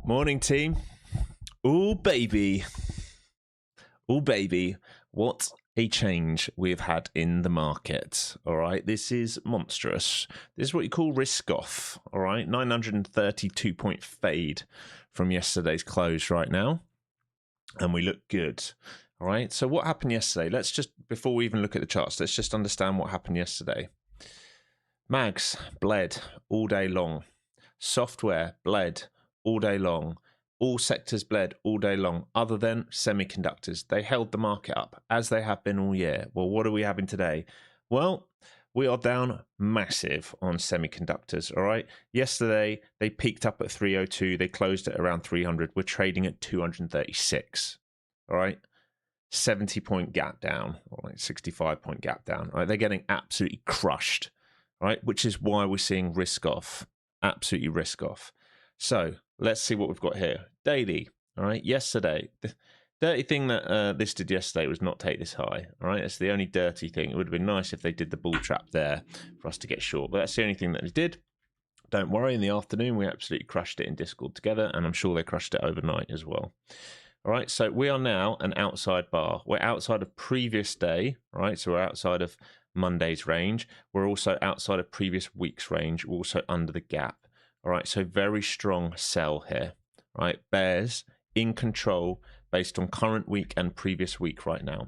Morning, team. Oh, baby. Oh, baby. What a change we've had in the market. All right. This is monstrous. This is what you call risk off. All right. 932 point fade from yesterday's close right now. And we look good. All right. So what happened yesterday? Let's just, before we even look at the charts, let's just understand what happened yesterday. Mags bled all day long. Software bled all day long. All sectors bled all day long, other than semiconductors. They held the market up, as they have been all year. Well, what are we having today? Well, we are down massive on semiconductors, all right? Yesterday, they peaked up at 302. They closed at around 300. We're trading at 236, all right? 70-point gap down, or like 65-point gap down, all right? They're getting absolutely crushed, right? Which is why we're seeing risk off, absolutely risk off. So let's see what we've got here. Daily, all right? Yesterday, the dirty thing that this did yesterday was not take this high, all right? It's the only dirty thing. It would have been nice if they did the bull trap there for us to get short, but that's the only thing that it did. Don't worry, in the afternoon, we absolutely crushed it in Discord together, and I'm sure they crushed it overnight as well. All right, so we are now an outside bar. We're outside of previous day, right? So we're outside of Monday's range. We're also outside of previous week's range, we're also under the gap. All right, so very strong sell here, right? Bears in control based on current week and previous week right now.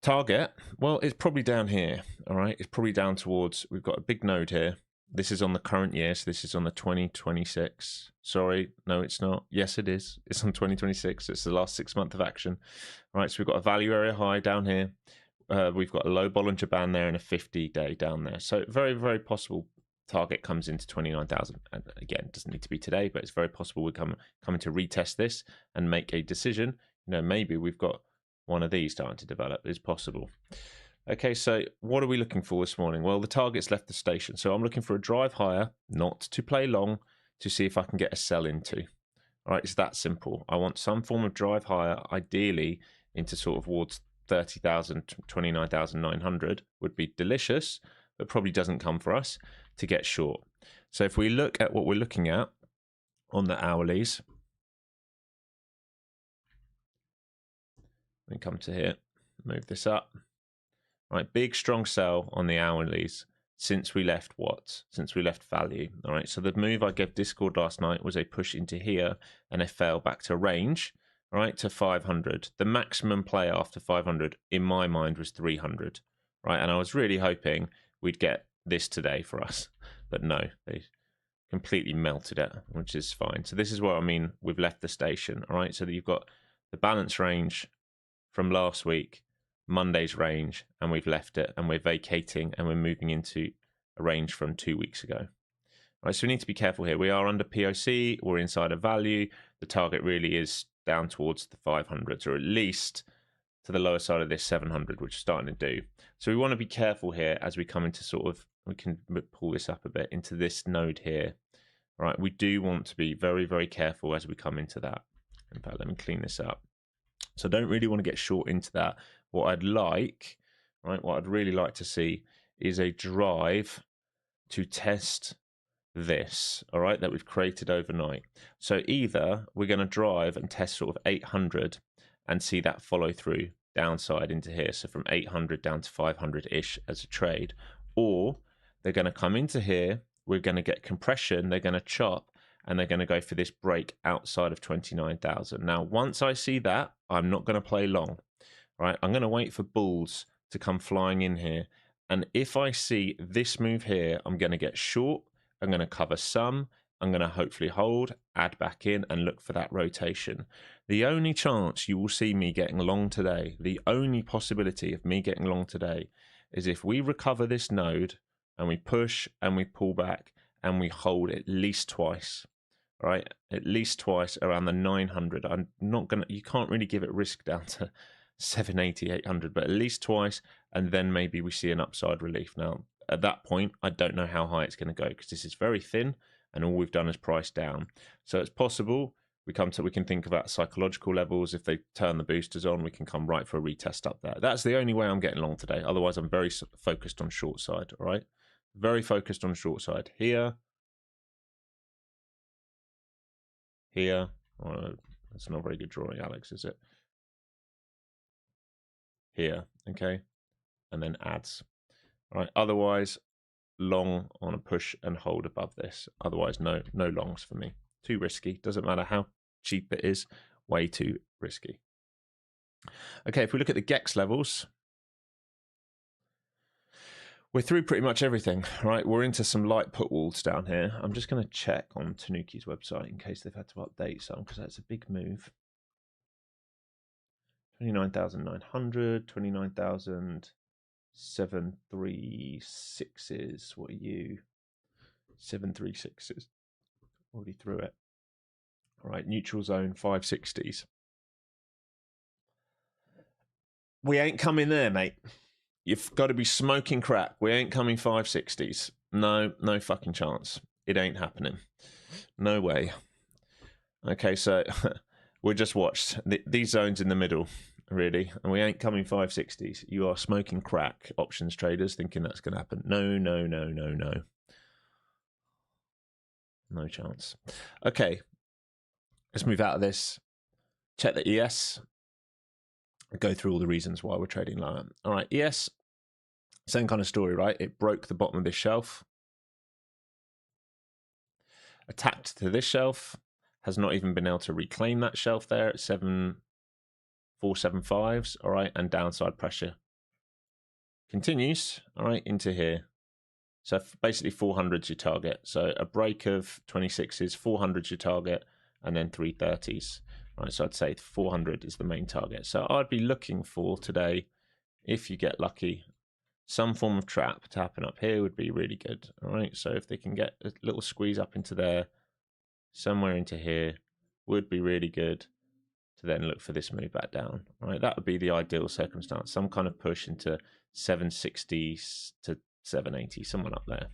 Target, well, it's probably down here, all right? It's probably down towards, we've got a big node here. This is on the current year, so this is on the 2026. Sorry, no, it's not. Yes, it is. It's on 2026. It's the last 6 months of action. All right, so we've got a value area high down here. We've got a low Bollinger Band there and a 50-day down there. So very, very possible target comes into 29,000. And again, it doesn't need to be today, but it's very possible we're coming to retest this and make a decision. You know, maybe we've got one of these starting to develop. It's possible. Okay, so what are we looking for this morning? Well, the target's left the station. So I'm looking for a drive higher, not to play long, to see if I can get a sell into. All right, it's that simple. I want some form of drive higher, ideally into sort of towards 30,000, 29,900 would be delicious, but probably doesn't come for us to get short. So if we look at what we're looking at on the hourlies, let me come to here, move this up. All right, big strong sell on the hourlies since we left what? Since we left value. All right, so the move I gave Discord last night was a push into here and a fail back to range, right, to 500. The maximum play after 500 in my mind was 300, right? And I was really hoping we'd get this today for us, but no, they completely melted it, which is fine. So this is what I mean, we've left the station, all right? So that you've got the balance range from last week, Monday's range, and we've left it, and we're vacating, and we're moving into a range from 2 weeks ago. All right, so we need to be careful here. We are under POC, we're inside of value. The target really is down towards the 500s, or at least to the lower side of this 700, which is starting to do. So we want to be careful here as we come into sort of, we can pull this up a bit into this node here. All right, we do want to be very, very careful as we come into that. In fact, let me clean this up. So I don't really want to get short into that. What I'd like, right, what I'd really like to see is a drive to test this, all right, that we've created overnight. So either we're going to drive and test sort of 800 and see that follow through downside into here, so from 800 down to 500-ish as a trade, or they're going to come into here, we're going to get compression, they're going to chop, and they're going to go for this break outside of 29,000. Now, once I see that, I'm not going to play long, right? I'm going to wait for bulls to come flying in here. And if I see this move here, I'm going to get short. I'm going to cover some. I'm going to hopefully hold, add back in, and look for that rotation. The only chance you will see me getting long today, the only possibility of me getting long today, is if we recover this node and we push and we pull back and we hold at least twice, right? At least twice around the 900. I'm not going to, you can't really give it risk down to 780, 800, but at least twice, and then maybe we see an upside relief. Now, at that point, I don't know how high it's going to go because this is very thin and all we've done is price down. So it's possible we can think about psychological levels. If they turn the boosters on, we can come right for a retest up there. That's the only way I'm getting long today. Otherwise, I'm very focused on short side, all right? Very focused on short side here. here. Oh, that's not a very good drawing, Alex, is it? Here, okay, and then adds. All right, otherwise, long on a push and hold above this. Otherwise, no longs for me. Too risky. Doesn't matter how cheap it is. Way too risky. Okay, if we look at the GEX levels, we're through pretty much everything, right? We're into some light put walls down here. I'm just going to check on Tanuki's website in case they've had to update some, because that's a big move. 29,900, 29,736s. What are you? 736s. Already through it. All right, neutral zone 560s. We ain't coming there, mate. You've got to be smoking crack. We ain't coming 560s. No fucking chance. It ain't happening. No way. Okay, so we just watched these zones in the middle, really, and we ain't coming 560s. You are smoking crack, options traders, thinking that's going to happen. No. No chance. Okay, let's move out of this. Check the ES. Go through all the reasons why we're trading lower. All right, ES, same kind of story, right? It broke the bottom of this shelf, attacked to this shelf, has not even been able to reclaim that shelf there at 7,475s, all right, and downside pressure continues, all right, into here. So basically 400's your target. So a break of 26s, 400's your target, and then 330s. Right, so I'd say 400 is the main target. So I'd be looking for today, if you get lucky, some form of trap to happen up here would be really good. All right, so if they can get a little squeeze up into there, somewhere into here, would be really good to then look for this move back down. All right, that would be the ideal circumstance. Some kind of push into 760 to 780, someone up there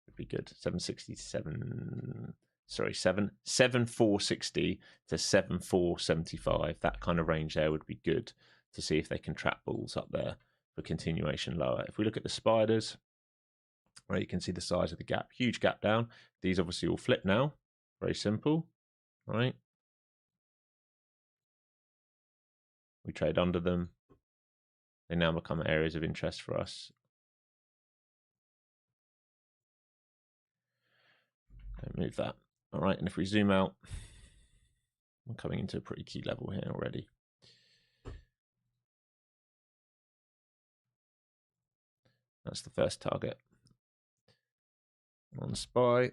would be good. 760 to 7460 to 7475. That kind of range there would be good to see if they can trap bulls up there for continuation lower. If we look at the spiders, right, you can see the size of the gap. Huge gap down. These obviously will flip now. Very simple, right? We trade under them. They now become areas of interest for us. Move that. All right, and if we zoom out, we're coming into a pretty key level here already. That's the first target. On SPY.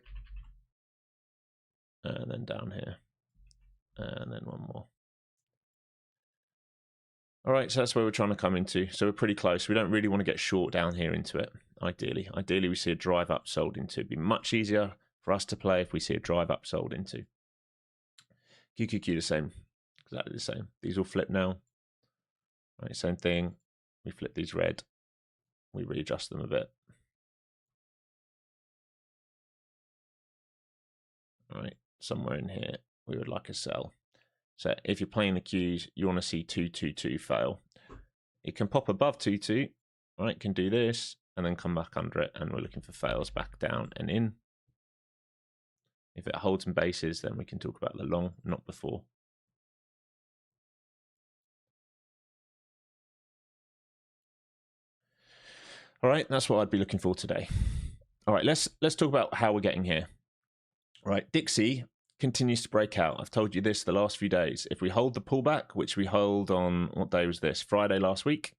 And then down here. And then one more. All right, so that's where we're trying to come into. So we're pretty close. We don't really want to get short down here into it, ideally. Ideally, we see a drive up sold into. It'd be much easier for us to play if we see a drive up sold into. QQQ the same, exactly the same. These will flip now. All right, same thing. We flip these red. We readjust them a bit. All right, somewhere in here, we would like a sell. So if you're playing the Qs, you want to see 222 fail. It can pop above 22, right? Can do this and then come back under it, and we're looking for fails back down and in. If it holds in bases, then we can talk about the long, not before. All right, that's what I'd be looking for today. All right, let's talk about how we're getting here. All right, Dixie continues to break out. I've told you this the last few days. If we hold the pullback, which we hold on, what day was this? Friday last week,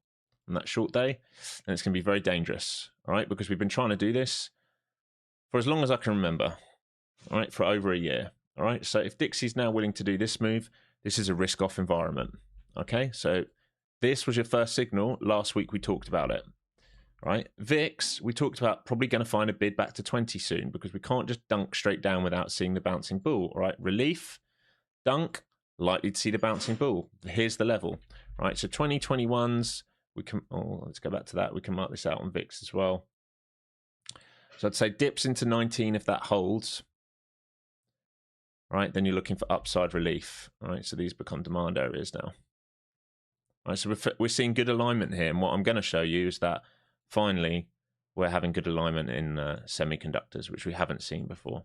on that short day, then it's going to be very dangerous. All right, because we've been trying to do this for as long as I can remember. All right, for over a year. All right, so if Dixie's now willing to do this move, this is a risk-off environment. Okay, so this was your first signal. Last week we talked about it. Right, VIX, we talked about probably going to find a bid back to 20 soon, because we can't just dunk straight down without seeing the bouncing bull. All right, relief, dunk, likely to see the bouncing bull. Here's the level. All right, so 2021s, we can, let's go back to that. We can mark this out on VIX as well. So I'd say dips into 19 if that holds. Right, then you're looking for upside relief. All right, so these become demand areas now. All right, so we're seeing good alignment here, and what I'm going to show you is that finally we're having good alignment in semiconductors, which we haven't seen before.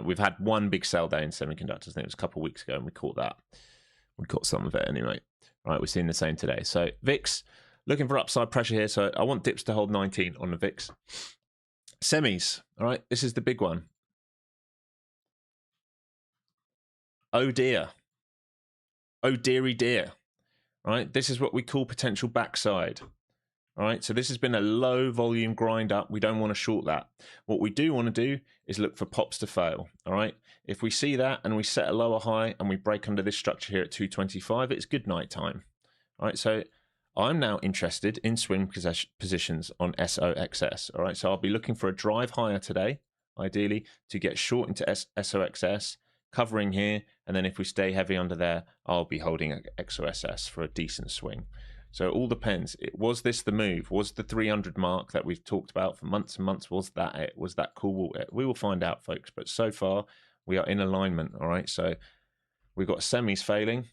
We've had one big sell day in semiconductors. I think it was a couple of weeks ago, and we caught that. We caught some of it anyway. Right, we're seeing the same today. So VIX, looking for upside pressure here. So I want dips to hold 19 on the VIX. Semis, all right, this is the big one. Oh dear. Oh dearie dear. All right, this is what we call potential backside. All right, so this has been a low volume grind up. We don't want to short that. What we do want to do is look for pops to fail. All right, if we see that and we set a lower high and we break under this structure here at 225, it's good night time. All right, so I'm now interested in swing positions on SOXS. All right, so I'll be looking for a drive higher today, ideally, to get short into SOXS, covering here, and then if we stay heavy under there, I'll be holding XOSS for a decent swing. So it all depends. Was this the move? Was the 300 mark that we've talked about for months and months, was that it? Was that cool? We will find out, folks. But so far, we are in alignment, all right? So we've got semis failing.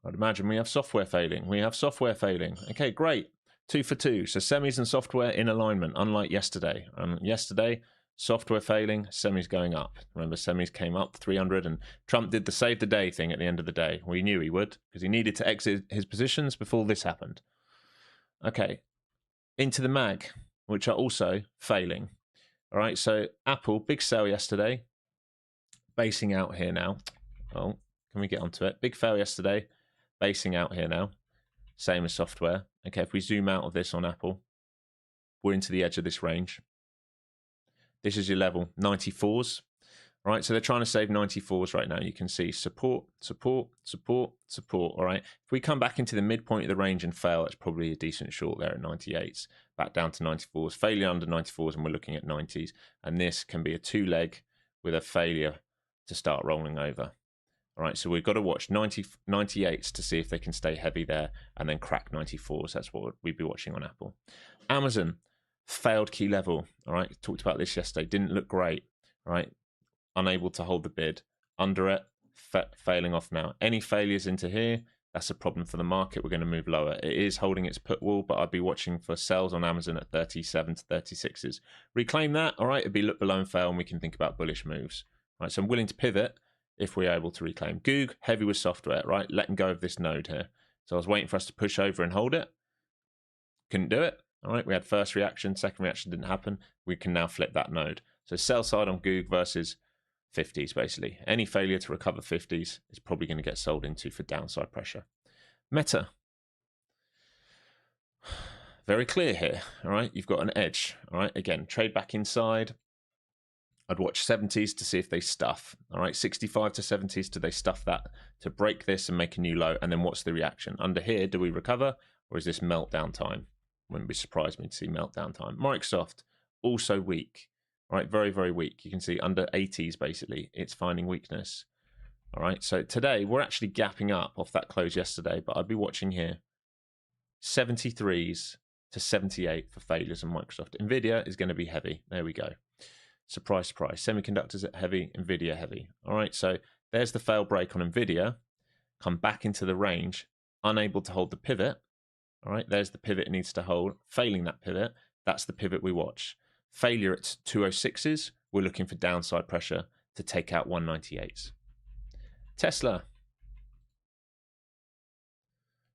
I'd imagine we have software failing. We have software failing. Okay, great. 2 for 2. So semis and software in alignment, unlike yesterday. Yesterday, software failing, semis going up. Remember, semis came up 300, and Trump did the save the day thing at the end of the day. We knew he would, because he needed to exit his positions before this happened. Okay, into the MAG, which are also failing. All right, so Apple, big sell yesterday. Basing out here now. Oh, can we get onto it? Big fail yesterday. Basing out here now. Same as software. Okay, if we zoom out of this on Apple, we're into the edge of this range. This is your level, 94s. All right, so they're trying to save 94s right now. You can see support, support, support, support. All right, if we come back into the midpoint of the range and fail, that's probably a decent short there at 98s. Back down to 94s, failure under 94s, and we're looking at 90s. And this can be a 2-leg with a failure to start rolling over. All right, so we've got to watch 98s to see if they can stay heavy there and then crack 94s. That's what we'd be watching on Apple. Amazon, failed key level. All right, talked about this yesterday. Didn't look great. All right, unable to hold the bid. Under it, failing off now. Any failures into here, that's a problem for the market. We're going to move lower. It is holding its put wall, but I'd be watching for sells on Amazon at 37 to 36s. Reclaim that. All right, it'd be look below and fail, and we can think about bullish moves. All right, so I'm willing to pivot if we're able to reclaim. Goog, heavy with software, right? Letting go of this node here. So I was waiting for us to push over and hold it. Couldn't do it. All right, we had first reaction, second reaction didn't happen. We can now flip that node. So sell side on Goog versus 50s, basically. Any failure to recover 50s is probably going to get sold into for downside pressure. Meta. Very clear here, all right? You've got an edge, all right? Again, trade back inside. I'd watch 70s to see if they stuff, all right? 65 to 70s, do they stuff that to break this and make a new low? And then what's the reaction? Under here, do we recover, or is this meltdown time? Wouldn't be surprised me to see meltdown time. Microsoft, also weak. All right, very, very weak. You can see under 80s, basically, it's finding weakness. All right, so today we're actually gapping up off that close yesterday, but I'd be watching here. 73s to 78 for failures on Microsoft. Nvidia is going to be heavy. There we go. Surprise, surprise. Semiconductors at heavy, Nvidia heavy. All right, so there's the fail break on Nvidia. Come back into the range, unable to hold the pivot. All right, there's the pivot it needs to hold. Failing that pivot, that's the pivot we watch. Failure at 206s, we're looking for downside pressure to take out 198s. Tesla,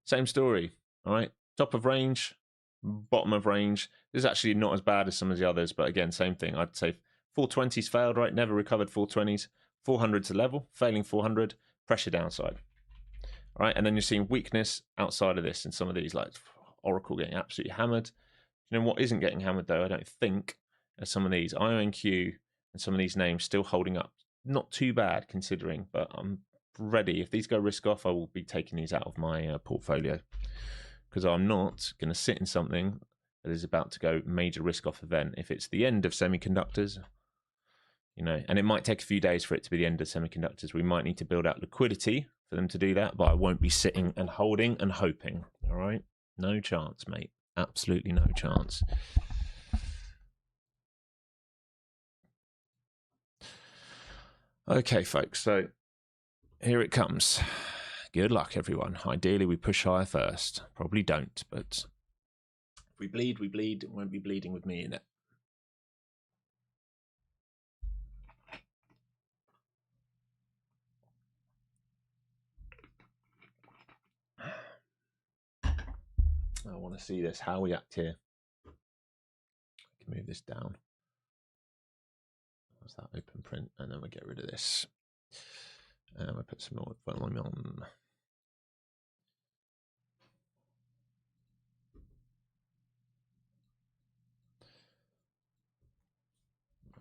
same story. All right, top of range, bottom of range. This is actually not as bad as some of the others, but again, same thing. I'd say 420s failed, right? Never recovered 420s. 400's a level, failing 400, pressure downside. All right, and then you're seeing weakness outside of this in some of these, like Oracle getting absolutely hammered. You know what isn't getting hammered, though, I don't think, are some of these. IONQ and some of these names still holding up. Not too bad, considering, but I'm ready. If these go risk off, I will be taking these out of my portfolio, because I'm not going to sit in something that is about to go major risk off event. If it's the end of semiconductors, you know, and it might take a few days for it to be the end of semiconductors. We might need to build out liquidity for them to do that, but I won't be sitting and holding and hoping. All right, no chance, mate. Absolutely no chance. Okay, folks, so here it comes. Good luck, everyone. Ideally, we push higher first. Probably don't, but if we bleed, we bleed. It won't be bleeding with me in it. I want to see this, how we act here. I can move this down. That's that open print, and then we get rid of this. And we put some more volume on.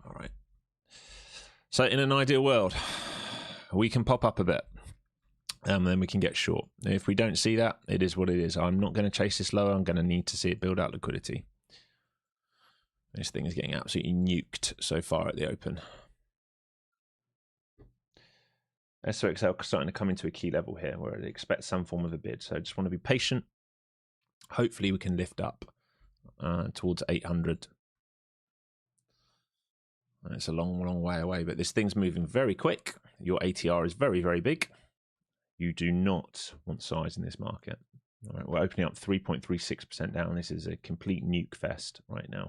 All right. So in an ideal world, we can pop up a bit. And then we can get short. If we don't see that, it is what it is. I'm not going to chase this lower. I'm going to need to see it build out liquidity. This thing is getting absolutely nuked so far at the open. SOXL starting to come into a key level here where I'd expect some form of a bid. So I just want to be patient. Hopefully we can lift up towards 800. It's a long, long way away, but this thing's moving very quick. Your ATR is very, very big. You do not want size in this market. All right, we're opening up 3.36% down. This is a complete nuke fest right now.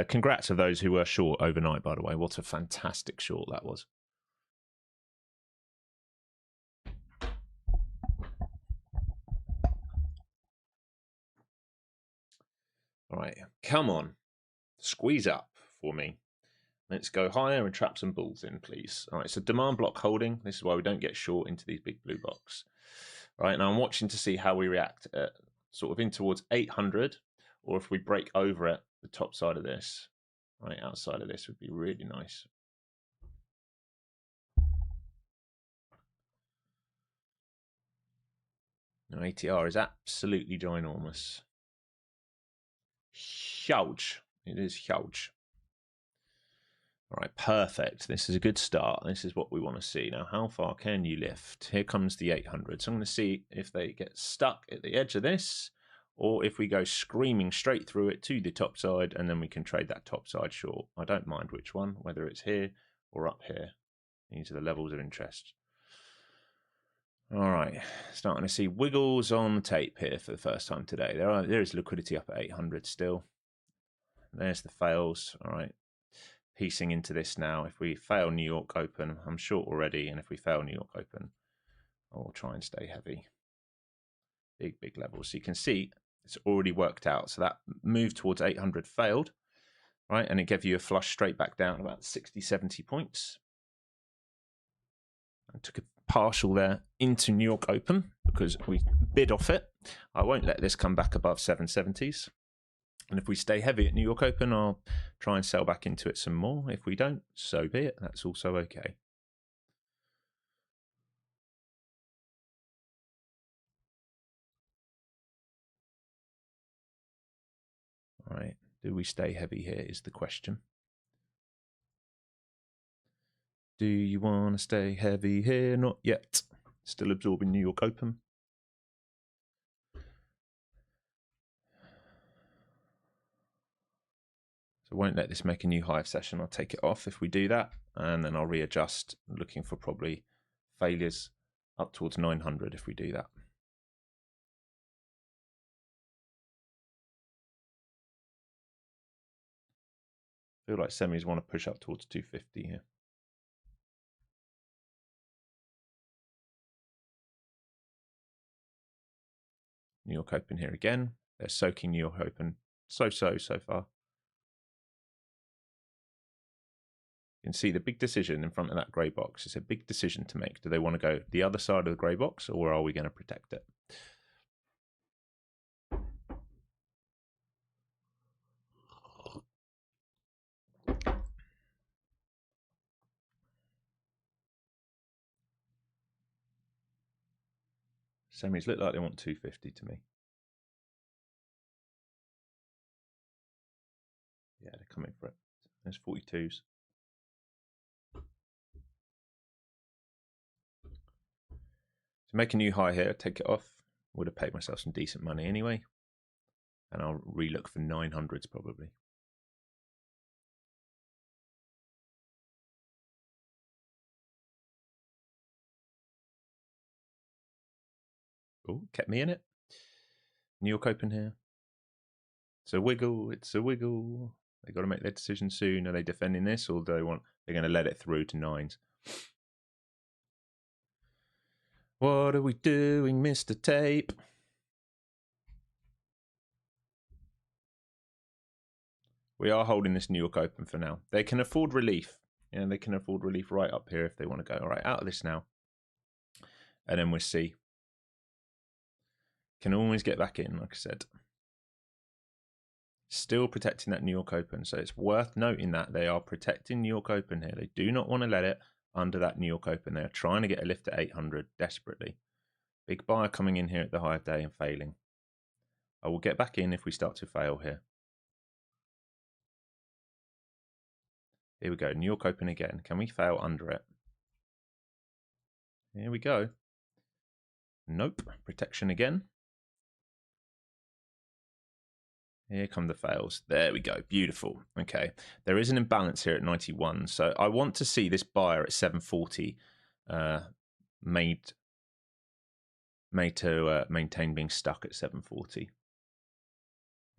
Congrats to those who were short overnight, by the way. What a fantastic short that was. All right, come on. Squeeze up for me. Let's go higher and trap some bulls in, please. All right, so demand block holding. This is why we don't get short into these big blue box. All right, now I'm watching to see how we react at sort of in towards 800, or if we break over at the top side of this. Right, outside of this would be really nice. Now ATR is absolutely ginormous. Huge. It is huge. All right, perfect. This is a good start. This is what we want to see. Now, how far can you lift? Here comes the 800. So I'm going to see if they get stuck at the edge of this, or if we go screaming straight through it to the top side, and then we can trade that top side short. I don't mind which one, whether it's here or up here. These are the levels of interest. All right, starting to see wiggles on the tape here for the first time today. There is liquidity up at 800 still. There's the fails. All right. Piecing into this now. If we fail New York Open, I'm short already, and if we fail New York Open, I'll try and stay heavy. Big levels. So you can see it's already worked out. So that move towards 800 failed, right? And it gave you a flush straight back down about 60, 70 points. I took a partial there into New York Open because we bid off it. I won't let this come back above 770s. And if we stay heavy at New York Open, I'll try and sell back into it some more. If we don't, so be it. That's also okay. All right. Do we stay heavy here is the question. Do you want to stay heavy here? Not yet. Still absorbing New York Open. So I won't let this make a new high session. I'll take it off if we do that, and then I'll readjust, looking for probably failures up towards 900 if we do that. I feel like semis want to push up towards 250 here. New York Open here again. They're soaking New York Open so far. You can see the big decision in front of that grey box. It's a big decision to make. Do they want to go the other side of the grey box, or are we going to protect it? Semis look like they want 250 to me. Yeah, they're coming for it. There's 42s. To make a new high here, take it off. Would have paid myself some decent money anyway. And I'll relook for 900s probably. Oh, kept me in it. New York Open here. It's a wiggle. It's a wiggle. They got to make their decision soon. Are they defending this, or do they want? They're going to let it through to 9s. What are we doing, Mr. Tape? We are holding this New York Open for now. They can afford relief. You know, they can afford relief right up here if they want to go. All right, out of this now. And then we'll see. Can always get back in, like I said. Still protecting that New York Open. So it's worth noting that they are protecting New York Open here. They do not want to let it under that New York Open. They are trying to get a lift at 800 desperately. Big buyer coming in here at the high of day and failing. I will get back in if we start to fail here. Here we go. New York Open again. Can we fail under it? Here we go. Nope. Protection again. Here come the fails. There we go. Beautiful. Okay. There is an imbalance here at 91. So I want to see this buyer at 740 made to maintain being stuck at 740.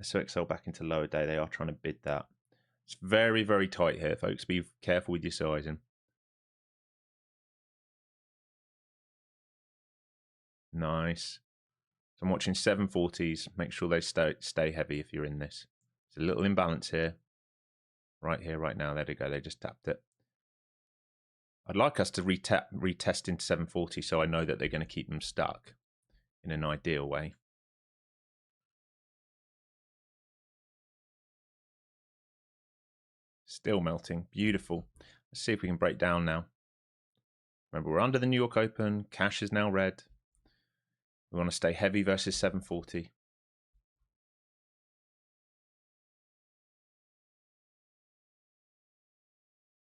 So XL back into lower day. They are trying to bid that. It's very, very tight here, folks. Be careful with your sizing. Nice. So I'm watching 740s. Make sure they stay heavy if you're in this. There's a little imbalance here. Right here, right now. There they go. They just tapped it. I'd like us to retest into 740 so I know that they're going to keep them stuck in an ideal way. Still melting. Beautiful. Let's see if we can break down now. Remember, we're under the New York Open. Cash is now red. We want to stay heavy versus 740.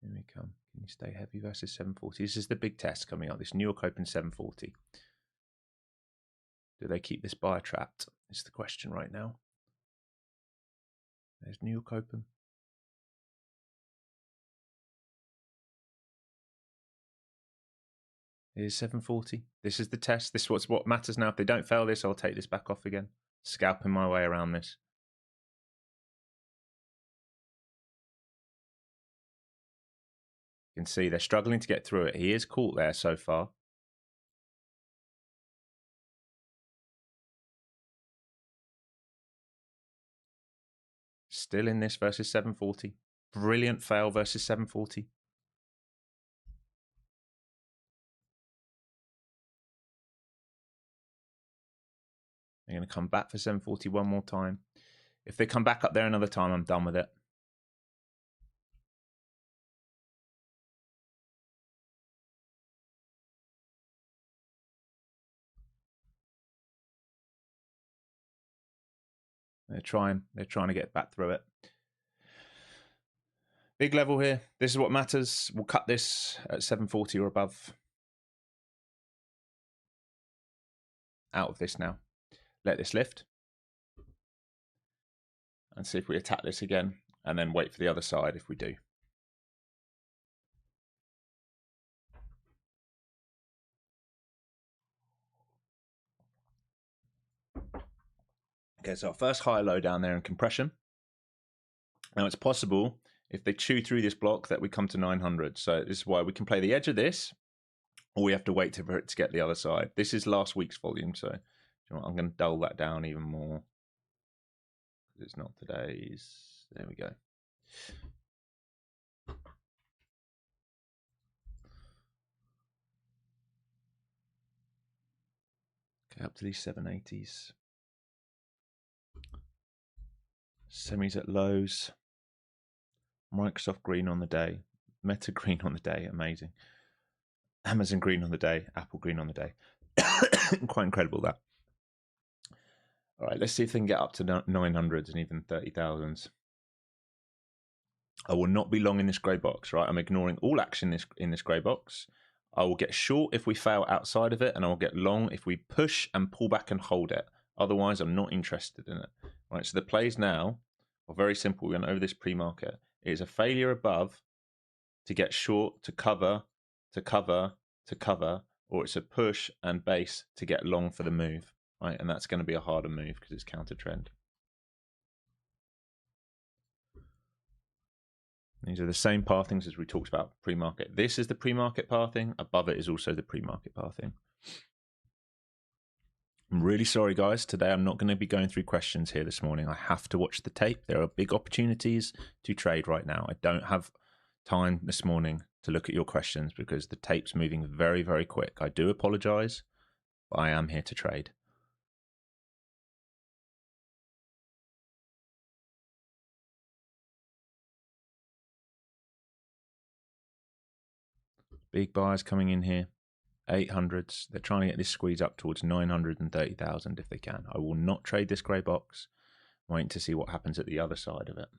Here we come. Can you stay heavy versus 740? This is the big test coming up. This New York Open 740. Do they keep this buyer trapped? Is the question right now. There's New York Open. Here's 740. This is the test. This is what matters now. If they don't fail this, I'll take this back off again. Scalping my way around this. You can see they're struggling to get through it. He is caught there so far. Still in this versus 740. Brilliant fail versus 740. They're going to come back for 740 one more time. If they come back up there another time, I'm done with it. They're trying to get back through it. Big level here. This is what matters. We'll cut this at 740 or above. Out of this now. Let this lift. And see if we attack this again. And then wait for the other side if we do. Okay, so our first high low down there in compression. Now it's possible if they chew through this block that we come to 900. So this is why we can play the edge of this, or we have to wait for it to get the other side. This is last week's volume, so you know what, I'm going to dull that down even more. It's not today's. There we go. Okay, up to these 780s. Semis at lows. Microsoft green on the day. Meta green on the day. Amazing. Amazon green on the day. Apple green on the day. Quite incredible, that. All right, let's see if they can get up to 900s and even 30,000s. I will not be long in this grey box, right? I'm ignoring all action in this grey box. I will get short if we fail outside of it, and I will get long if we push and pull back and hold it. Otherwise, I'm not interested in it. All right, so the plays now are very simple. We went over this pre-market. It is a failure above to get short, to cover, to cover, to cover, or it's a push and base to get long for the move. Right, and that's going to be a harder move because it's counter trend. These are the same pathings as we talked about pre-market. This is the pre-market pathing. Above it is also the pre-market pathing. I'm really sorry, guys. Today I'm not going to be going through questions here this morning. I have to watch the tape. There are big opportunities to trade right now. I don't have time this morning to look at your questions because the tape's moving very, very quick. I do apologize, but I am here to trade. Big buyers coming in here. 800s. They're trying to get this squeeze up towards 930,000 if they can. I will not trade this grey box. I'm waiting to see what happens at the other side of it.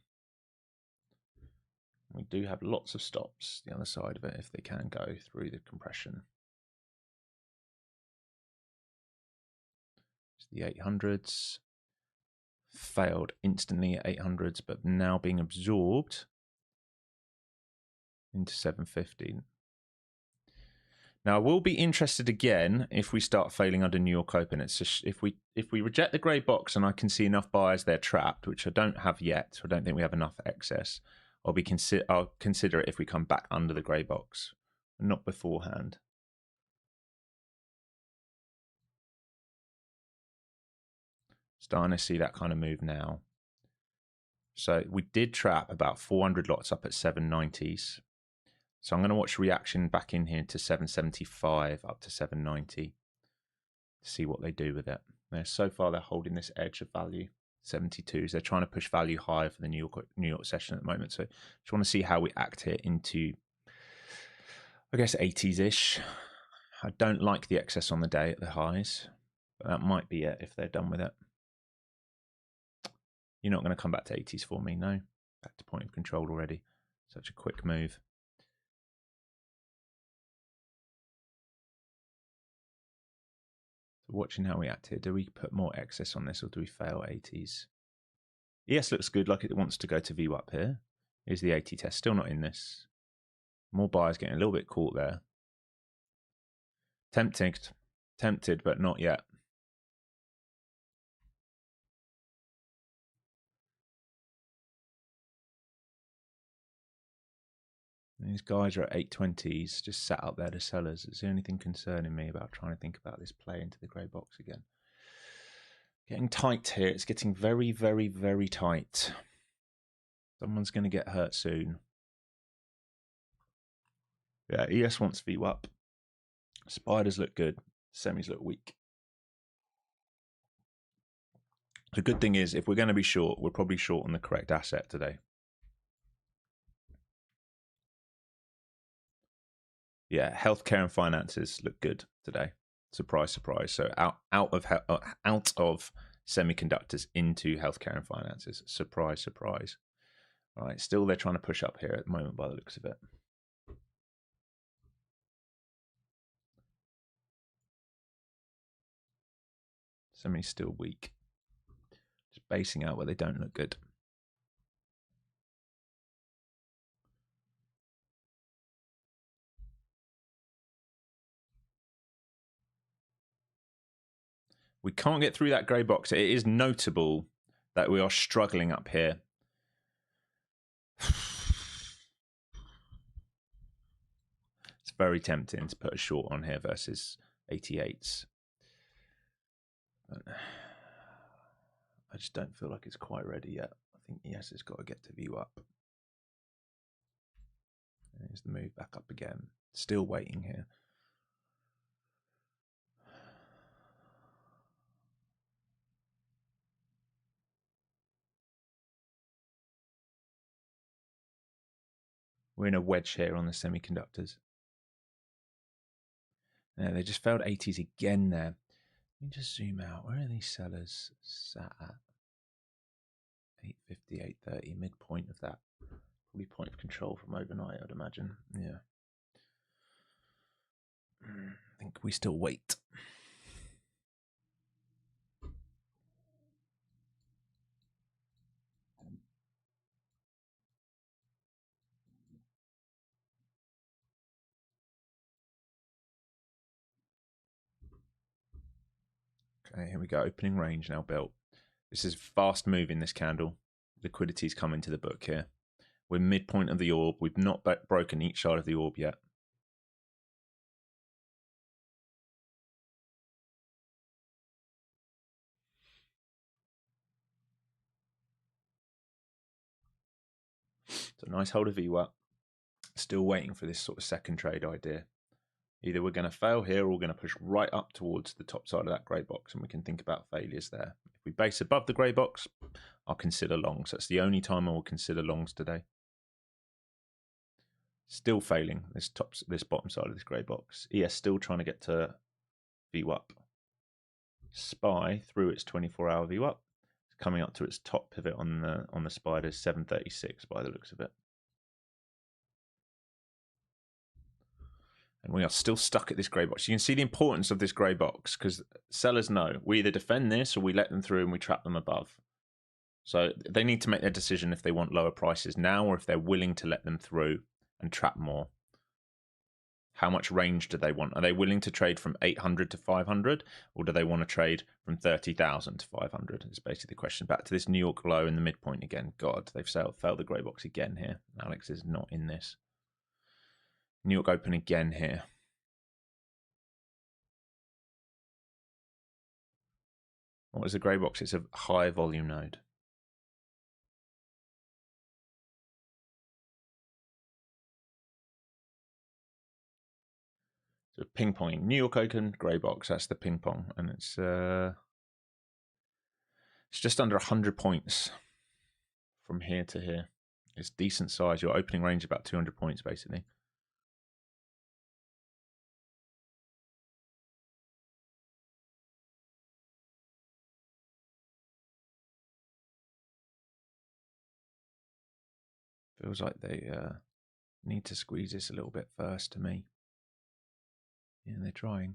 We do have lots of stops the other side of it if they can go through the compression. It's the 800s. Failed instantly at 800s, but now being absorbed into 750. Now, I will be interested again if we start failing under New York Open. It's just, if we reject the grey box and I can see enough buyers there trapped, which I don't have yet, so I don't think we have enough excess. I'll consider it if we come back under the grey box, not beforehand. Starting to see that kind of move now. So we did trap about 400 lots up at 790s. So I'm going to watch reaction back in here to 775 up to 790 to see what they do with it. So far, they're holding this edge of value, 72s. They're trying to push value higher for the New York session at the moment. So just want to see how we act here into, I guess, 80s-ish. I don't like the excess on the day at the highs, but that might be it if they're done with it. You're not going to come back to 80s for me, no. Back to point of control already. Such a quick move. Watching how we act here. Do we put more excess on this or do we fail 80s? ES looks good, like it wants to go to VWAP here. Here's the 80 test, still not in this. More buyers getting a little bit caught there. Tempted, but not yet. These guys are at 820s, just sat up there, the sellers. It's the only thing concerning me about trying to think about this play into the grey box again. Getting tight here. It's getting very, very, very tight. Someone's going to get hurt soon. Yeah, ES wants VWAP. Spiders look good. Semis look weak. The good thing is, if we're going to be short, we're probably short on the correct asset today. Yeah, healthcare and finances look good today. Surprise, surprise. So out of semiconductors into healthcare and finances. Surprise, surprise. All right, still they're trying to push up here at the moment by the looks of it. Semi's still weak. Just basing out where they don't look good. We can't get through that grey box. It is notable that we are struggling up here. It's very tempting to put a short on here versus 88s. But I just don't feel like it's quite ready yet. I think ES has got to get to VWAP. There's the move back up again. Still waiting here. We're in a wedge here on the semiconductors. Yeah, they just failed 80s again there. Let me just zoom out. Where are these sellers sat at? 850, 830, midpoint of that. Probably point of control from overnight, I'd imagine. Yeah. I think we still wait. Okay, here we go. Opening range now built. This is fast moving, this candle. Liquidity's come into the book here. We're midpoint of the orb. We've not broken each side of the orb yet. So nice hold of VWAP. Still waiting for this sort of second trade idea. Either we're going to fail here or we're going to push right up towards the top side of that grey box, and we can think about failures there. If we base above the grey box, I'll consider longs. That's the only time I will consider longs today. Still failing this bottom side of this grey box. ES still trying to get to VWAP. SPY through its 24-hour VWAP. It's coming up to its top pivot on the spiders, 736 by the looks of it. And we are still stuck at this grey box. You can see the importance of this grey box because sellers know we either defend this or we let them through and we trap them above. So they need to make their decision if they want lower prices now or if they're willing to let them through and trap more. How much range do they want? Are they willing to trade from 800 to 500 or do they want to trade from 30,000 to 500? It's basically the question. Back to this New York low in the midpoint again. God, they've failed the grey box again here. Alex is not in this. New York open again here. What is the grey box? It's a high volume node. So ping pong. New York open, grey box. That's the ping pong, and it's just under 100 points from here to here. It's decent size. Your opening range is about 200 points basically. Feels like they need to squeeze this a little bit first to me. Yeah, they're trying.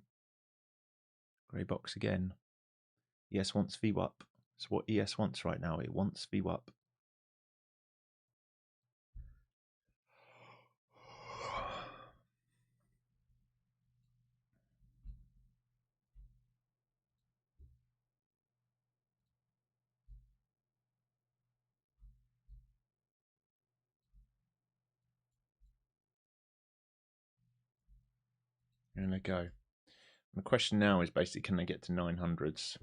Grey box again. ES wants VWAP. That's what ES wants right now. It wants VWAP. Here they go. The question now is basically, can they get to 900s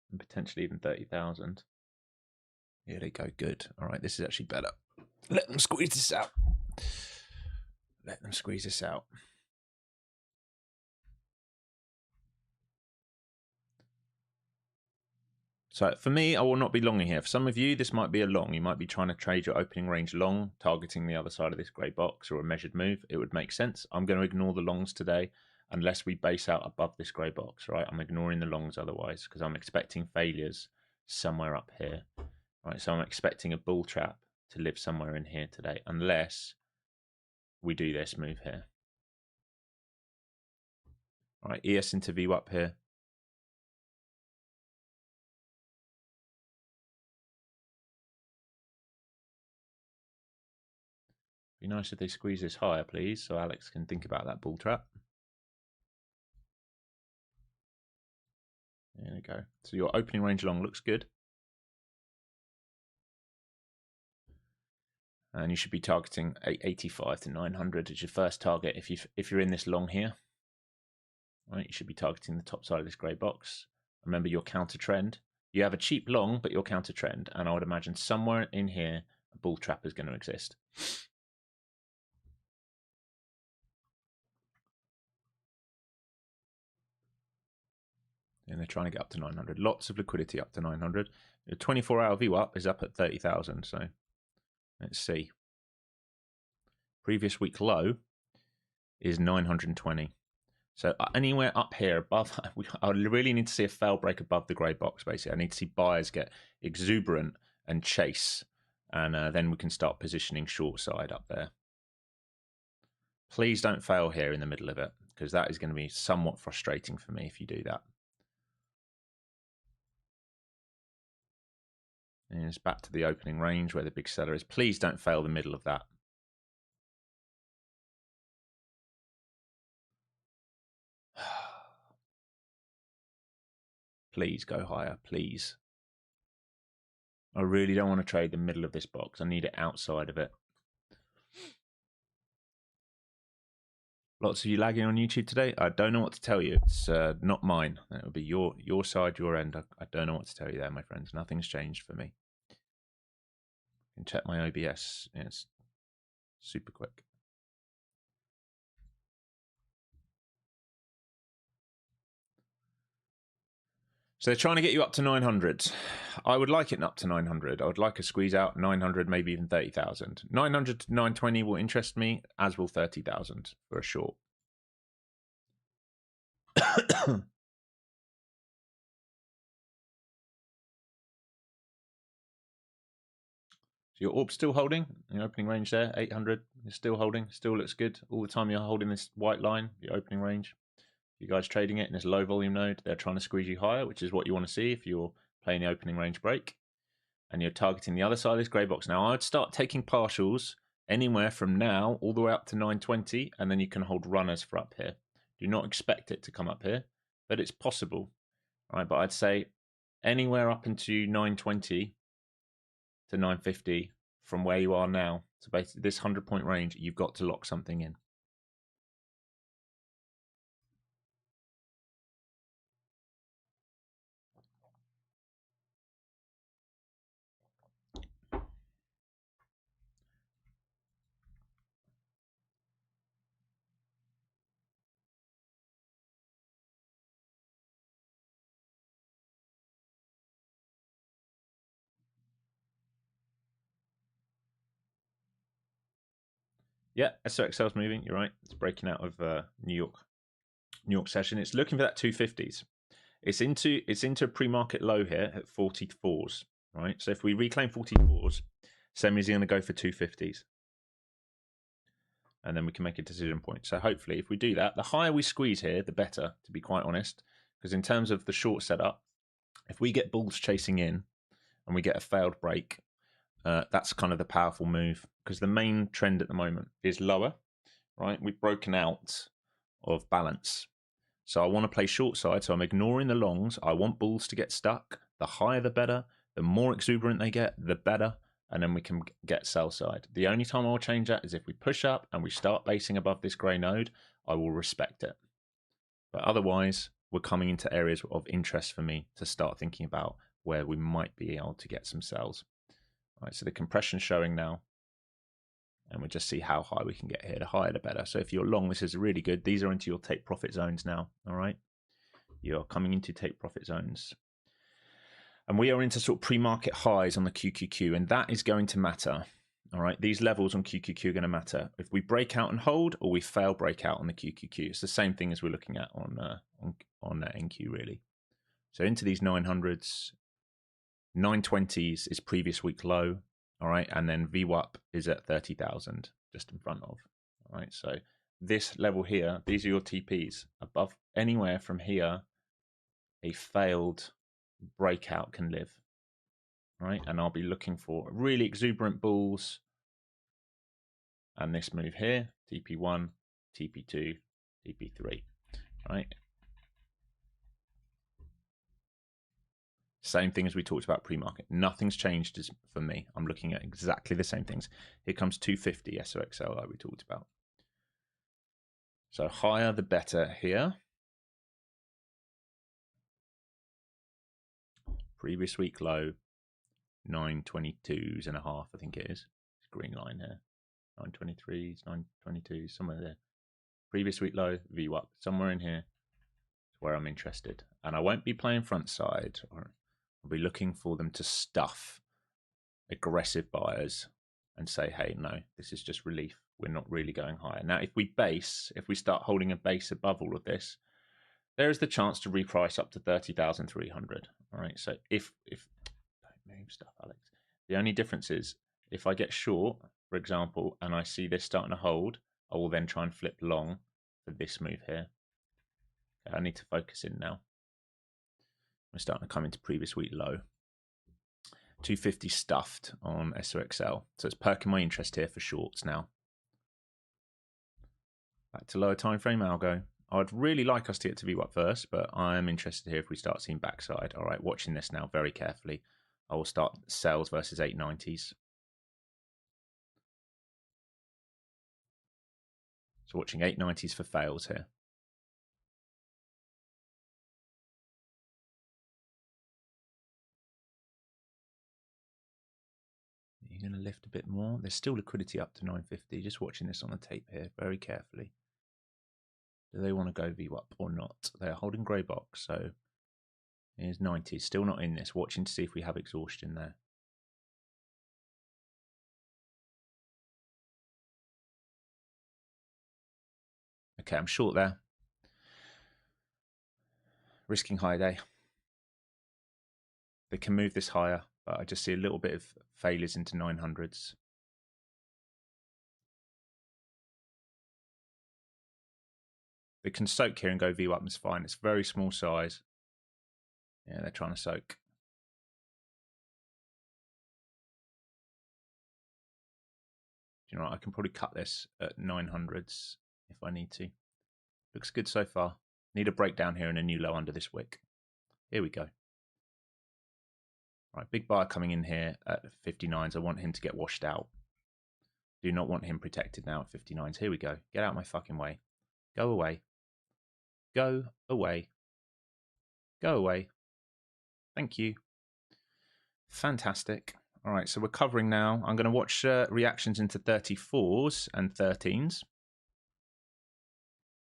and potentially even 30,000? Here they go. Good. All right, this is actually better. Let them squeeze this out. Let them squeeze this out. So for me, I will not be longing here. For some of you, this might be a long. You might be trying to trade your opening range long, targeting the other side of this grey box or a measured move. It would make sense. I'm going to ignore the longs today unless we base out above this grey box, right? I'm ignoring the longs otherwise because I'm expecting failures somewhere up here, right? So I'm expecting a bull trap to live somewhere in here today unless we do this move here. All right, ES into VWAP here. Be nice if they squeeze this higher, please, so Alex can think about that bull trap. There we go. So your opening range long looks good. And you should be targeting 885 to 900 as your first target if you're in this long here. Right, you should be targeting the top side of this grey box. Remember your counter trend. You have a cheap long, but your counter trend, and I would imagine somewhere in here a bull trap is going to exist. And they're trying to get up to 900. Lots of liquidity up to 900. The 24-hour VWAP is up at 30,000. So let's see. Previous week low is 920. So anywhere up here above, I really need to see a fail break above the grey box, basically. I need to see buyers get exuberant and chase. And then we can start positioning short side up there. Please don't fail here in the middle of it, because that is going to be somewhat frustrating for me if you do that. And it's back to the opening range where the big seller is. Please don't fail the middle of that. Please go higher, please. I really don't want to trade the middle of this box. I need it outside of it. Lots of you lagging on YouTube today. I don't know what to tell you. It's not mine. It will be your side, your end. I don't know what to tell you there, my friends. Nothing's changed for me. can check my OBS. Yeah, it's super quick. So they're trying to get you up to 900. I would like it up to 900. I would like a squeeze out 900, maybe even 30,000. 900 to 920 will interest me, as will 30,000 for a short. So your orb's still holding, your opening range there, 800 is still holding, still looks good. All the time you're holding this white line, your opening range. You guys trading it in this low volume node, they're trying to squeeze you higher, which is what you want to see if you're playing the opening range break. And you're targeting the other side of this grey box. Now, I'd start taking partials anywhere from now all the way up to 920, and then you can hold runners for up here. Do not expect it to come up here, but it's possible. All right, but I'd say anywhere up into 920 to 950 from where you are now. So basically this 100-point range, you've got to lock something in. Yeah, SOXL's moving. You're right. It's breaking out of New York session. It's looking for that 250s. It's into a pre-market low here at 44s. Right. So if we reclaim 44s, Semi's going to go for 250s, and then we can make a decision point. So hopefully, if we do that, the higher we squeeze here, the better. To be quite honest, because in terms of the short setup, if we get bulls chasing in and we get a failed break, that's kind of the powerful move, because the main trend at the moment is lower, right? We've broken out of balance. So I want to play short side, so I'm ignoring the longs. I want bulls to get stuck. The higher, the better. The more exuberant they get, the better. And then we can get sell side. The only time I'll change that is if we push up and we start basing above this grey node, I will respect it. But otherwise, we're coming into areas of interest for me to start thinking about where we might be able to get some sells. All right, so the compression showing now, and we'll just see how high we can get here. The higher, the better. So if you're long, this is really good. These are into your take profit zones now. All right, you're coming into take profit zones, and we are into sort of pre-market highs on the QQQ, and that is going to matter. All right, these levels on QQQ are going to matter. If we break out and hold, or we fail breakout on the QQQ, it's the same thing as we're looking at on NQ really. So into these 900s. 920s is previous week low, all right, and then VWAP is at 30,000 just in front of, all right. So this level here, these are your TPs above. Anywhere from here, a failed breakout can live, right? And I'll be looking for really exuberant bulls, and this move here, TP1, TP2, TP3, right? Same thing as we talked about pre-market. Nothing's changed for me. I'm looking at exactly the same things. Here comes 250 SOXL like we talked about. So higher the better here. Previous week low, 922s and a half, I think it is. It's green line here. 923s, 922s, somewhere there. Previous week low, VWAP, somewhere in here is where I'm interested. And I won't be playing front side. I'll be looking for them to stuff aggressive buyers and say, hey, no, this is just relief. We're not really going higher. Now, if we start holding a base above all of this, there is the chance to reprice up to 30,300. All right. So if don't move stuff, Alex. The only difference is if I get short, for example, and I see this starting to hold, I will then try and flip long for this move here. Okay, I need to focus in now. We're starting to come into previous week low. 250 stuffed on SOXL. So it's perking my interest here for shorts now. Back to lower time frame algo. I'd really like us to get to VWAP first, but I am interested here if we start seeing backside. All right, watching this now very carefully. I will start sells versus 890s. So watching 890s for fails here. You're going to lift a bit more. There's still liquidity up to 950. Just watching this on the tape here very carefully. Do they want to go VWAP or not? They're holding grey box, so here's 90. Still not in this. Watching to see if we have exhaustion there. Okay, I'm short there. Risking high day. They can move this higher, but I just see a little bit of failures into 900s. They can soak here and go VWAP, and it's fine. It's very small size. Yeah, they're trying to soak. Do you know what? I can probably cut this at 900s if I need to. Looks good so far. Need a breakdown here and a new low under this wick. Here we go. Right, big buyer coming in here at 59s. I want him to get washed out. Do not want him protected now at 59s. Here we go. Get out of my fucking way. Go away. Go away. Go away. Thank you. Fantastic. All right, so we're covering now. I'm going to watch reactions into 34s and 13s.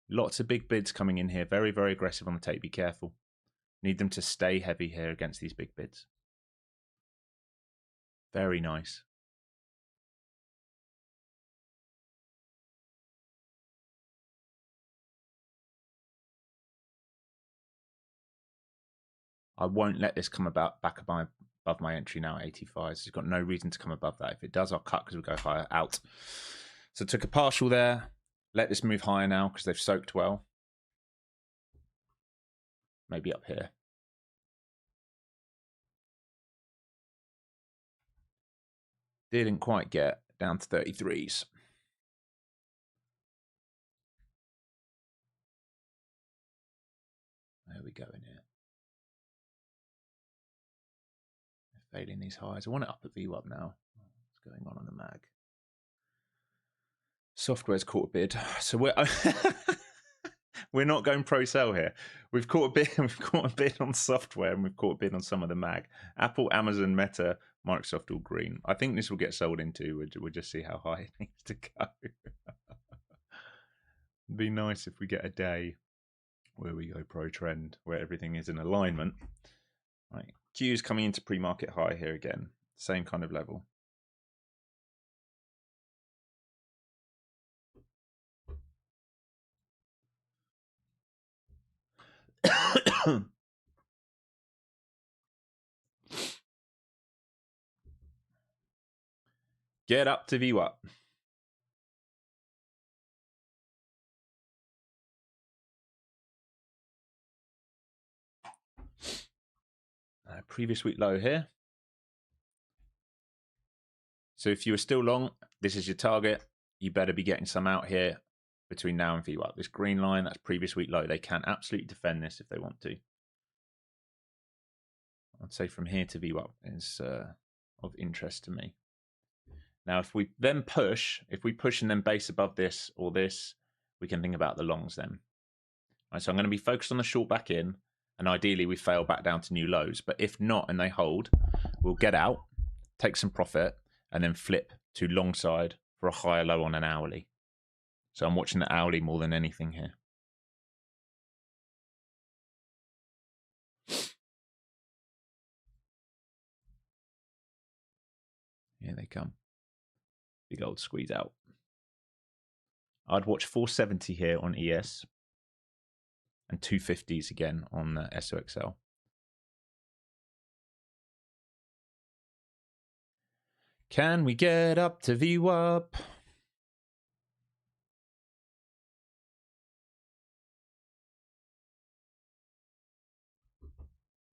Lots of big bids coming in here. Very, very aggressive on the tape. Be careful. Need them to stay heavy here against these big bids. Very nice. I won't let this come back above my entry now at 85. It's got no reason to come above that. If it does, I'll cut because we go higher out. So took a partial there. Let this move higher now because they've soaked well. Maybe up here. Didn't quite get down to 33s. There we go in here. They're failing these highs. I want it up at VWAP now. What's going on the mag? Software's caught a bid. So we're not going pro sell here. We've caught a bid. We've caught a bid on software, and we've caught a bid on some of the mag. Apple, Amazon, Meta, Microsoft, all green. I think this will get sold into. We'll just see how high it needs to go. It'd be nice if we get a day where we go pro trend, where everything is in alignment. Right, Q's coming into pre-market high here again. Same kind of level. Get up to VWAP. Previous week low here. So if you were still long, this is your target. You better be getting some out here between now and VWAP. This green line, that's previous week low. They can absolutely defend this if they want to. I'd say from here to VWAP is of interest to me. Now, if we then push, if we push and then base above this or this, we can think about the longs then. All right, so I'm going to be focused on the short back in, and ideally we fail back down to new lows. But if not and they hold, we'll get out, take some profit, and then flip to long side for a higher low on an hourly. So I'm watching the hourly more than anything here. Here they come. Big old squeeze out. I'd watch 470 here on ES and 250s again on the SOXL. Can we get up to VWAP?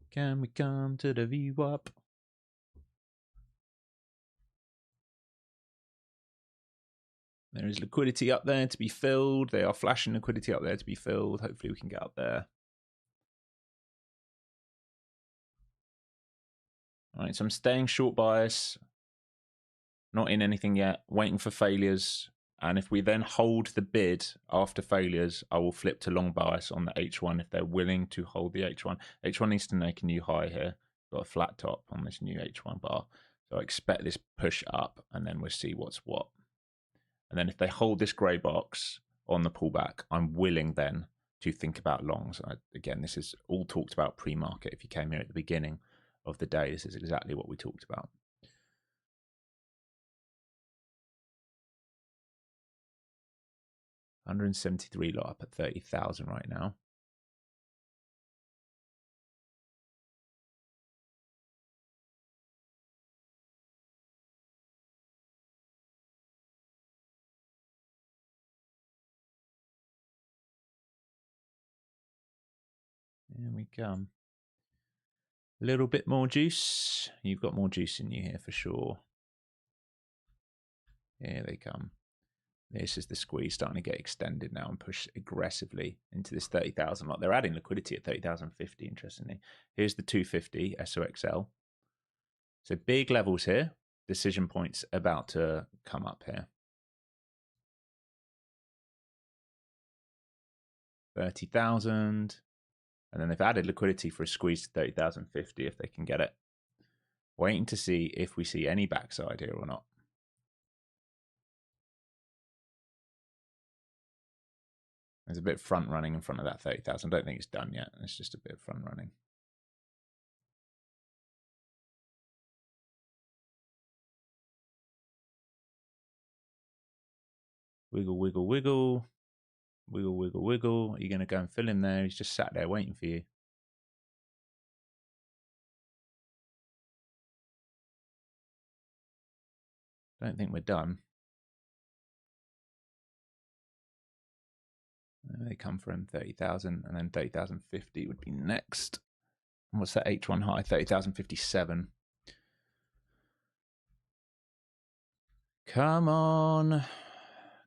Can we come to the VWAP? There is liquidity up there to be filled. They are flashing liquidity up there to be filled. Hopefully we can get up there. All right, so I'm staying short bias. Not in anything yet. Waiting for failures. And if we then hold the bid after failures, I will flip to long bias on the H1 if they're willing to hold the H1. H1 needs to make a new high here. Got a flat top on this new H1 bar. So I expect this push up, and then we'll see what's what. And then if they hold this grey box on the pullback, I'm willing then to think about longs. Again, this is all talked about pre-market. If you came here at the beginning of the day, this is exactly what we talked about. $173 lot up at 30,000 right now. Here we come. A little bit more juice. You've got more juice in you here for sure. Here they come. This is the squeeze starting to get extended now and push aggressively into this 30,000 lot. They're adding liquidity at 30,050, interestingly. Here's the 250 SOXL. So big levels here. Decision points about to come up here. 30,000. And then they've added liquidity for a squeeze to 30,050 if they can get it. Waiting to see if we see any backside here or not. There's a bit of front running in front of that 30,000. I don't think it's done yet. It's just a bit of front running. Wiggle, wiggle, wiggle. Wiggle, wiggle, wiggle. Are you going to go and fill in there? He's just sat there waiting for you. Don't think we're done. They come from 30,000 and then 30,050 would be next. What's that H1 high? 30,057. Come on.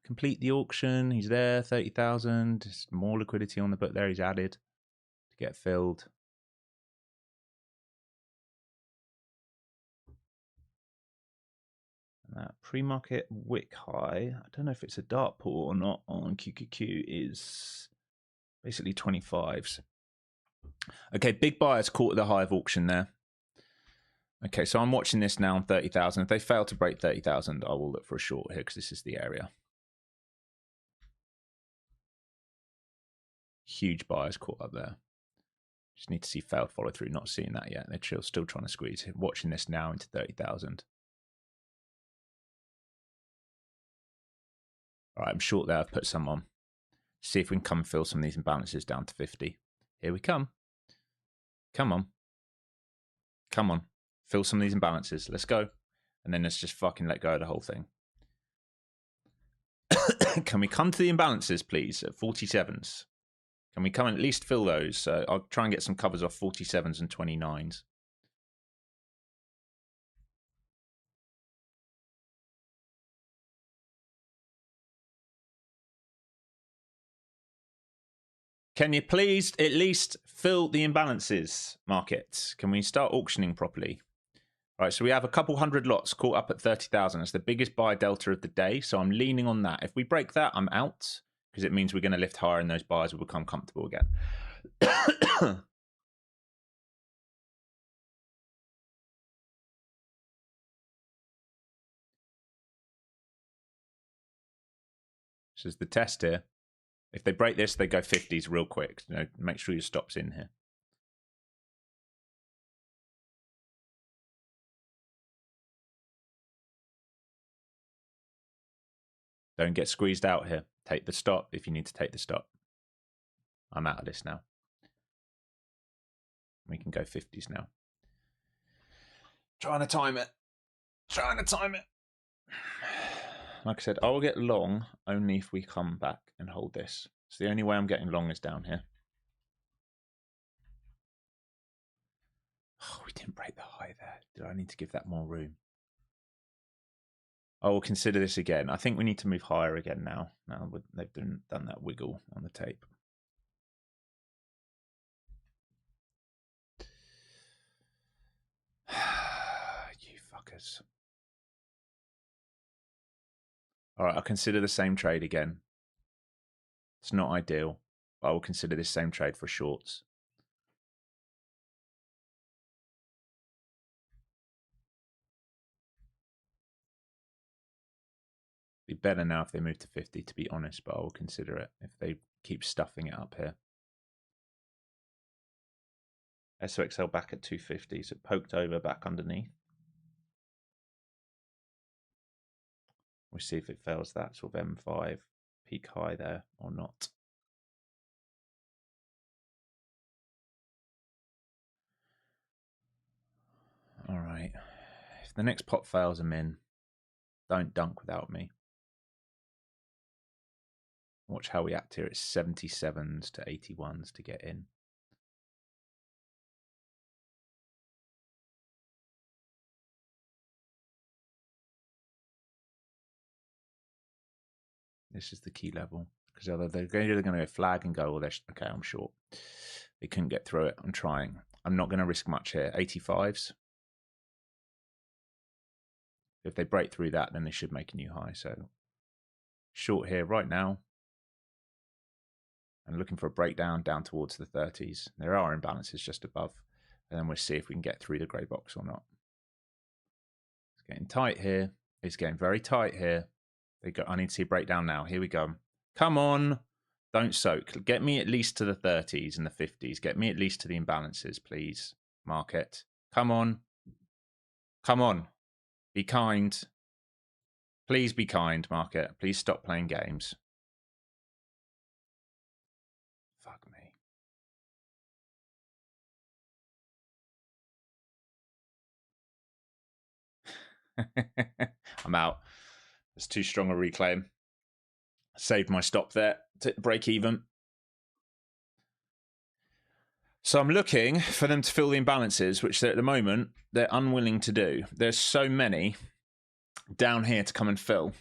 Complete the auction. He's there. 30,000. More liquidity on the book there. He's added to get filled. That pre-market wick high, I don't know if it's a dart pool or not on QQQ, is basically 25s. Okay, big buyers caught at the high of auction there. Okay, so I'm watching this now on 30,000. If they fail to break 30,000, I will look for a short here because this is the area. Huge buyers caught up there. Just need to see failed follow through. Not seeing that yet. They're still trying to squeeze. Watching this now into 30,000. All right, I'm short there. I've put some on. See if we can come and fill some of these imbalances down to 50. Here we come. Come on. Come on. Fill some of these imbalances. Let's go. And then let's just fucking let go of the whole thing. Can we come to the imbalances, please, at 47s? Can we come and at least fill those? I'll try and get some covers off 47s and 29s. Can you please at least fill the imbalances, markets? Can we start auctioning properly? All right, so we have a couple hundred lots caught up at 30,000. It's the biggest buy delta of the day, so I'm leaning on that. If we break that, I'm out, because it means we're going to lift higher and those buyers will become comfortable again. This is the test here. If they break this, they go 50s real quick. You know, make sure your stop's in here. Don't get squeezed out here. Take the stop if you need to take the stop. I'm out of this now. We can go 50s now. Trying to time it. Trying to time it. Like I said, I will get long only if we come back and hold this. So the only way I'm getting long is down here. Oh, we didn't break the high there. Do I need to give that more room? I will consider this again. I think we need to move higher again now. Now they've done that wiggle on the tape. You fuckers. All right, I'll consider the same trade again. It's not ideal, but I will consider this same trade for shorts. Be better now if they move to 50, to be honest, but I will consider it if they keep stuffing it up here. SOXL back at 250, so poked over back underneath. We'll see if it fails that sort of M5 peak high there or not. All right. If the next pot fails, I'm in. Don't dunk without me. Watch how we act here. It's 77s to 81s to get in. This is the key level. Because either they're going to go flag and go, well, okay, I'm short. They couldn't get through it. I'm trying. I'm not going to risk much here. 85s. If they break through that, then they should make a new high. So short here right now. And looking for a breakdown down towards the 30s. There are imbalances just above. And then we'll see if we can get through the grey box or not. It's getting tight here. It's getting very tight here. I need to see a breakdown now. Here we go. Come on. Don't soak. Get me at least to the 30s and the 50s. Get me at least to the imbalances, please. Market. Come on. Come on. Be kind. Please be kind, market. Please stop playing games. Fuck me. I'm out. It's too strong a reclaim. Saved my stop there to break even. So I'm looking for them to fill the imbalances, which at the moment they're unwilling to do. There's so many down here to come and fill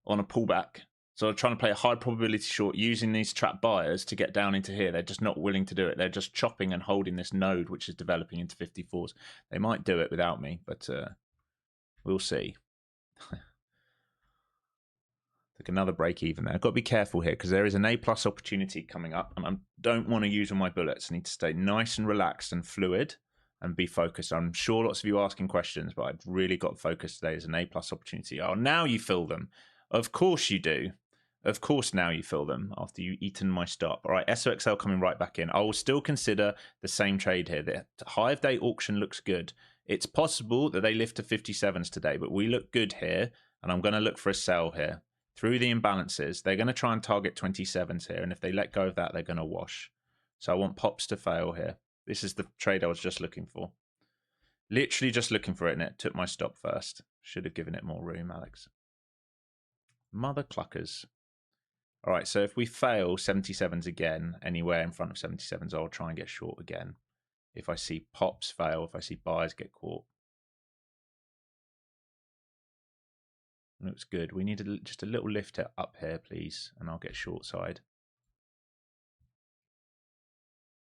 on a pullback. So I'm trying to play a high probability short using these trap buyers to get down into here. They're just not willing to do it. They're just chopping and holding this node, which is developing into 54s. They might do it without me, but we'll see. Took another break even there. I've got to be careful here because there is an A+ opportunity coming up, and I don't want to use all my bullets. I need to stay nice and relaxed and fluid and be focused. I'm sure lots of you are asking questions, but I've really got focused today. There's an A+ opportunity. Oh, now you fill them. Of course you do. Of course now you fill them after you've eaten my stop. All right, SOXL coming right back in. I will still consider the same trade here. The high of day auction looks good. It's possible that they lift to 57s today, but we look good here, and I'm going to look for a sell here. Through the imbalances, they're going to try and target 27s here, and if they let go of that, they're going to wash. So I want pops to fail here. This is the trade I was just looking for. Literally just looking for it, and it took my stop first. Should have given it more room, Alex. Mother cluckers. All right, so if we fail 77s again, anywhere in front of 77s, I'll try and get short again. If I see pops fail, if I see buyers get caught. Looks good. We need just a little lift up here, please, and I'll get short side.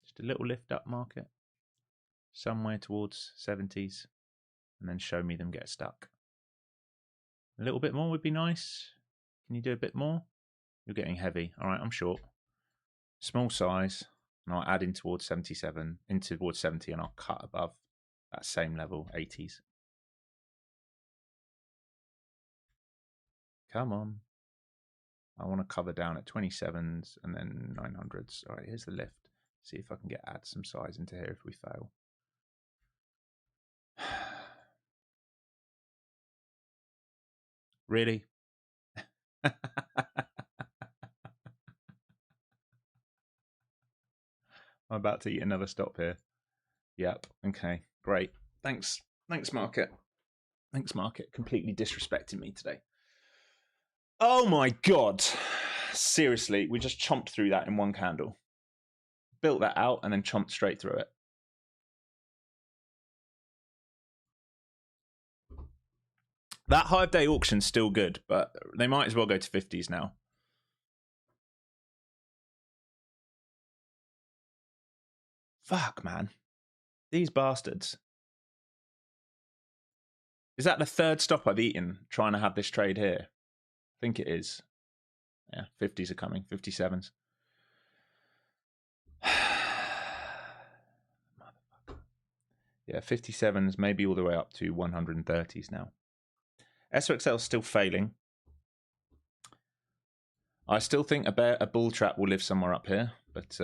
Just a little lift up market. Somewhere towards 70s, and then show me them get stuck. A little bit more would be nice. Can you do a bit more? You're getting heavy. All right, I'm short. Small size, and I'll add in towards 77, in towards 70, and I'll cut above that same level, 80s. Come on. I want to cover down at 27s and then 900s. All right, here's the lift. See if I can add some size into here if we fail. Really? I'm about to eat another stop here. Yep. Okay. Great. Thanks. Thanks, market. Thanks, market. Completely disrespecting me today. Oh my God. Seriously, we just chomped through that in one candle. Built that out and then chomped straight through it. That high day auction's still good, but they might as well go to 50s now. Fuck, man. These bastards. Is that the third stop I've eaten trying to have this trade here? I think it is. Yeah, 50s are coming. 57s. Motherfucker. Yeah, 57s, maybe all the way up to 130s now. SOXL is still failing. I still think a bull trap will live somewhere up here, but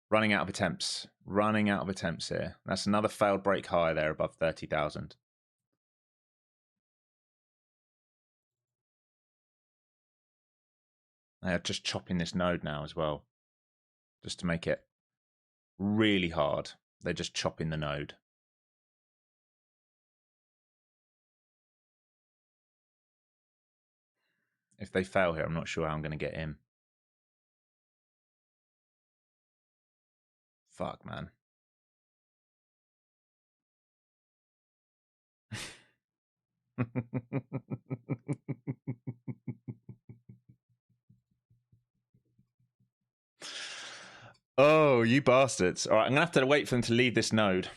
running out of attempts. Running out of attempts here. That's another failed break high there above 30,000. They are just chopping this node now as well, just to make it really hard. They're just chopping the node. If they fail here, I'm not sure how I'm going to get in. Fuck, man. Oh, you bastards. All right, I'm going to have to wait for them to leave this node.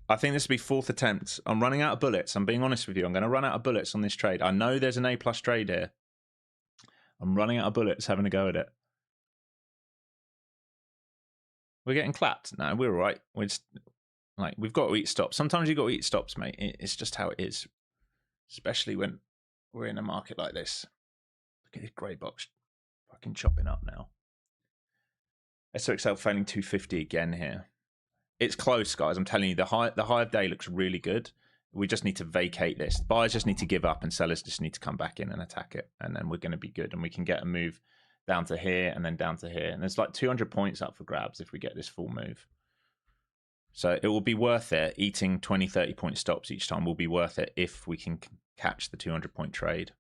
I think this will be fourth attempt. I'm running out of bullets. I'm being honest with you. I'm going to run out of bullets on this trade. I know there's an A+ trade here. I'm running out of bullets having a go at it. We're getting clapped. No, we're all right. We're just, like, we've got to eat stops. Sometimes you've got to eat stops, mate. It's just how it is. Especially when we're in a market like this. Look at this grey box fucking chopping up now. SOXL failing 250 again here. It's close, guys. I'm telling you, the high of day looks really good. We just need to vacate this. Buyers just need to give up and sellers just need to come back in and attack it. And then we're going to be good. And we can get a move down to here and then down to here. And there's like 200 points up for grabs if we get this full move. So it will be worth it. Eating 20, 30 point stops each time will be worth it if we can catch the 200 point trade.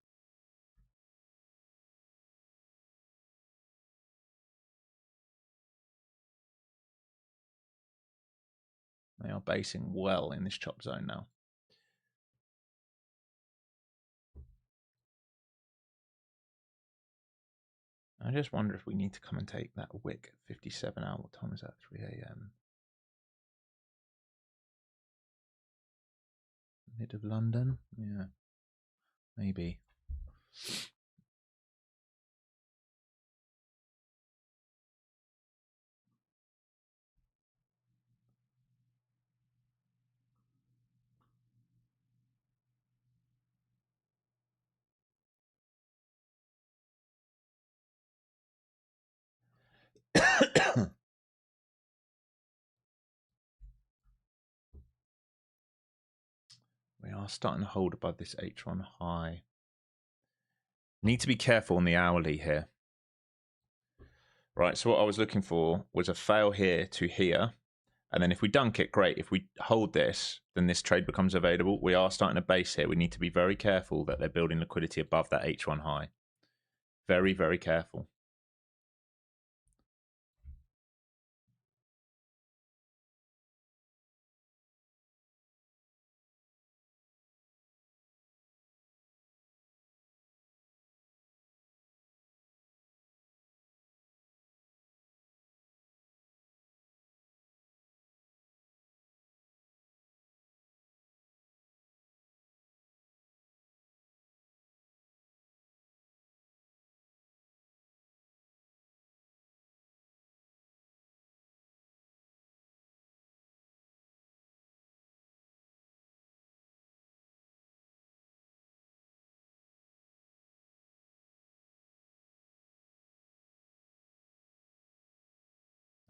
They are basing well in this chop zone now. I just wonder if we need to come and take that wick 57 hour. What time is that? 3 a.m. Mid of London? Yeah, maybe. We are starting to hold above this H1 high. Need to be careful on the hourly here. Right, so what I was looking for was a fail here to here. And then if we dunk it, great. If we hold this, then this trade becomes available. We are starting a base here. We need to be very careful that they're building liquidity above that H1 high. Very, very careful.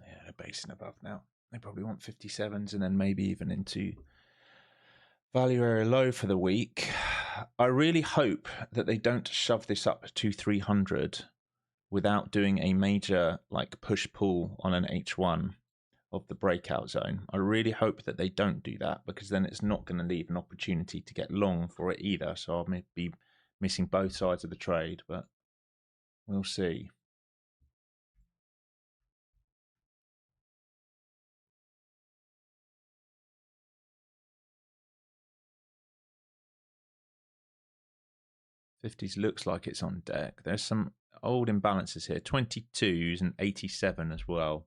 Yeah, they're basing above now. They probably want 57s and then maybe even into value area low for the week. I really hope that they don't shove this up to 300 without doing a major like push-pull on an H1 of the breakout zone. I really hope that they don't do that because then it's not going to leave an opportunity to get long for it either. So I'll maybe be missing both sides of the trade, but we'll see. '50s looks like it's on deck. There's some old imbalances here, 22s and 87 as well.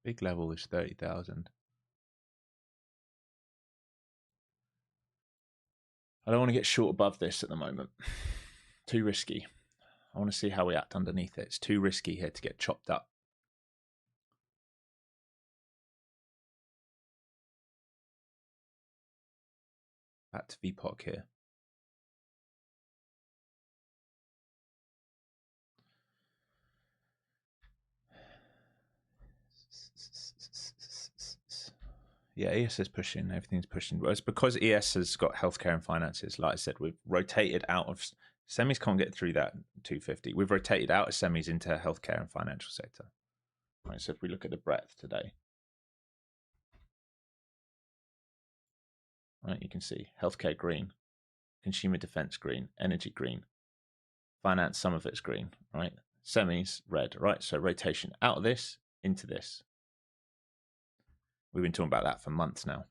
Big level is 30,000. I don't want to get short above this at the moment. Too risky. I want to see how we act underneath it. It's too risky here to get chopped up. Back to VPOC here. Yeah, ES is pushing. Everything's pushing. Well, it's because ES has got healthcare and finances. Like I said, we've rotated out of semis. Can't get through that 250. We've rotated out of semis into healthcare and financial sector. Right. So if we look at the breadth today, right, you can see healthcare green, consumer defense green, energy green, finance, some of it's green, right? Semis red, right? So rotation out of this into this. We've been talking about that for months now.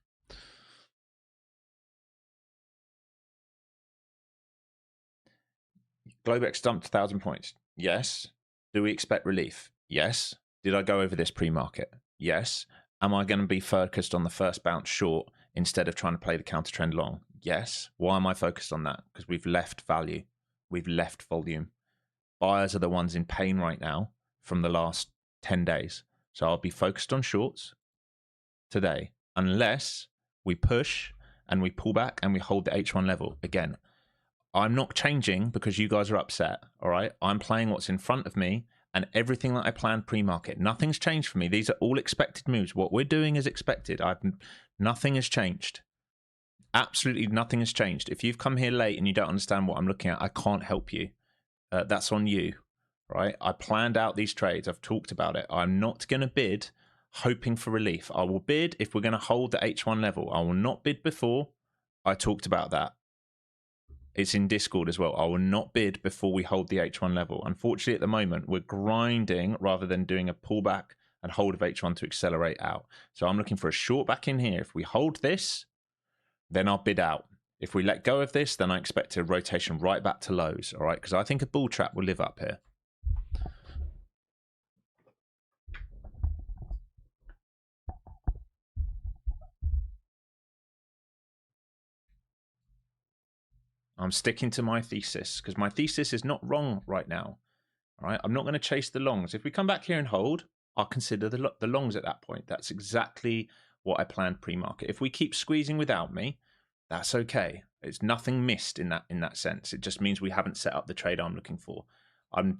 Globex dumped 1,000 points. Yes. Do we expect relief? Yes. Did I go over this pre-market? Yes. Am I going to be focused on the first bounce short instead of trying to play the counter trend long? Yes. Why am I focused on that? Because we've left value. We've left volume. Buyers are the ones in pain right now from the last 10 days. So I'll be focused on shorts today unless we push and we pull back and we hold the H1 level. Again, I'm not changing because you guys are upset, all right? I'm playing what's in front of me and everything that I planned pre-market. Nothing's changed for me. These are all expected moves. What we're doing is expected. Nothing has changed. Absolutely nothing has changed. If you've come here late and you don't understand what I'm looking at, I can't help you. That's on you, right? I planned out these trades. I've talked about it. I'm not going to bid hoping for relief. I will bid if we're going to hold the H1 level. I will not bid before. I talked about that. It's in Discord as well. I will not bid before we hold the H1 level. Unfortunately, at the moment, we're grinding rather than doing a pullback and hold of H1 to accelerate out. So I'm looking for a short back in here. If we hold this, then I'll bid out. If we let go of this, then I expect a rotation right back to lows, all right? Because I think a bull trap will live up here. I'm sticking to my thesis because my thesis is not wrong right now. All right, I'm not going to chase the longs. If we come back here and hold, I'll consider the longs at that point. That's exactly what I planned pre-market. If we keep squeezing without me, that's okay. It's nothing missed in that sense. It just means we haven't set up the trade I'm looking for.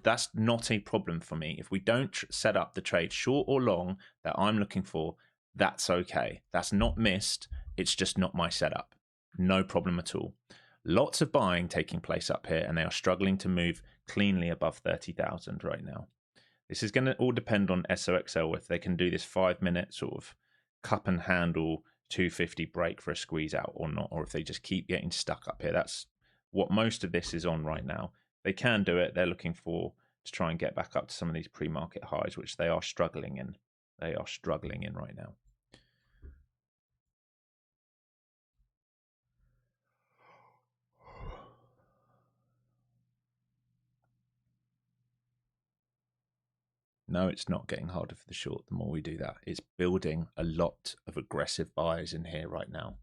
That's not a problem for me. If we don't set up the trade short or long that I'm looking for, that's okay. That's not missed. It's just not my setup. No problem at all. Lots of buying taking place up here, and they are struggling to move cleanly above 30,000 right now. This is going to all depend on SOXL if they can do this 5-minute sort of cup and handle 250 break for a squeeze out or not, or if they just keep getting stuck up here. That's what most of this is on right now. They can do it. They're looking to try and get back up to some of these pre-market highs, which they are struggling in. They are struggling in right now. No, it's not getting harder for the short the more we do that. It's building a lot of aggressive buyers in here right now.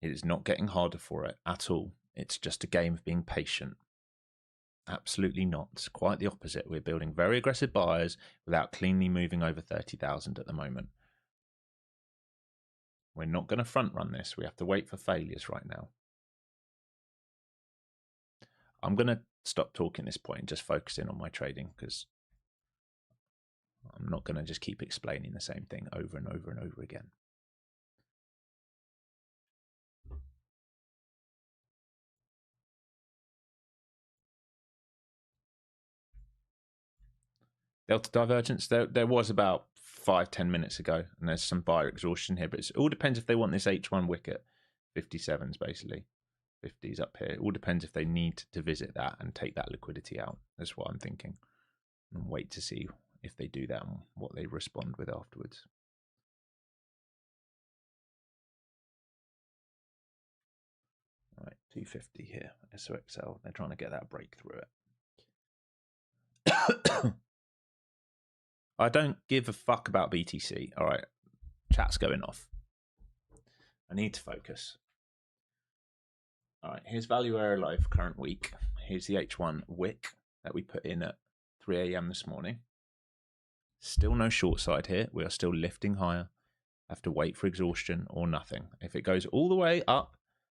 It is not getting harder for it at all. It's just a game of being patient. Absolutely not. It's quite the opposite. We're building very aggressive buyers without cleanly moving over 30,000 at the moment. We're not going to front run this. We have to wait for failures right now. I'm going to stop talking at this point and just focus in on my trading because I'm not going to just keep explaining the same thing over and over and over again. Delta divergence, there was about 5-10 minutes ago, and there's some buyer exhaustion here, but it all depends if they want this H1 wick at 57s, basically. 50s up here. It all depends if they need to visit that and take that liquidity out. That's what I'm thinking. And wait to see if they do that and what they respond with afterwards. All right, 250 here, SOXL. They're trying to get that break through it. I don't give a fuck about BTC. All right, chat's going off. I need to focus. All right, here's Value Area Live current week. Here's the H1 wick that we put in at 3 a.m. this morning. Still no short side here. We are still lifting higher. Have to wait for exhaustion or nothing. If it goes all the way up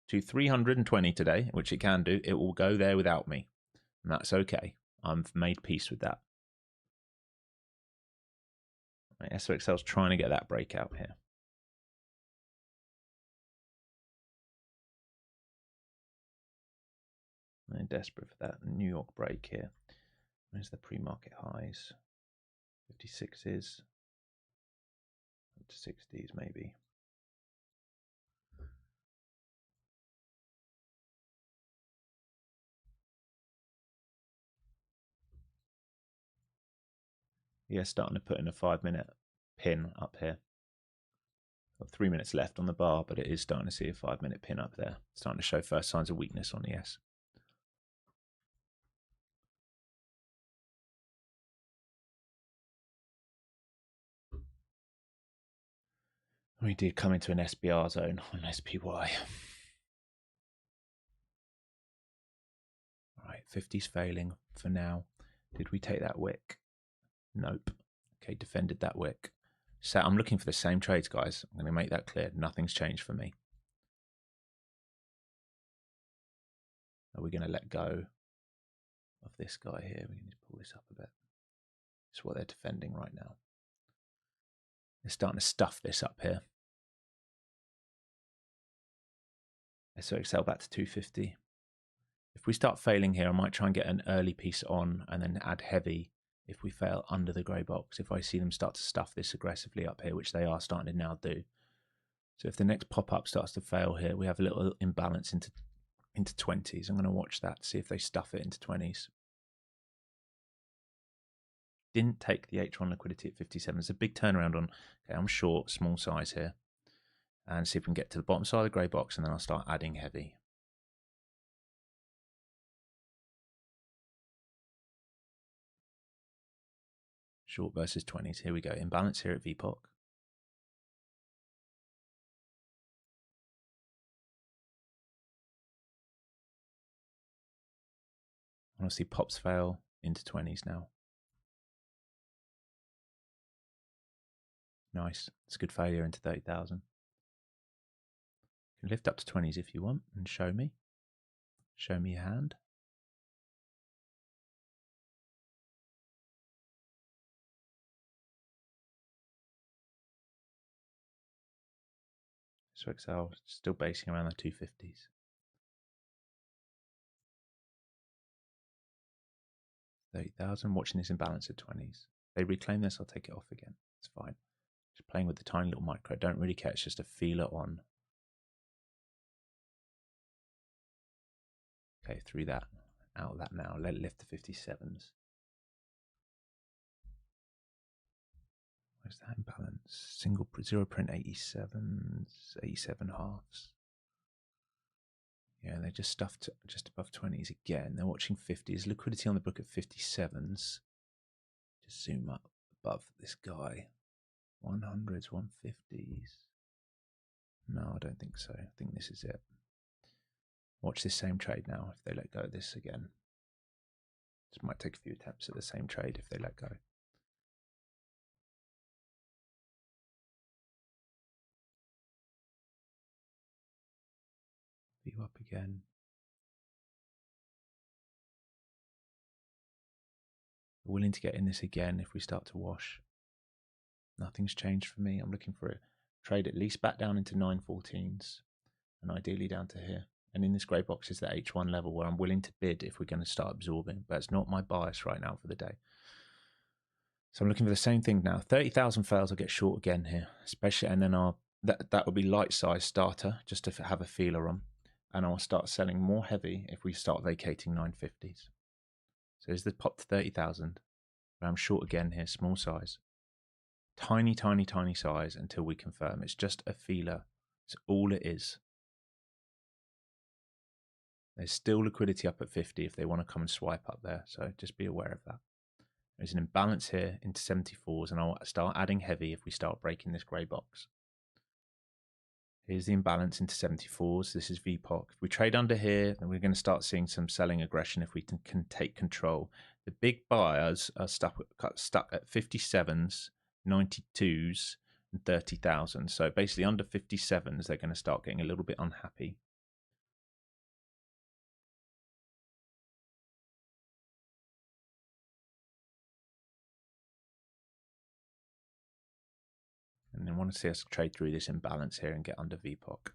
to 320 today, which it can do, it will go there without me. And that's okay. I've made peace with that. Right, SOXL's trying to get that breakout here. I'm desperate for that New York break here. Where's the pre-market highs? 56s. Up to 60s maybe. Yeah, starting to put in a 5-minute pin up here. Got 3 minutes left on the bar, but it is starting to see a 5-minute pin up there. Starting to show first signs of weakness on the S. We did come into an SBR zone on SPY. All right, 50's failing for now. Did we take that wick? Nope. Okay, defended that wick. So I'm looking for the same trades, guys. I'm going to make that clear. Nothing's changed for me. Are we going to let go of this guy here? We can just pull this up a bit. It's what they're defending right now. They're starting to stuff this up here. SOXL back to 250. If we start failing here, I might try and get an early piece on and then add heavy if we fail under the grey box. If I see them start to stuff this aggressively up here, which they are starting to now do. So if the next pop-up starts to fail here, we have a little imbalance into 20s. I'm going to watch that, see if they stuff it into 20s. Didn't take the H1 liquidity at 57. It's a big turnaround on, okay, I'm short, small size here. And see if we can get to the bottom side of the grey box, and then I'll start adding heavy. Short versus 20s. Here we go. Imbalance here at VPOC. I want to see pops fail into 20s now. Nice. It's a good failure into 30,000. You can lift up to 20s if you want and show me. Show me your hand. So Excel still basing around the 250s. 30,000. Watching this imbalance at 20s. If they reclaim this, I'll take it off again. It's fine. Just playing with the tiny little micro. Don't really care. It's just a feeler on. Okay, through that. Out of that now. Let it lift to 57s. Where's that imbalance? Single 0.87s, 87 halves. Yeah, they just stuffed just above 20s again. They're watching 50s. Liquidity on the book at 57s. Just zoom up above this guy. 100s, 150s. No, I don't think so. I think this is it. Watch this same trade now if they let go of this again. This might take a few attempts at the same trade if they let go. View up again. We're willing to get in this again if we start to wash. Nothing's changed for me. I'm looking for a trade at least back down into 914s and ideally down to here. And in this grey box is the H1 level where I'm willing to bid if we're going to start absorbing. But it's not my bias right now for the day. So I'm looking for the same thing now. 30,000 fails, I'll get short again here. Especially, and then that will be light size starter just to have a feeler on. And I'll start selling more heavy if we start vacating 950s. So is the pop to 30,000? I'm short again here, small size. Tiny, tiny, tiny size until we confirm. It's just a feeler. It's all it is. There's still liquidity up at 50 if they want to come and swipe up there. So just be aware of that. There's an imbalance here into 74s, and I'll start adding heavy if we start breaking this grey box. Here's the imbalance into 74s. This is VPOC. If we trade under here, then we're going to start seeing some selling aggression if we can take control. The big buyers are stuck at 57s, 92s, and 30,000. So basically under 57s, they're going to start getting a little bit unhappy. And then want to see us trade through this imbalance here and get under VPOC.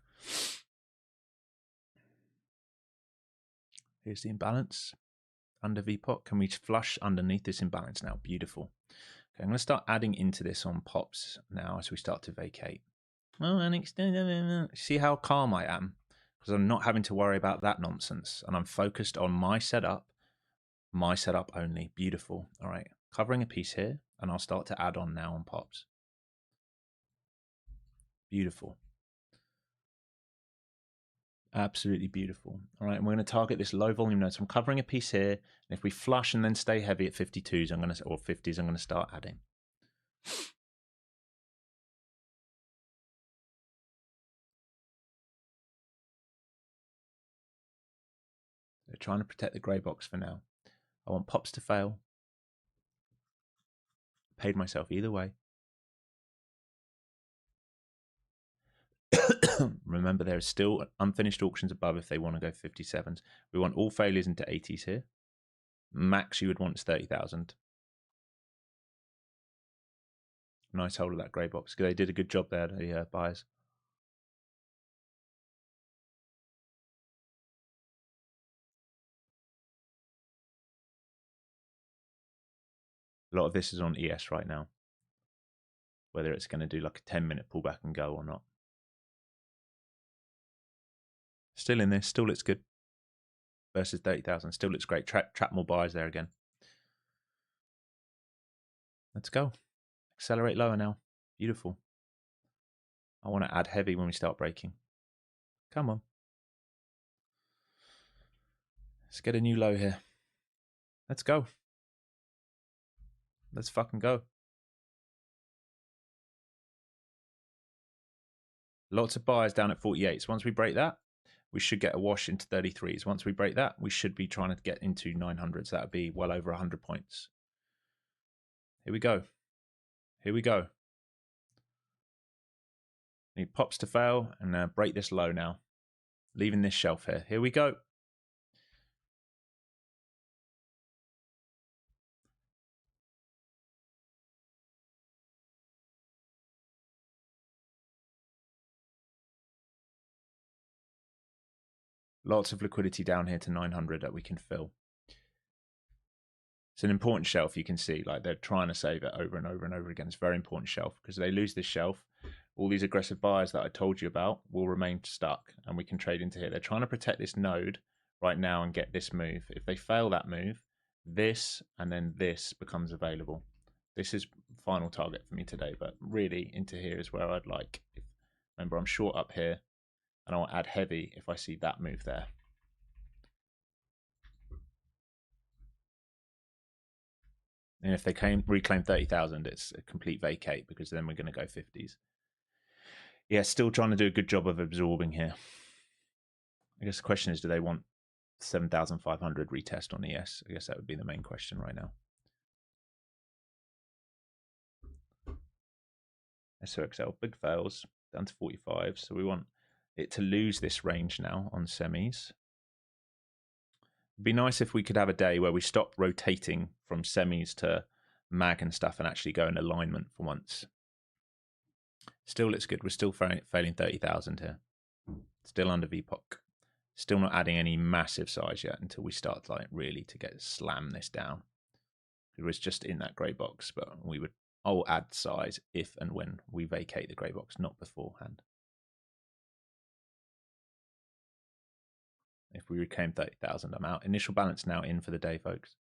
Here's the imbalance under VPOC. Can we flush underneath this imbalance now? Beautiful. Okay, I'm going to start adding into this on pops now as we start to vacate. Oh, and see how calm I am, because I'm not having to worry about that nonsense, and I'm focused on my setup only. Beautiful. All right, covering a piece here, and I'll start to add on now on pops. Beautiful. Absolutely beautiful. All right, and we're going to target this low volume node. So I'm covering a piece here, and if we flush and then stay heavy at 52s, or 50s, I'm going to start adding. They're trying to protect the grey box for now. I want pops to fail. Paid myself either way. Remember, there are still unfinished auctions above if they want to go 57s. We want all failures into 80s here. Max you would want is 30,000. Nice hold of that grey box. They did a good job there, the buyers. A lot of this is on ES right now. Whether it's going to do like a 10-minute pullback and go or not. Still in this, still looks good. Versus 30,000, still looks great. Trap more buyers there again. Let's go. Accelerate lower now. Beautiful. I want to add heavy when we start breaking. Come on. Let's get a new low here. Let's go. Let's fucking go. Lots of buyers down at 48s. Once we break that, we should get a wash into 33s. Once we break that, we should be trying to get into 900s. That would be well over 100 points. Here we go. Here we go. Need pops to fail and break this low now. Leaving this shelf here. Here we go. Lots of liquidity down here to 900 that we can fill. It's an important shelf, you can see, like they're trying to save it over and over and over again. It's a very important shelf because they lose this shelf. All these aggressive buyers that I told you about will remain stuck and we can trade into here. They're trying to protect this node right now and get this move. If they fail that move, this and then this becomes available. This is final target for me today, but really into here is where I'd like. Remember, I'm short up here and I'll add heavy if I see that move there. And if they reclaim 30,000, it's a complete vacate because then we're going to go 50s. Yeah, still trying to do a good job of absorbing here. I guess the question is, do they want 7,500 retest on ES? I guess that would be the main question right now. SOXL, big fails, down to 45. So we want it to lose this range now on semis. It'd be nice if we could have a day where we stop rotating from semis to mag and stuff and actually go in alignment for once. Still looks good. We're still failing 30,000 here. Still under VPOC. Still not adding any massive size yet until we start like really to slam this down. It was just in that grey box, but I'll add size if and when we vacate the grey box, not beforehand. If we reclaim 30,000, I'm out. Initial balance now in for the day, folks.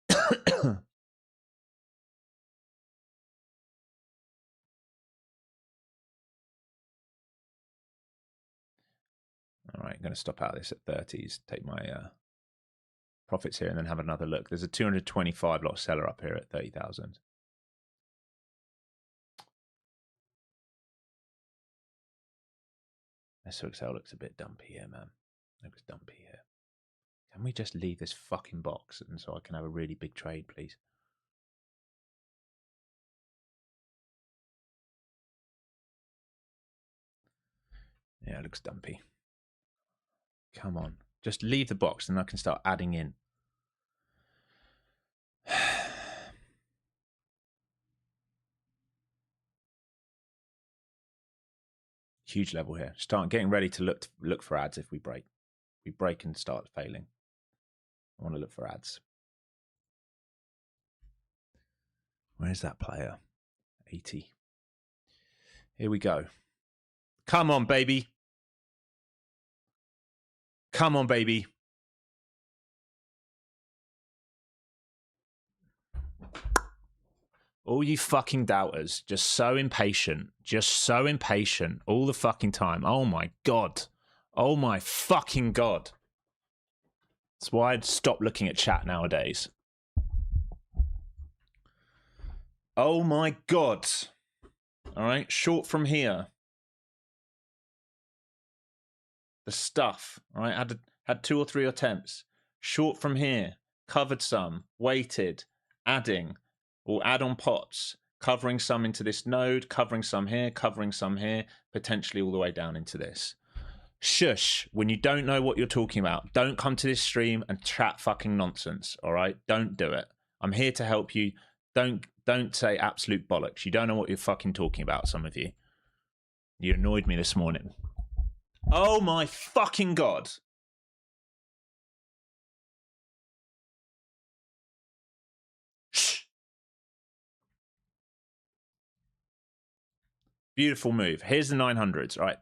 All right, I'm going to stop out of this at 30s. Take my profits here and then have another look. There's a 225 lot seller up here at 30,000. SOXL looks a bit dumpy here, man. Looks dumpy here. Can we just leave this fucking box and so I can have a really big trade, please? Yeah, it looks dumpy. Come on. Just leave the box and I can start adding in. Huge level here. Start getting ready to look for ads if we break. We break and start failing. I want to look for ads. Where's that player? 80. Here we go. Come on, baby. Come on, baby. All you fucking doubters, just so impatient. Just so impatient all the fucking time. Oh my God. Oh my fucking God. That's why I'd stop looking at chat nowadays. Oh my God. All right, short from here. The stuff, all right, had 2 or 3 attempts. Short from here, covered some, waited, adding, or add on pots, covering some into this node, covering some here, potentially all the way down into this. Shush, when you don't know what you're talking about, don't come to this stream and chat fucking nonsense, all right? Don't do it. I'm here to help you. Don't say absolute bollocks. You don't know what you're fucking talking about, some of you. You annoyed me this morning. Oh my fucking God. Shh. Beautiful move. Here's the 900s, right?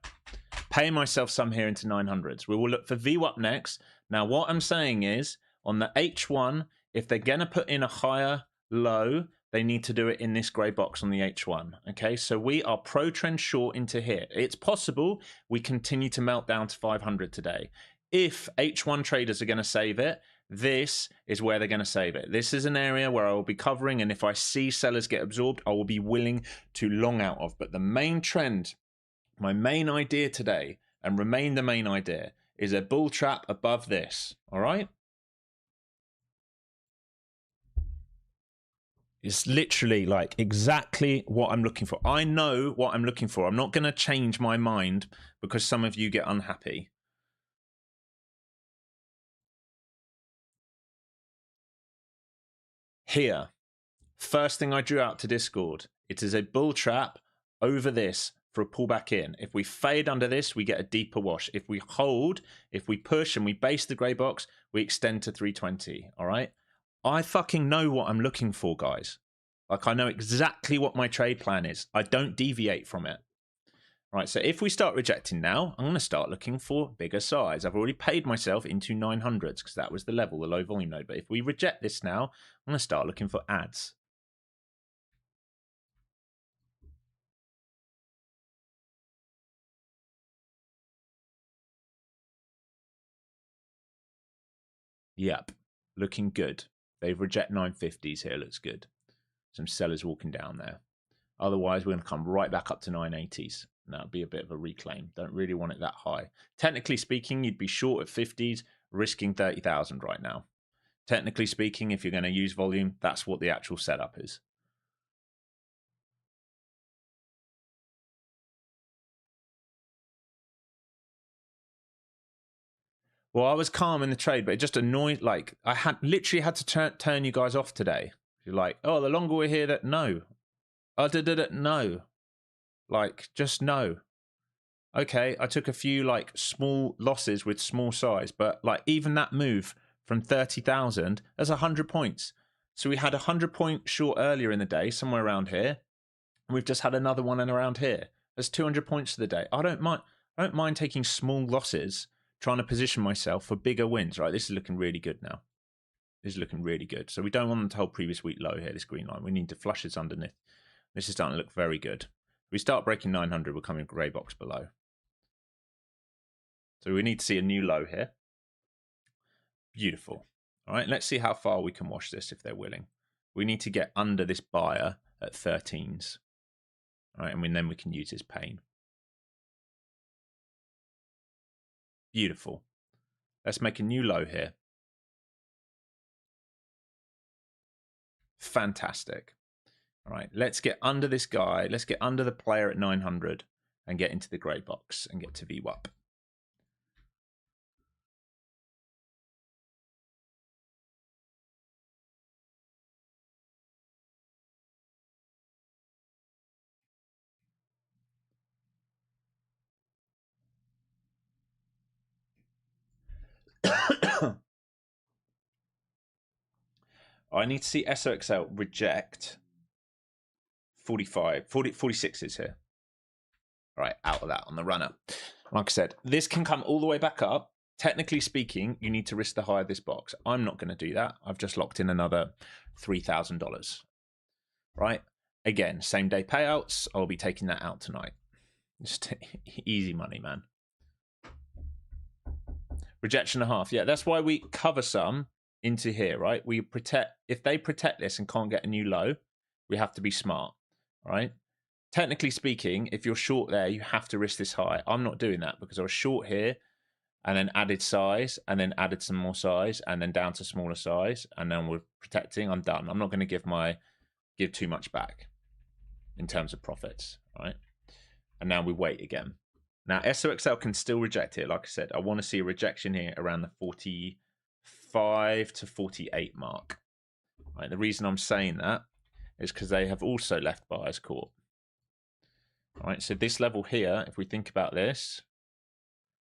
Pay myself some here into 900s. We will look for VWAP next. Now, what I'm saying is, on the H1, if they're going to put in a higher low, they need to do it in this grey box on the H1. Okay, so we are pro-trend short into here. It's possible we continue to melt down to 500 today. If H1 traders are going to save it, this is where they're going to save it. This is an area where I will be covering, and if I see sellers get absorbed, I will be willing to long out of. But the main trend, my main idea today, and remain the main idea, is a bull trap above this. All right? It's literally like exactly what I'm looking for. I know what I'm looking for. I'm not going to change my mind because some of you get unhappy. Here, first thing I drew out to Discord, it is a bull trap over this for a pullback in. If we fade under this, we get a deeper wash. If we hold, if we push and we base the grey box, we extend to 320, all right? I fucking know what I'm looking for, guys. Like, I know exactly what my trade plan is. I don't deviate from it. Right, so if we start rejecting now, I'm going to start looking for bigger size. I've already paid myself into 900s because that was the level, the low volume node. But if we reject this now, I'm going to start looking for ads. Yep, looking good. They've reject 950s here, looks good. Some sellers walking down there. Otherwise, we're going to come right back up to 980s. And that'll be a bit of a reclaim. Don't really want it that high. Technically speaking, you'd be short at 50s, risking 30,000 right now. Technically speaking, if you're going to use volume, that's what the actual setup is. Well, I was calm in the trade, but it just annoyed. Like, I had literally had to turn you guys off today. You're like, oh, the longer we're here, that no. No. Like, just no. Okay, I took a few like small losses with small size, but like even that move from 30,000 as 100 points. So we had a 100-point short earlier in the day, somewhere around here. And we've just had another one and around here. There's 200 points for the day. I don't mind taking small losses, trying to position myself for bigger wins. Right, this is looking really good now. This is looking really good. So we don't want them to hold previous week low here, this green line. We need to flush this underneath. This is starting to look very good. If we start breaking 900, we're coming grey box below. So we need to see a new low here. Beautiful. All right, let's see how far we can wash this if they're willing. We need to get under this buyer at 13s. All right, and then we can use his pain. Beautiful. Let's make a new low here. Fantastic. All right, let's get under this guy. Let's get under the player at 900 and get into the grey box and get to VWAP. I need to see SOXL reject 45, 40, 46s here. All right, out of that on the runner. Like I said, this can come all the way back up. Technically speaking, you need to risk the high of this box. I'm not going to do that. I've just locked in another $3,000. Right? Again, same day payouts. I'll be taking that out tonight. Just easy money, man. Rejection and a half. Yeah, that's why we cover some into here, right? We protect, if they protect this and can't get a new low, we have to be smart, right? Technically speaking, if you're short there, you have to risk this high. I'm not doing that because I was short here and then added size and then added some more size and then down to smaller size and then we're protecting. I'm done. I'm not going to give too much back in terms of profits, right? And now we wait again. Now SOXL can still reject it. Like I said, I want to see a rejection here around the 45 to 48 mark. Right? The reason I'm saying that is because they have also left buyer's court. All right, so this level here, if we think about this,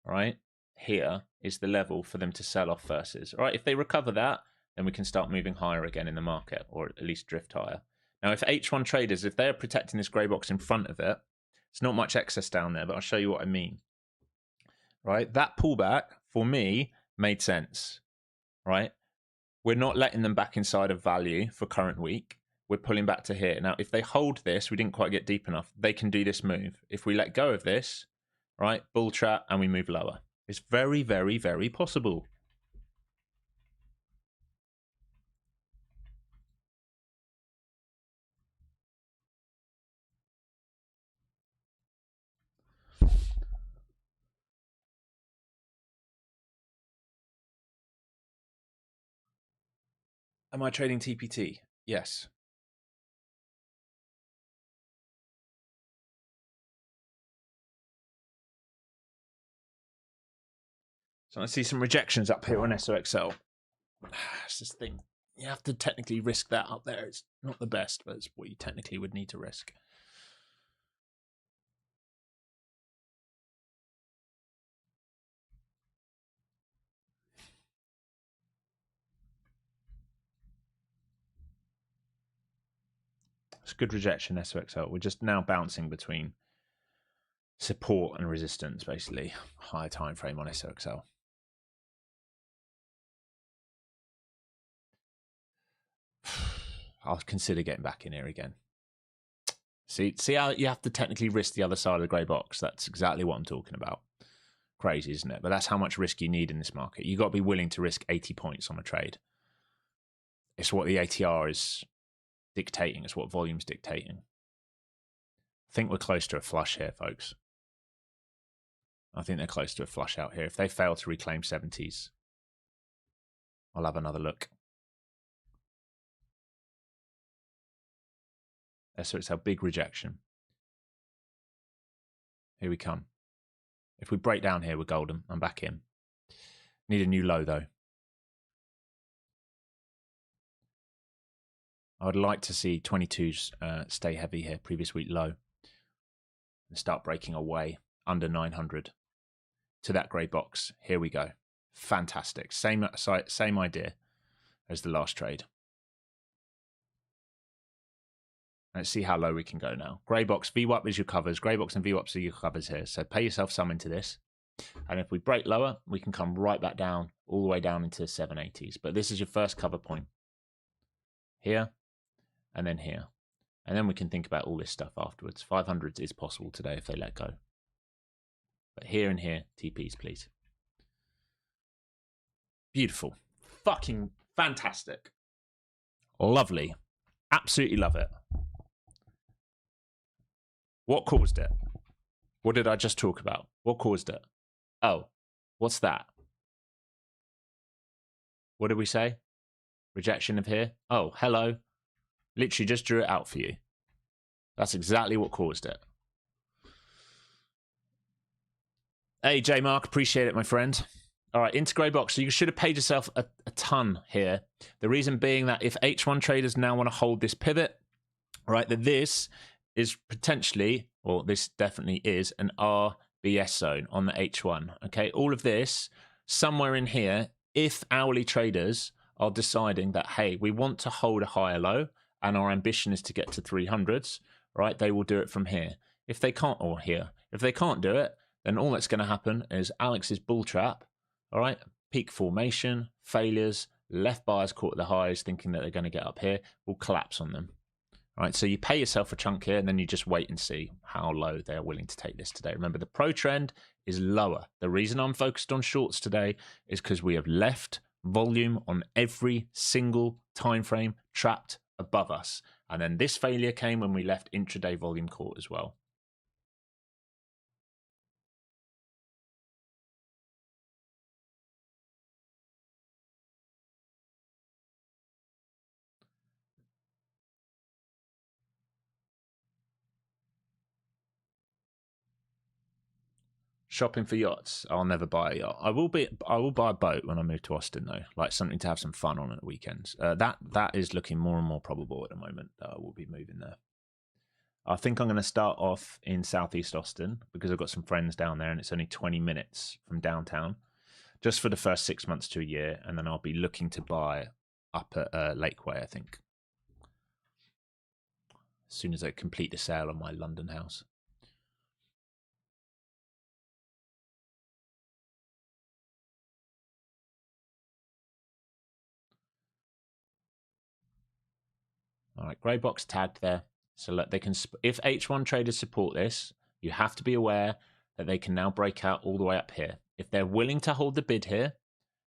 right, here is the level for them to sell off versus. All right, if they recover that, then we can start moving higher again in the market, or at least drift higher. Now, if H1 traders, if they're protecting this grey box in front of it, it's not much excess down there, but I'll show you what I mean. Right, that pullback for me made sense. Right, we're not letting them back inside of value for current week. We're pulling back to here. Now, if they hold this, we didn't quite get deep enough. They can do this move. If we let go of this, right, bull trap, and we move lower. It's very, very, very possible. Am I trading TPT? Yes. So I see some rejections up here on SOXL. It's this thing. You have to technically risk that up there. It's not the best, but it's what you technically would need to risk. It's good rejection, SOXL. We're just now bouncing between support and resistance, basically. Higher time frame on SOXL. I'll consider getting back in here again. See how you have to technically risk the other side of the grey box? That's exactly what I'm talking about. Crazy, isn't it? But that's how much risk you need in this market. You've got to be willing to risk 80 points on a trade. It's what the ATR is dictating. It's what volume's dictating. I think we're close to a flush here, folks. I think they're close to a flush out here. If they fail to reclaim 70s, I'll have another look. So it's our big rejection. Here we come. If we break down here, we're golden. I'm back in. Need a new low, though. I would like to see 22s stay heavy here, previous week low, and start breaking away under 900 to that grey box. Here we go. Fantastic. Same idea as the last trade. Let's see how low we can go now. Grey box, VWAP is your covers. Grey box and VWAPs are your covers here. So pay yourself some into this. And if we break lower, we can come right back down, all the way down into 780s. But this is your first cover point. Here, and then here. And then we can think about all this stuff afterwards. 500s is possible today if they let go. But here and here, TPs, please. Beautiful. fucking fantastic. Lovely. Absolutely love it. What caused it? What did I just talk about? What caused it? Oh, what's that? What did we say? Rejection of here? Oh, hello. Literally just drew it out for you. That's exactly what caused it. Hey, J Mark, appreciate it, my friend. All right, into grey box. So you should have paid yourself a ton here. The reason being that if H1 traders now want to hold this pivot, right, that this is potentially, or this definitely is, an RBS zone on the H1. Okay, all of this somewhere in here, if hourly traders are deciding that, hey, we want to hold a higher low and our ambition is to get to 300s, right, they will do it from here. If they can't, or here, if they can't do it, then all that's going to happen is Alex's bull trap, all right, peak formation, failures, left buyers caught at the highs thinking that they're going to get up here, will collapse on them. All right, so you pay yourself a chunk here, and then you just wait and see how low they're willing to take this today. Remember, the pro trend is lower. The reason I'm focused on shorts today is because we have left volume on every single time frame trapped above us. And then this failure came when we left intraday volume caught as well. Shopping for yachts. I'll never buy a yacht. I will buy a boat when I move to Austin, though, like something to have some fun on at the weekends. That is looking more and more probable at the moment that I will be moving there. I think I'm going to start off in Southeast Austin because I've got some friends down there, and it's only 20 minutes from downtown, just for the first 6 months to a year, and then I'll be looking to buy up at Lakeway, I think, as soon as I complete the sale on my London house. All right, grey box tagged there. So look, they can, if H1 traders support this, you have to be aware that they can now break out all the way up here. If they're willing to hold the bid here,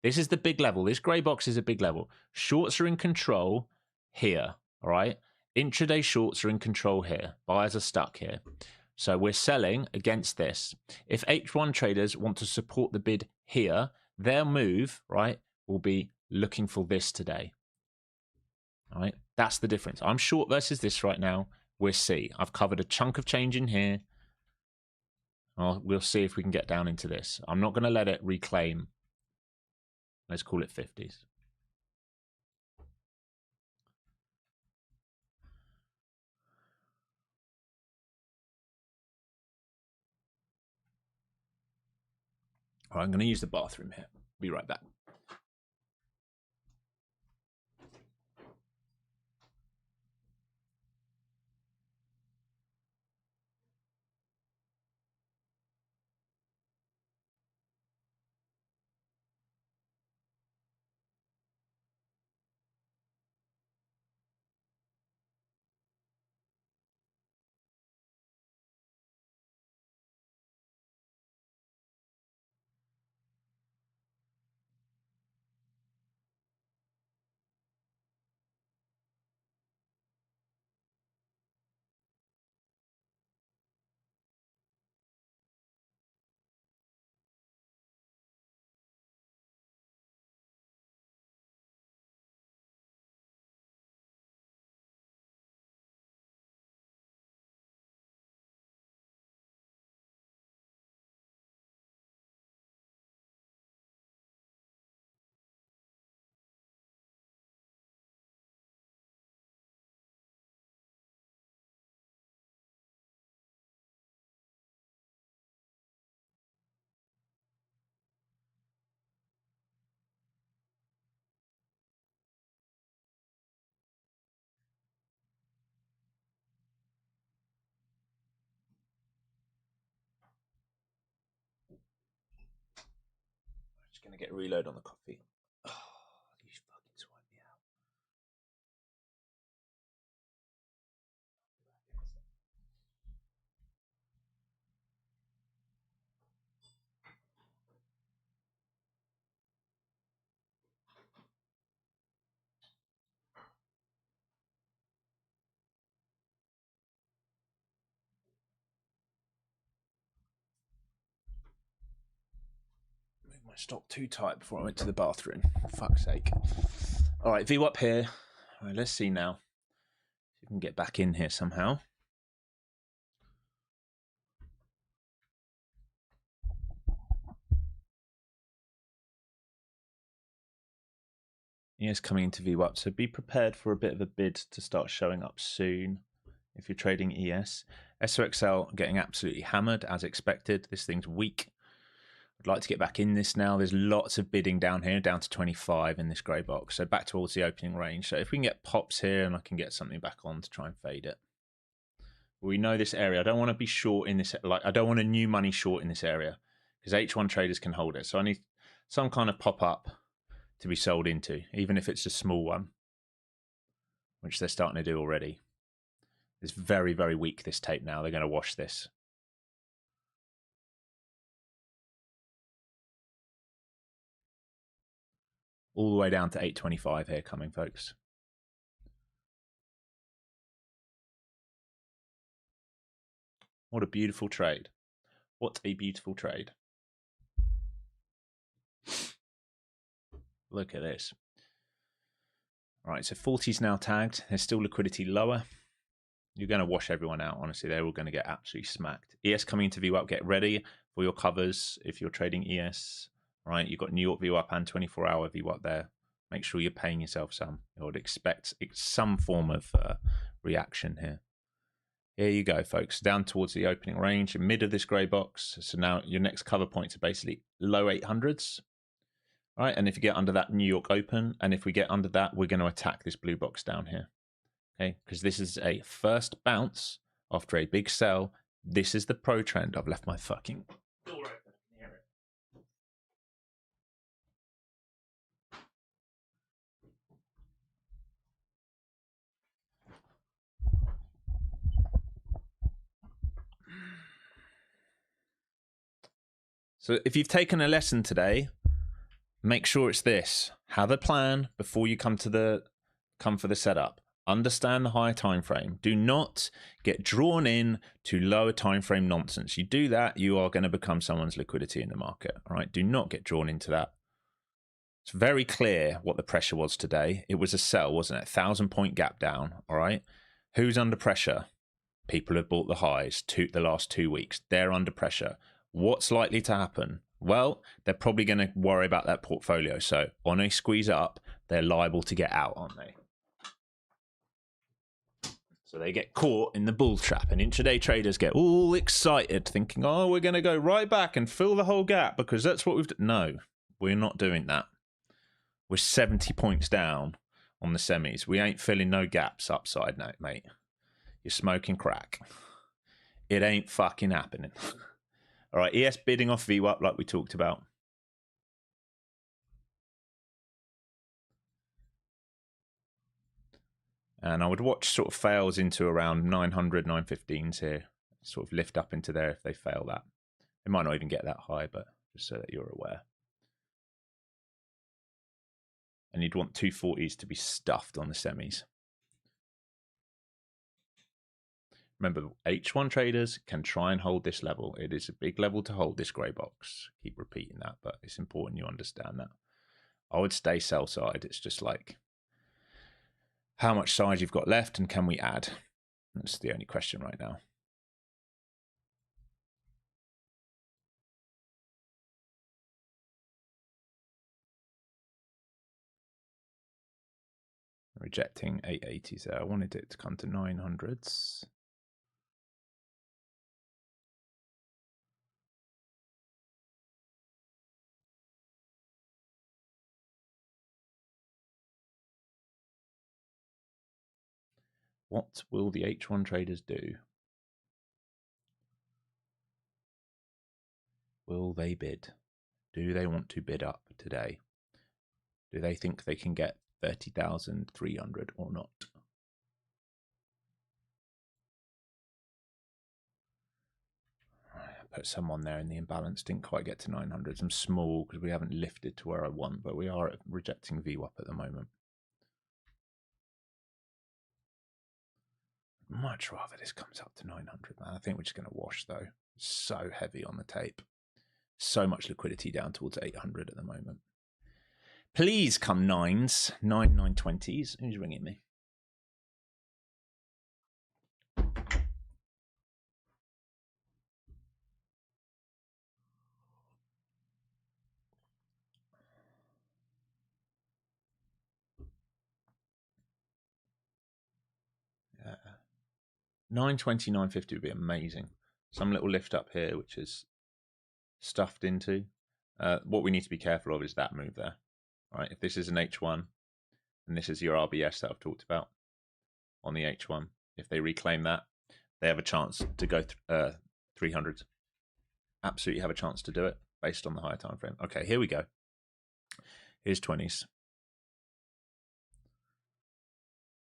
this is the big level. This grey box is a big level. Shorts are in control here, all right? Intraday shorts are in control here. Buyers are stuck here. So we're selling against this. If H1 traders want to support the bid here, their move, right, will be looking for this today. All right, that's the difference. I'm short versus this right now. We'll see. I've covered a chunk of change in here. We'll see if we can get down into this. I'm not going to let it reclaim. Let's call it 50s. All right, I'm going to use the bathroom here. Be right back. Just going to get reload on the coffee. Oh, you fucking swipe me out. I stopped too tight before I went to the bathroom. For fuck's sake. All right, VWAP here. All right, let's see now. If we can get back in here somehow. ES coming into VWAP, so be prepared for a bit of a bid to start showing up soon if you're trading ES. SOXL getting absolutely hammered as expected. This thing's weak. I'd like to get back in this now. There's lots of bidding down here, down to 25 in this grey box. So back towards the opening range. So if we can get pops here and I can get something back on to try and fade it. We know this area. I don't want to be short in this. Like, I don't want a new money short in this area because H1 traders can hold it. So I need some kind of pop up to be sold into, even if it's a small one, which they're starting to do already. It's very, very weak, this tape now. They're going to wash this. All the way down to 825 here coming, folks. What a beautiful trade. What a beautiful trade. Look at this. All right, so 40's now tagged. There's still liquidity lower. You're going to wash everyone out, honestly. They're all going to get absolutely smacked. ES coming into VWAP. Get ready for your covers if you're trading ES. All right, you've got New York VWAP and 24-hour VWAP there. Make sure you're paying yourself some. I would expect some form of reaction here. Here you go, folks. Down towards the opening range, in mid of this grey box. So now your next cover points are basically low 800s. All right, and if you get under that New York open, and if we get under that, we're going to attack this blue box down here. Okay, because this is a first bounce after a big sell. This is the pro trend. I've left my fucking door open. I can hear it. So if you've taken a lesson today, make sure it's this. Have a plan before you come for the setup. Understand the higher time frame. Do not get drawn in to lower time frame nonsense. You do that, you are going to become someone's liquidity in the market. All right, do not get drawn into that. It's very clear what the pressure was today. It was a sell, wasn't it? 1,000-point gap down. All right, who's under pressure? People have bought the highs the last 2 weeks. They're under pressure. What's likely to happen? Well, they're probably going to worry about that portfolio. So on a squeeze up, they're liable to get out, aren't they? So they get caught in the bull trap, and intraday traders get all excited thinking, oh, we're going to go right back and fill the whole gap because that's what we've done. No, we're not doing that. We're 70 points down on the semis. We ain't filling no gaps upside now, mate. You're smoking crack. It ain't fucking happening. All right, ES bidding off VWAP like we talked about. And I would watch sort of fails into around 900, 915s here. Sort of lift up into there if they fail that. They might not even get that high, but just so that you're aware. And you'd want 240s to be stuffed on the semis. Remember, H1 traders can try and hold this level. It is a big level to hold this grey box. Keep repeating that, but it's important you understand that. I would stay sell side. It's just like how much size you've got left and can we add? That's the only question right now. Rejecting 880s there. I wanted it to come to 900s. What will the H1 traders do? Will they bid? Do they want to bid up today? Do they think they can get 30,300 or not? I put someone there in the imbalance. Didn't quite get to 900s. I'm small because we haven't lifted to where I want, but we are rejecting VWAP at the moment. Much rather this comes up to 900, man. I think we're just going to wash, though. It's so heavy on the tape. So much liquidity down towards 800 at the moment. Please come nines, 920s. Who's ringing me? Yeah. 920, 950 would be amazing. Some little lift up here, which is stuffed into. What we need to be careful of is that move there. All right, if this is an H1 and this is your RBS that I've talked about on the H1, if they reclaim that, they have a chance to go 300s. Absolutely have a chance to do it based on the higher time frame. Okay, here we go. Here's 20s.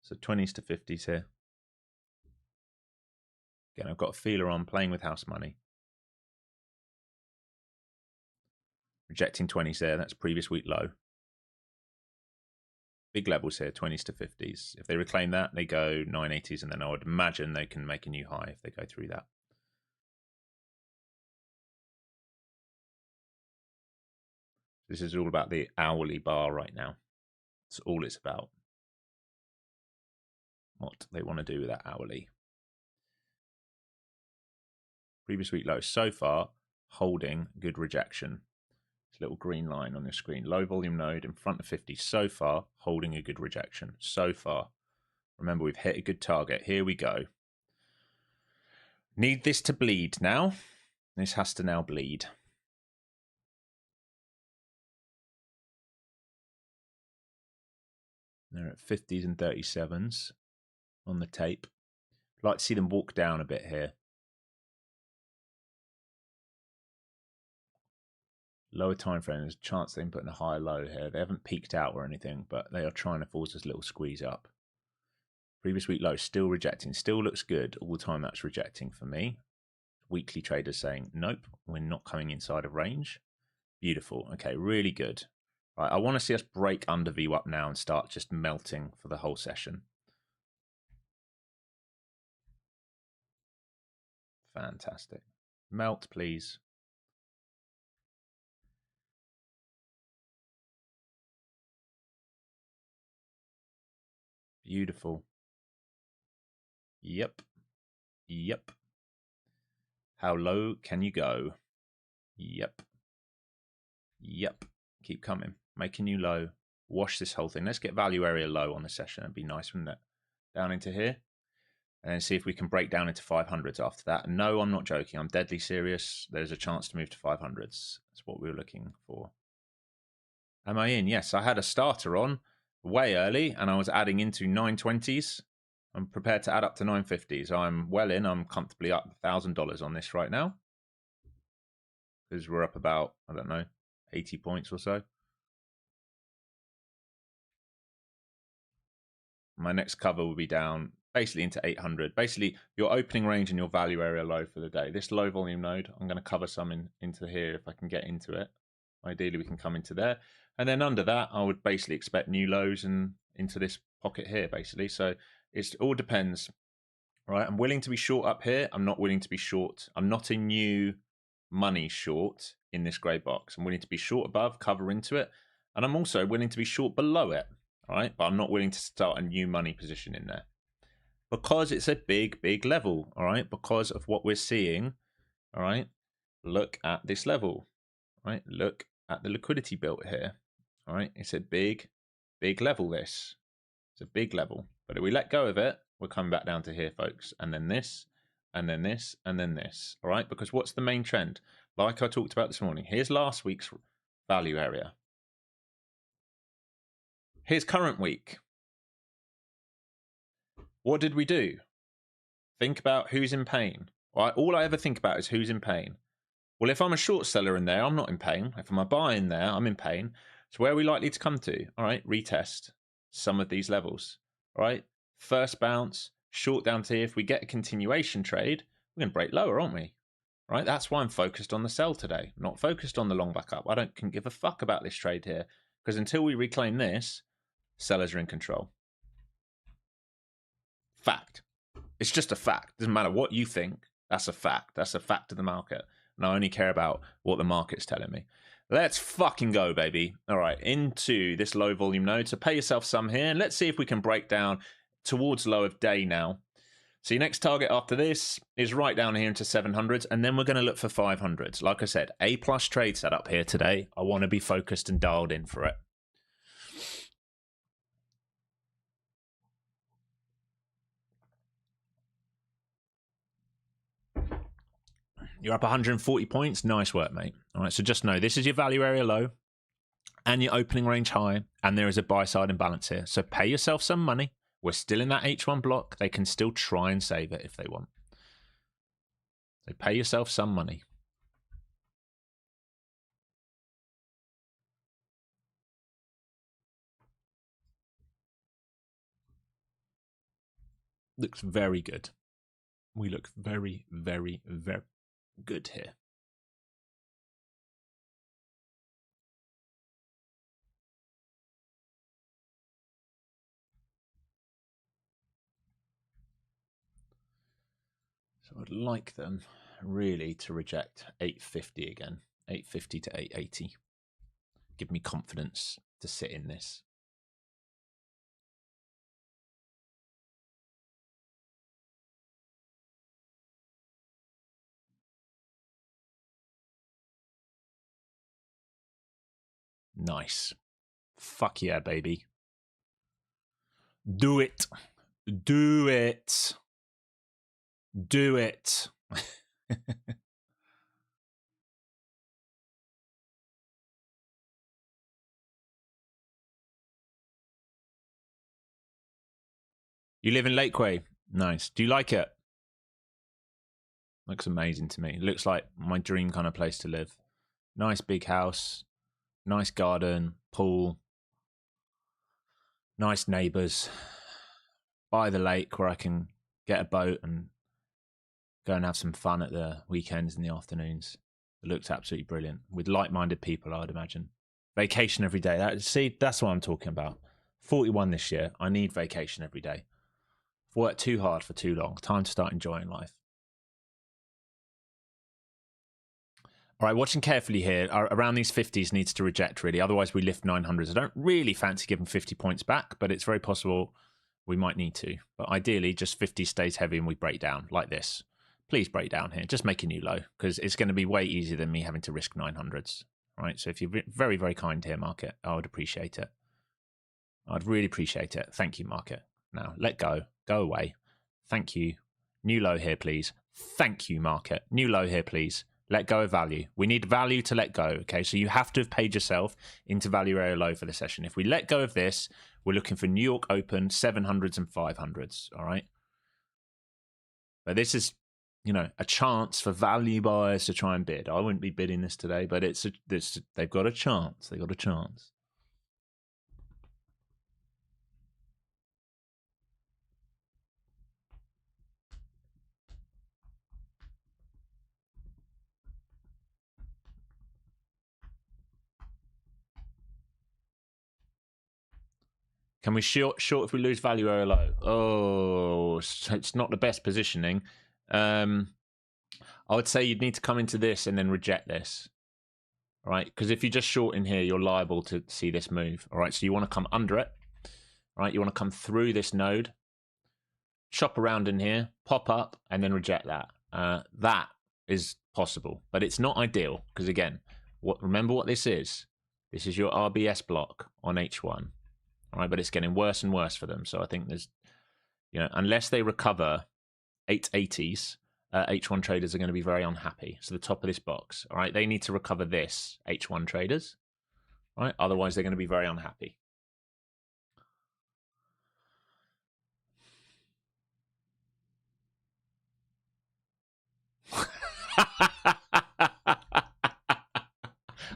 So 20s to 50s here. Again, I've got a feeler on playing with house money. Rejecting 20s there. That's previous week low. Big levels here, 20s to 50s. If they reclaim that, they go 980s, and then I would imagine they can make a new high if they go through that. This is all about the hourly bar right now. That's all it's about. What they want to do with that hourly. Previous week low so far, holding good rejection. This little green line on your screen. Low volume node in front of 50 so far, holding a good rejection. So far. Remember, we've hit a good target. Here we go. Need this to bleed now. This has to now bleed. They're at 50s and 37s on the tape. I'd like to see them walk down a bit here. Lower time frame, there's a chance they can put in a higher low here. They haven't peaked out or anything, but they are trying to force this little squeeze up. Previous week low, still rejecting. Still looks good. All the time that's rejecting for me. Weekly traders saying, nope, we're not coming inside of range. Beautiful. Okay, really good. Right, I want to see us break under VWAP now and start just melting for the whole session. Fantastic. Melt, please. Beautiful. Yep. Yep. How low can you go? Yep. Yep. Keep coming. Make a new low. Wash this whole thing. Let's get value area low on the session. It'd be nice, wouldn't it? Down into here. And then see if we can break down into 500s after that. And no, I'm not joking. I'm deadly serious. There's a chance to move to 500s. That's what we were looking for. Am I in? Yes, I had a starter on way early, and I was adding into 920s. I'm prepared to add up to 950s. I'm well in. I'm comfortably up $1,000 on this right now. Because we're up about, I don't know, 80 points or so. My next cover will be down basically into 800. Basically, your opening range and your value area low for the day. This low volume node, I'm going to cover some into here if I can get into it. Ideally, we can come into there. And then under that, I would basically expect new lows and into this pocket here, basically. So it all depends, right? I'm willing to be short up here. I'm not willing to be short. I'm not a new money short in this grey box. I'm willing to be short above, cover into it. And I'm also willing to be short below it, all right? But I'm not willing to start a new money position in there. Because it's a big, big level, all right? Because of what we're seeing, all right? Look at this level, right? Look at the liquidity built here, all right? It's a big, big level, this. It's a big level. But if we let go of it, we're coming back down to here, folks. And then this, and then this, and then this, all right? Because what's the main trend? Like I talked about this morning, here's last week's value area. Here's current week. What did we do? Think about who's in pain. Right? All I ever think about is who's in pain. Well, if I'm a short seller in there, I'm not in pain. If I'm a buy in there, I'm in pain. So where are we likely to come to? All right, retest some of these levels. All right, first bounce, short down to here. If we get a continuation trade, we're going to break lower, aren't we? All right, that's why I'm focused on the sell today, not focused on the long back up. I don't give a fuck about this trade here because until we reclaim this, sellers are in control. Fact. It's just a fact. Doesn't matter what you think. That's a fact. That's a fact of the market. and I only care about what the market's telling me. Let's fucking go, baby. All right, into this low volume node. So pay yourself some here, and let's see if we can break down towards low of day now. So your next target after this is right down here into 700s, and then we're going to look for 500s. Like I said, A+ trade setup here today. I want to be focused and dialed in for it. You're up 140 points. Nice work, mate. All right, so just know this is your value area low and your opening range high, and there is a buy side imbalance here. So pay yourself some money. We're still in that H1 block. They can still try and save it if they want. So pay yourself some money. Looks very good. We look very, very, very good here. So I'd like them really to reject 850 again, 850 to 880. Give me confidence to sit in this. Nice. Fuck yeah, baby. Do it. Do it. Do it. You live in Lakeway. Nice. Do you like it? Looks amazing to me. Looks like my dream kind of place to live. Nice big house. Nice garden. Pool. Nice neighbours. By the lake where I can get a boat and go and have some fun at the weekends and the afternoons. It looks absolutely brilliant. With like-minded people, I would imagine. Vacation every day. See, that's what I'm talking about. 41 this year. I need vacation every day. I've worked too hard for too long. Time to start enjoying life. All right, watching carefully here. Around these 50s needs to reject, really. Otherwise, we lift 900s. I don't really fancy giving 50 points back, but it's very possible we might need to. But ideally, just 50 stays heavy and we break down like this. Please break down here. Just make a new low, because it's going to be way easier than me having to risk 900s. All right, so if you're very, very kind here, market, I would appreciate it. I'd really appreciate it. Thank you, market. Now, let go. Go away. Thank you. New low here, please. Thank you, market. New low here, please. Let go of value. We need value to let go, okay? So you have to have paid yourself into value area low for the session. If we let go of this, we're looking for New York Open, 700s and 500s, all right? But this is, you know, a chance for value buyers to try and bid. I wouldn't be bidding this today, but they've got a chance. They've got a chance. Can we short if we lose value area low? Oh, it's not the best positioning. I would say you'd need to come into this and then reject this. All right, because if you just short in here, you're liable to see this move. All right, so you want to come under it. All right, you want to come through this node, chop around in here, pop up, and then reject that. That is possible, but it's not ideal because, again, remember what this is. This is your RBS block on H1. All right, but it's getting worse and worse for them. So I think there's, you know, unless they recover 880s, H1 traders are going to be very unhappy. So the top of this box, all right, they need to recover this, H1 traders, all right? Otherwise, they're going to be very unhappy.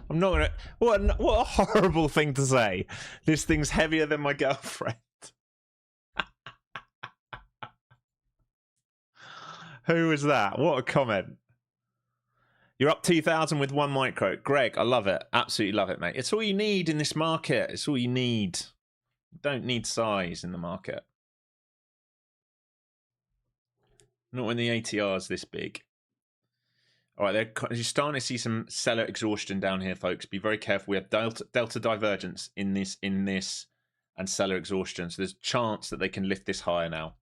I'm not gonna. What a horrible thing to say. This thing's heavier than my girlfriend. Who was that? What a comment. You're up 2,000 with 1 micro. Greg, I love it. Absolutely love it, mate. It's all you need in this market. It's all you need. You don't need size in the market. Not when the ATR is this big. All right, you're starting to see some seller exhaustion down here, folks. Be very careful. We have delta divergence in this, and seller exhaustion. So there's a chance that they can lift this higher now.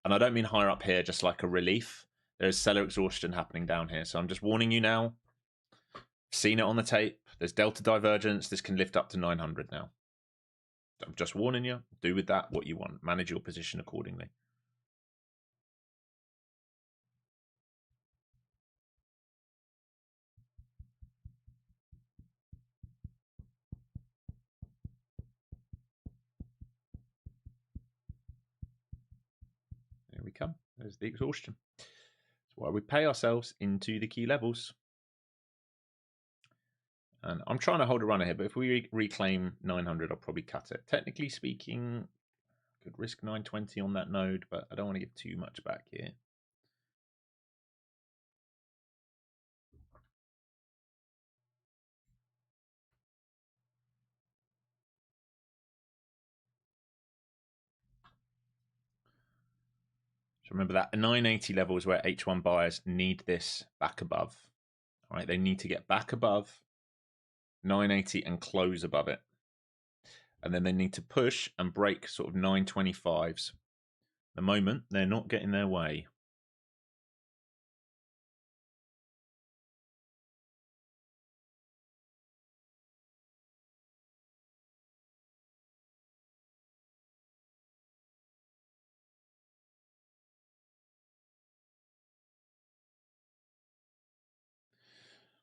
And I don't mean higher up here, just like a relief. There's seller exhaustion happening down here. So I'm just warning you now. Seen it on the tape. There's delta divergence. This can lift up to 900 now. I'm just warning you. Do with that what you want. Manage your position accordingly. There we come. There's the exhaustion. That's why we pay ourselves into the key levels. And I'm trying to hold a runner here, but if we reclaim 900, I'll probably cut it. Technically speaking, I could risk 920 on that node, but I don't want to give too much back here. So remember that 980 level is where H1 buyers need this back above. All right, they need to get back above 980 and close above it. And then they need to push and break sort of 925s. At the moment, they're not getting their way.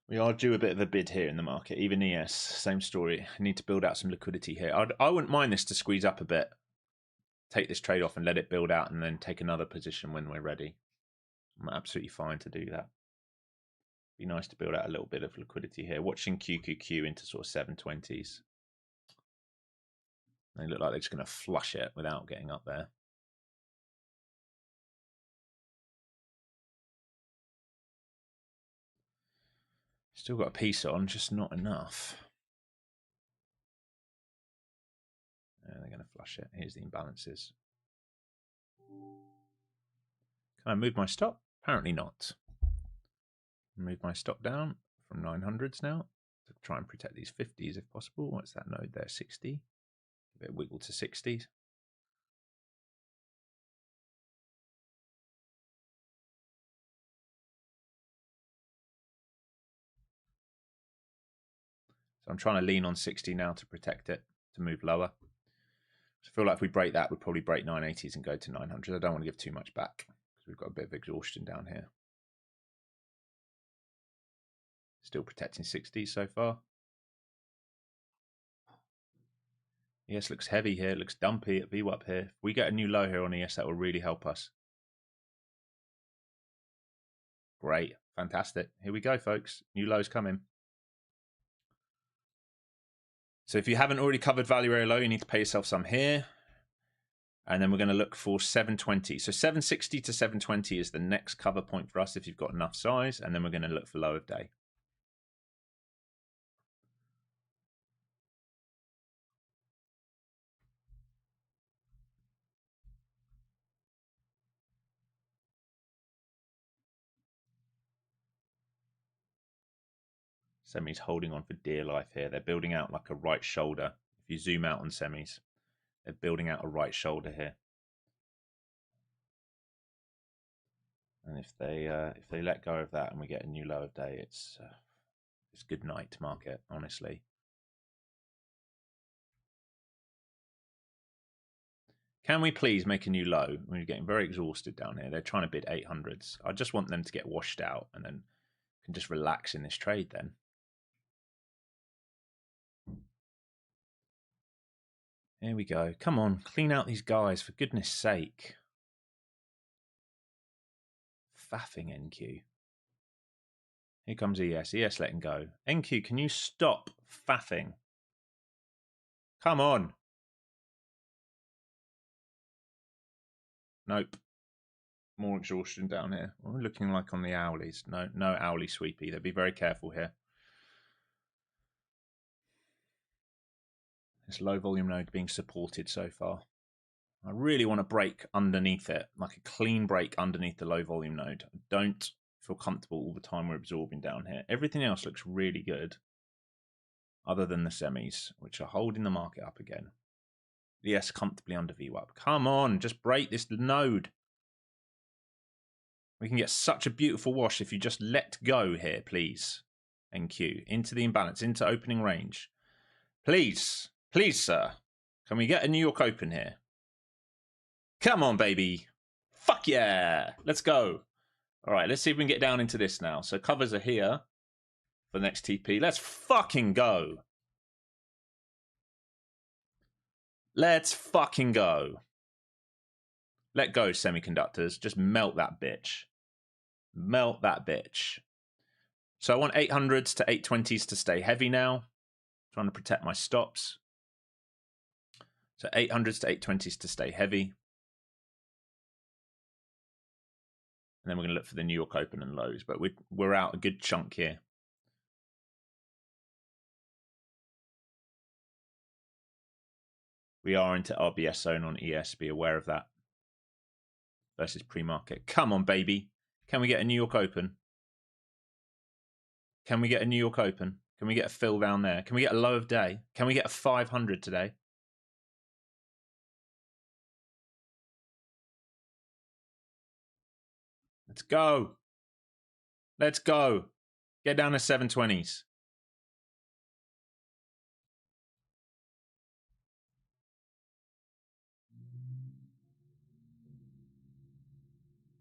We are due a bit of a bid here in the market. Even ES, same story. Need to build out some liquidity here. I wouldn't mind this to squeeze up a bit. Take this trade off and let it build out and then take another position when we're ready. I'm absolutely fine to do that. Be nice to build out a little bit of liquidity here. Watching QQQ into sort of 720s. They look like they're just going to flush it without getting up there. Still got a piece on, just not enough. And they're going to flush it. Here's the imbalances. Can I move my stop? Apparently not. Move my stop down from 900s now to try and protect these 50s if possible. What's that node there? 60. Give it a wiggle to 60s. So I'm trying to lean on 60 now to protect it, to move lower. So I feel like if we break that, we'd probably break 980s and go to 900. I don't want to give too much back because we've got a bit of exhaustion down here. Still protecting 60s so far. ES looks heavy here. It looks dumpy at VWAP here. If we get a new low here on ES, that will really help us. Great. Fantastic. Here we go, folks. New lows coming. So if you haven't already covered value area low, you need to pay yourself some here. And then we're going to look for 720. So 760 to 720 is the next cover point for us if you've got enough size. And then we're going to look for low of day. Semis holding on for dear life here. They're building out like a right shoulder. If you zoom out on semis, they're building out a right shoulder here. And if they let go of that and we get a new low of day, it's good night market, honestly. Can we please make a new low? We're getting very exhausted down here. They're trying to bid 800s. I just want them to get washed out and then can just relax in this trade then. Here we go. Come on, clean out these guys, for goodness sake. Faffing NQ. Here comes ES. ES letting go. NQ, can you stop faffing? Come on. Nope. More exhaustion down here. What are we looking like on the owlies? No owly sweep either. Be very careful here. This low volume node being supported so far. I really want to break underneath it, like a clean break underneath the low volume node. I don't feel comfortable all the time we're absorbing down here. Everything else looks really good, other than the semis, which are holding the market up again. Yes, comfortably under VWAP. Come on, just break this node. We can get such a beautiful wash if you just let go here, please. NQ, into the imbalance, into opening range. Please, please, sir. Can we get a New York Open here? Come on, baby. Fuck yeah. Let's go. All right, let's see if we can get down into this now. So covers are here for the next TP. Let's fucking go. Let's fucking go. Let go, semiconductors. Just melt that bitch. Melt that bitch. So I want 800s to 820s to stay heavy now. Trying to protect my stops. So 800s to 820s to stay heavy. And then we're going to look for the New York Open and lows. But we're out a good chunk here. We are into RBS zone on ES. Be aware of that. Versus pre-market. Come on, baby. Can we get a New York Open? Can we get a New York Open? Can we get a fill down there? Can we get a low of day? Can we get a 500 today? Let's go. Let's go. Get down to 720s.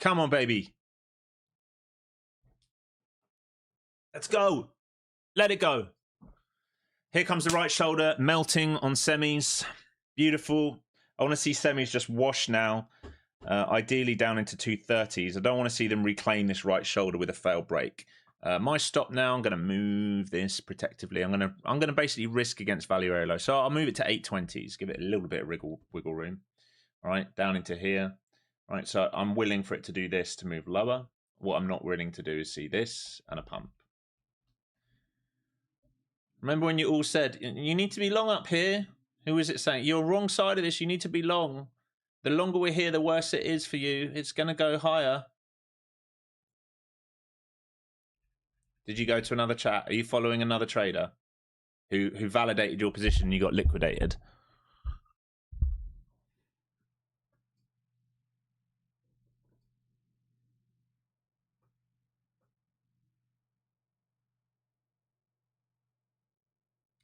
Come on, baby. Let's go. Let it go. Here comes the right shoulder melting on semis. Beautiful. I want to see semis just wash now. Ideally down into 230s. I don't want to see them reclaim this right shoulder with a failed break. My stop now, I'm going to move this protectively. I'm going to basically risk against value area low. So I'll move it to 820s. Give it a little bit of wiggle room. All right, down into here. All right, so I'm willing for it to do this to move lower. What I'm not willing to do is see this and a pump. Remember when you all said, you need to be long up here? Who was it saying? You're wrong side of this. You need to be long. The longer we're here, the worse it is for you. It's going to go higher. Did you go to another chat? Are you following another trader who validated your position and you got liquidated?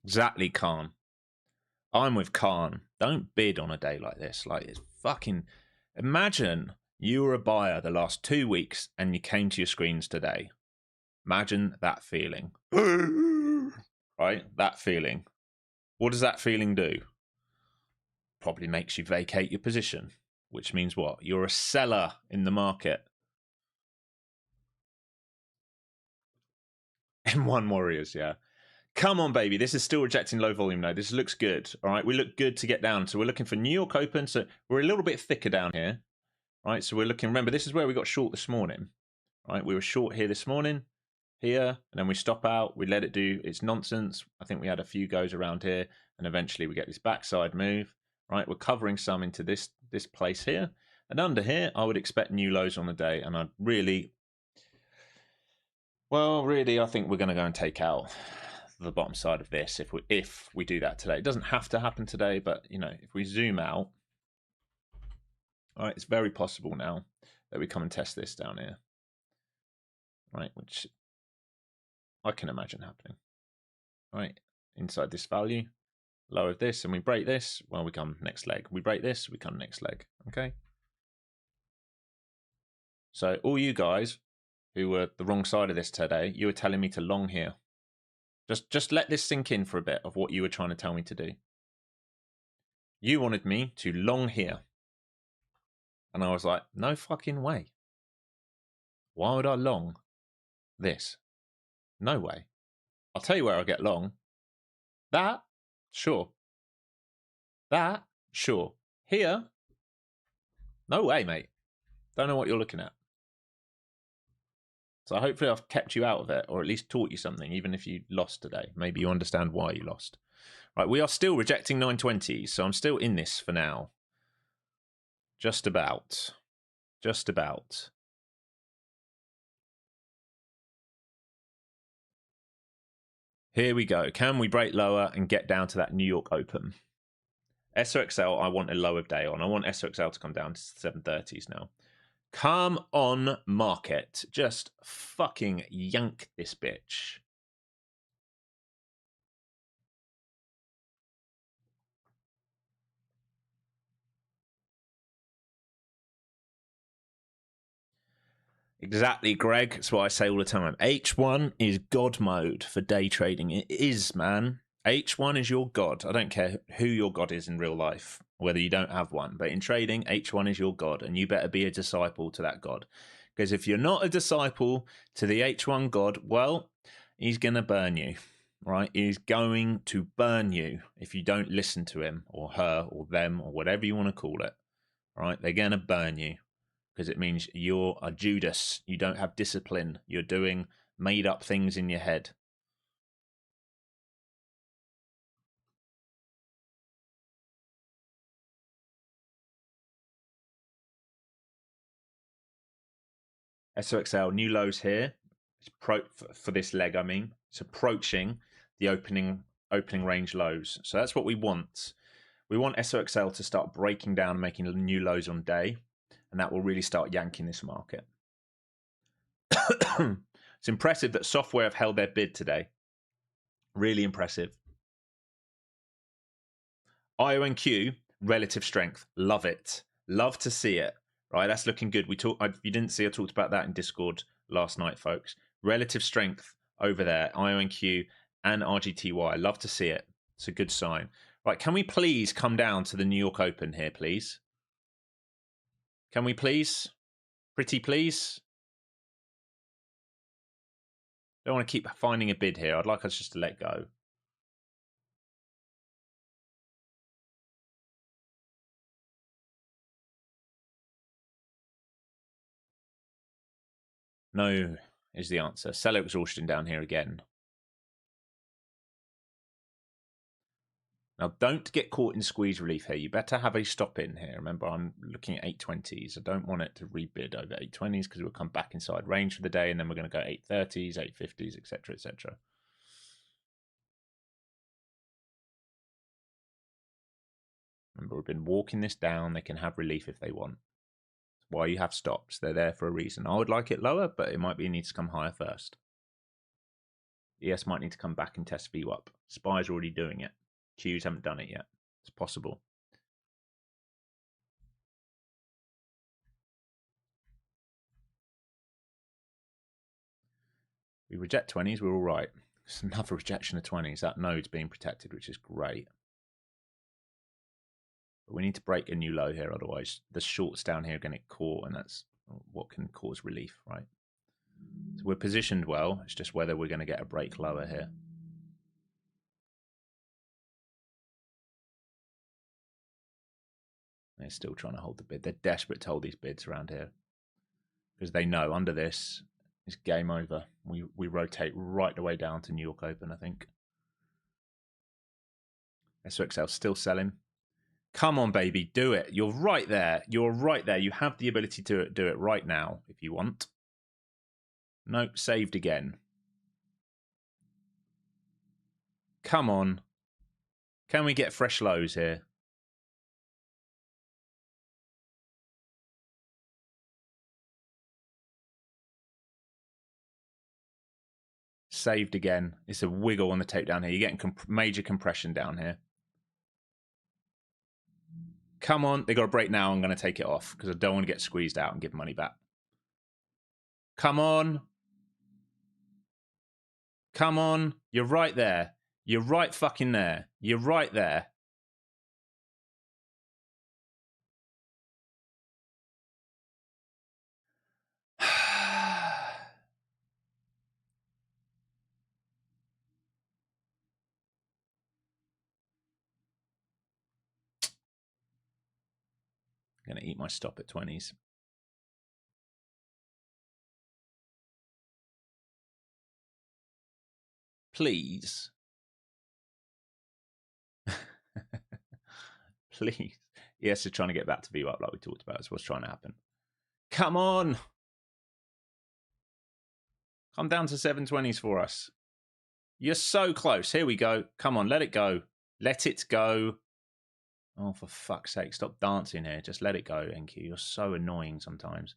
Exactly, Khan. I'm with Khan. Don't bid on a day like this. Like, it's fucking... Imagine you were a buyer the last 2 weeks and you came to your screens today. Imagine that feeling. Right? That feeling. What does that feeling do? Probably makes you vacate your position, which means what? You're a seller in the market. M1 Warriors, yeah. Come on, baby. This is still rejecting low volume now. This looks good. All right, we look good to get down. So we're looking for New York Open. So we're a little bit thicker down here. All right, so we're looking, remember, this is where we got short this morning. All right, we were short here this morning, here, and then we stop out. We let it do its nonsense. I think we had a few goes around here, and eventually we get this backside move. Right, we're covering some into this place here. And under here, I would expect new lows on the day. And I'd really, well, really, I think we're going to go and take out the bottom side of this if we do that today. It doesn't have to happen today, but you know, if we zoom out, all right, it's very possible now that we come and test this down here, right, which I can imagine happening. Right, inside this value, low of this, and we break this, well, we come next leg. We break this, we come next leg. Okay, so all you guys who were the wrong side of this today, you were telling me to long here. Just let this sink in for a bit of what you were trying to tell me to do. You wanted me to long here. And I was like, no fucking way. Why would I long this? No way. I'll tell you where I'll get long. That, sure. That, sure. Here, no way, mate. Don't know what you're looking at. So hopefully I've kept you out of it, or at least taught you something, even if you lost today. Maybe you understand why you lost. Right, we are still rejecting 920s, so I'm still in this for now. Just about. Just about. Here we go. Can we break lower and get down to that New York Open? SOXL, I want a lower day on. I want SOXL to come down to 730s now. Come on, market. Just fucking yank this bitch. Exactly, Greg. That's what I say all the time. H1 is God mode for day trading. It is, man. H1 is your God. I don't care who your God is in real life, whether you don't have one. But in trading, H1 is your God, and you better be a disciple to that God. Because if you're not a disciple to the H1 God, well, he's going to burn you, right? He's going to burn you if you don't listen to him or her or them or whatever you want to call it, right? They're going to burn you. Because it means you're a Judas. You don't have discipline. You're doing made up things in your head. SOXL, new lows here. It's for this leg, I mean. It's approaching the opening range lows. So that's what we want. We want SOXL to start breaking down and making new lows on day. And that will really start yanking this market. It's impressive that software have held their bid today. Really impressive. IONQ, relative strength. Love it. Love to see it. Right, that's looking good. If you didn't see, I talked about that in Discord last night, folks. Relative strength over there, IONQ and RGTY. Love to see it. It's a good sign. Right, can we please come down to the New York Open here, please? Can we please? Pretty please? Don't want to keep finding a bid here. I'd like us just to let go. No is the answer. Seller exhaustion down here again. Now, don't get caught in squeeze relief here. You better have a stop in here. Remember, I'm looking at 820s. I don't want it to rebid over 820s because we'll come back inside range for the day, and then we're going to go 830s, 850s, etc., etc. Remember, we've been walking this down. They can have relief if they want. That's why you have stops. They're there for a reason. I would like it lower, but it might be it needs to come higher first. ES might need to come back and test VWAP. SPY's already doing it. Qs haven't done it yet. It's possible. We reject 20s, we're all right. It's another rejection of 20s. That node's being protected, which is great. But we need to break a new low here, otherwise the shorts down here are going to get caught, and that's what can cause relief, right? So we're positioned well. It's just whether we're going to get a break lower here. They're still trying to hold the bid. They're desperate to hold these bids around here because they know under this is game over. We rotate right the way down to New York Open, I think. SOXL still selling. Come on, baby, do it. You're right there. You're right there. You have the ability to do it right now if you want. Nope, saved again. Come on. Can we get fresh lows here? Saved again. It's a wiggle on the tape down here. You're getting major compression down here. Come on. They got a break now. I'm going to take it off because I don't want to get squeezed out and give money back. Come on. Come on. You're right there. You're right fucking there. You're right there. I'm going to eat my stop at 20s. Please. Please. Yes, they're trying to get back to VWAP like we talked about. That's what's trying to happen. Come on. Come down to 720s for us. You're so close. Here we go. Come on, let it go. Let it go. Oh, for fuck's sake, stop dancing here. Just let it go, NQ. You're so annoying sometimes.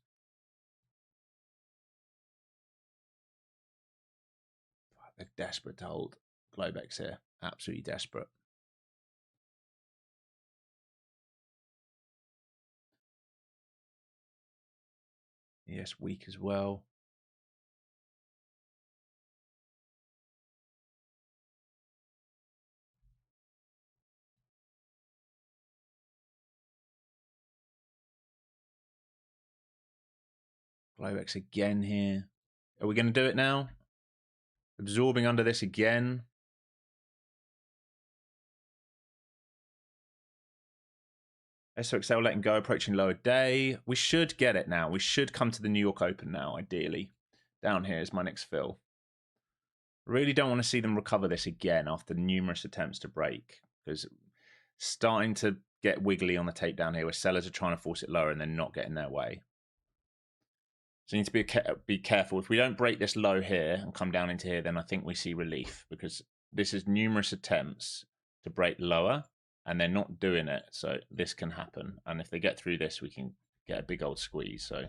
They're desperate to hold Globex here. Absolutely desperate. Yes, weak as well. Globex again here. Are we going to do it now? Absorbing under this again. SOXL letting go, approaching lower day. We should get it now. We should come to the New York Open now, ideally. Down here is my next fill. Really don't want to see them recover this again after numerous attempts to break, because starting to get wiggly on the tape down here where sellers are trying to force it lower and they're not getting their way. So you need to be careful. If we don't break this low here and come down into here, then I think we see relief, because this is numerous attempts to break lower and they're not doing it. So this can happen. And if they get through this, we can get a big old squeeze. So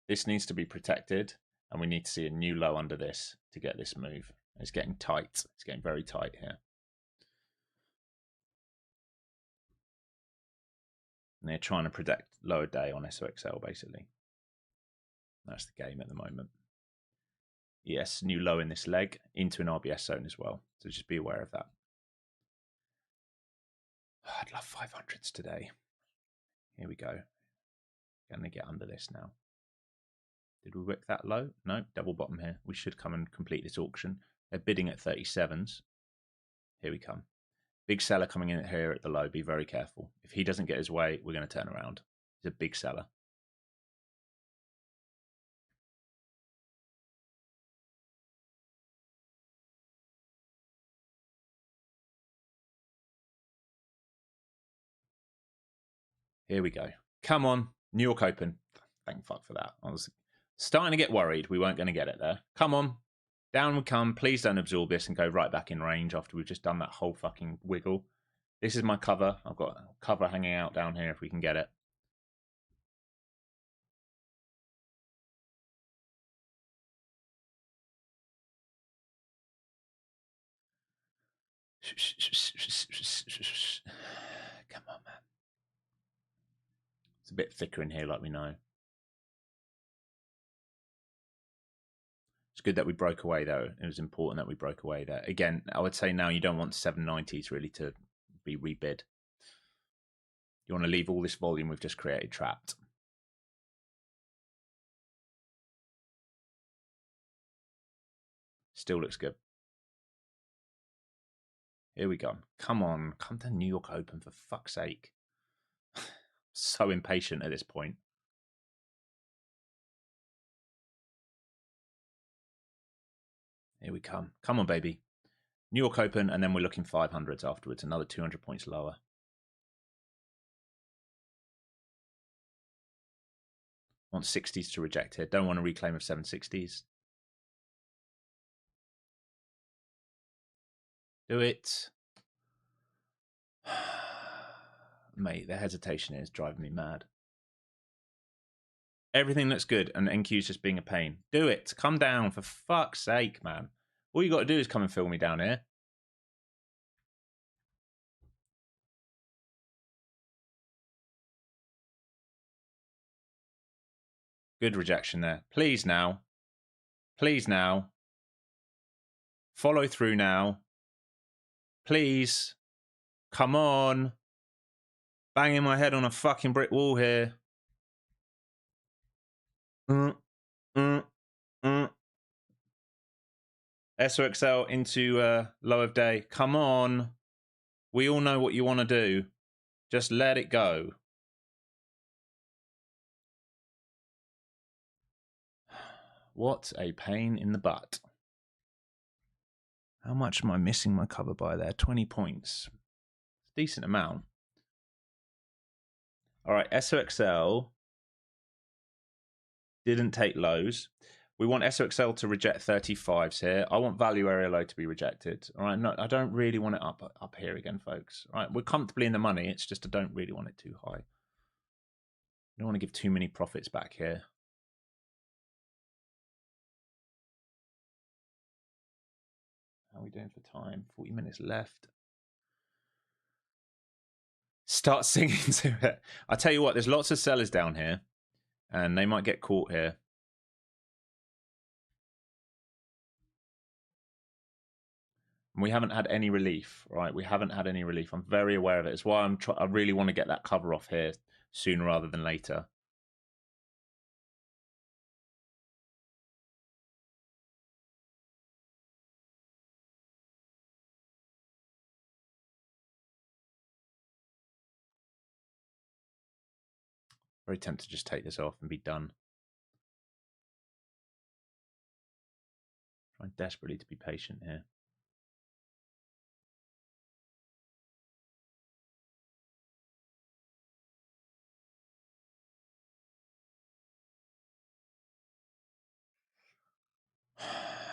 this needs to be protected, and we need to see a new low under this to get this move. It's getting tight. It's getting very tight here. And they're trying to protect lower day on SOXL, basically. That's the game at the moment. Yes, new low in this leg into an RBS zone as well. So just be aware of that. Oh, I'd love 500s today. Here we go. Going to get under this now. Did we wick that low? No, double bottom here. We should come and complete this auction. They're bidding at 37s. Here we come. Big seller coming in here at the low. Be very careful. If he doesn't get his way, we're going to turn around. He's a big seller. Here we go. Come on. New York Open. Thank fuck for that. I was starting to get worried we weren't going to get it there. Come on. Down we come. Please don't absorb this and go right back in range after we've just done that whole fucking wiggle. This is my cover. I've got a cover hanging out down here if we can get it. Come on, man. It's a bit thicker in here, like we know. It's good that we broke away, though. It was important that we broke away there. Again, I would say now you don't want 790s really to be rebid. You want to leave all this volume we've just created trapped. Still looks good. Here we go. Come on. Come to New York Open, for fuck's sake. So impatient at this point. Here we come. Come on, baby. New York Open, and then we're looking 500s afterwards. Another 200 points lower. Want 60s to reject here. Don't want a reclaim of 760s. Do it. Mate, the hesitation is driving me mad. Everything looks good, and NQ's just being a pain. Do it. Come down, for fuck's sake, man. All you got to do is come and fill me down here. Good rejection there. Please now. Please now. Follow through now. Please. Come on. Banging my head on a fucking brick wall here. SOXL into low of day. Come on. We all know what you want to do. Just let it go. What a pain in the butt. How much am I missing my cover by there? 20 points. Decent amount. All right, SOXL didn't take lows. We want SOXL to reject 35s here. I want value area low to be rejected. All right, no, I don't really want it up here again, folks. All right, we're comfortably in the money. It's just I don't really want it too high. I don't want to give too many profits back here. How are we doing for time? 40 minutes left. Start singing to it. I tell you what, there's lots of sellers down here, and they might get caught here. We haven't had any relief, right? We haven't had any relief. I'm very aware of it. It's why I really want to get that cover off here sooner rather than later. Very tempted to just take this off and be done. Trying desperately to be patient here.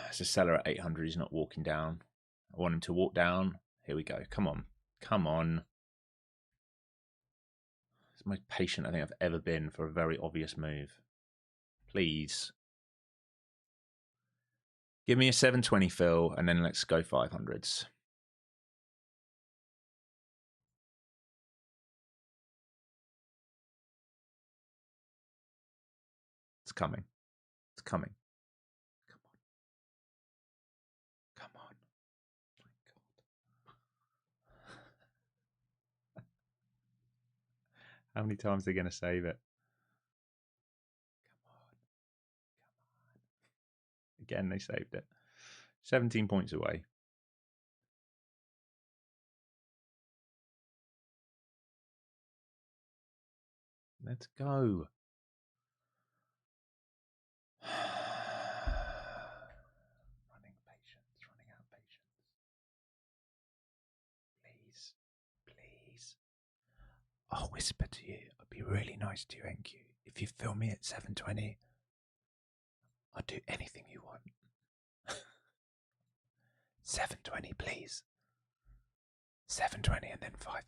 There's a seller at 800. He's not walking down. I want him to walk down. Here we go. Come on. Come on. It's the most patient I think I've ever been for a very obvious move. Please. Give me a 720 fill, and then let's go 500s. It's coming. It's coming. Come on. Come on. My God. How many times are they going to save it? Come on. Come on. Again, they saved it. 17 points away. Let's go. Running out of patience. Please, please. I'll whisper to you. I'll be really nice to you, NQ. If you fill me at 720, I'll do anything you want. 720, please. 720 and then 500.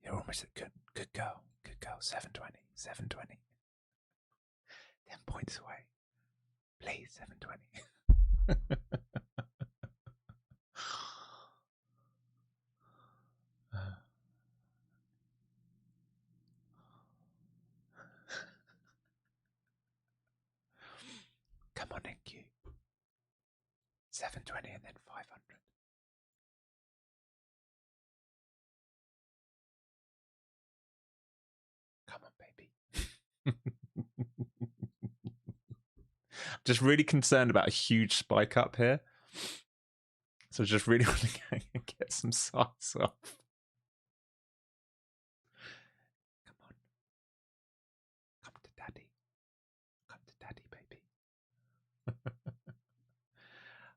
You're almost at good girl. Good girl. 720. 720. 10 points away. Please, 720. Come on, NQ. 720 and then 500. Come on, baby. Just really concerned about a huge spike up here. So just really want to get some size off. Come on. Come to daddy. Come to daddy, baby.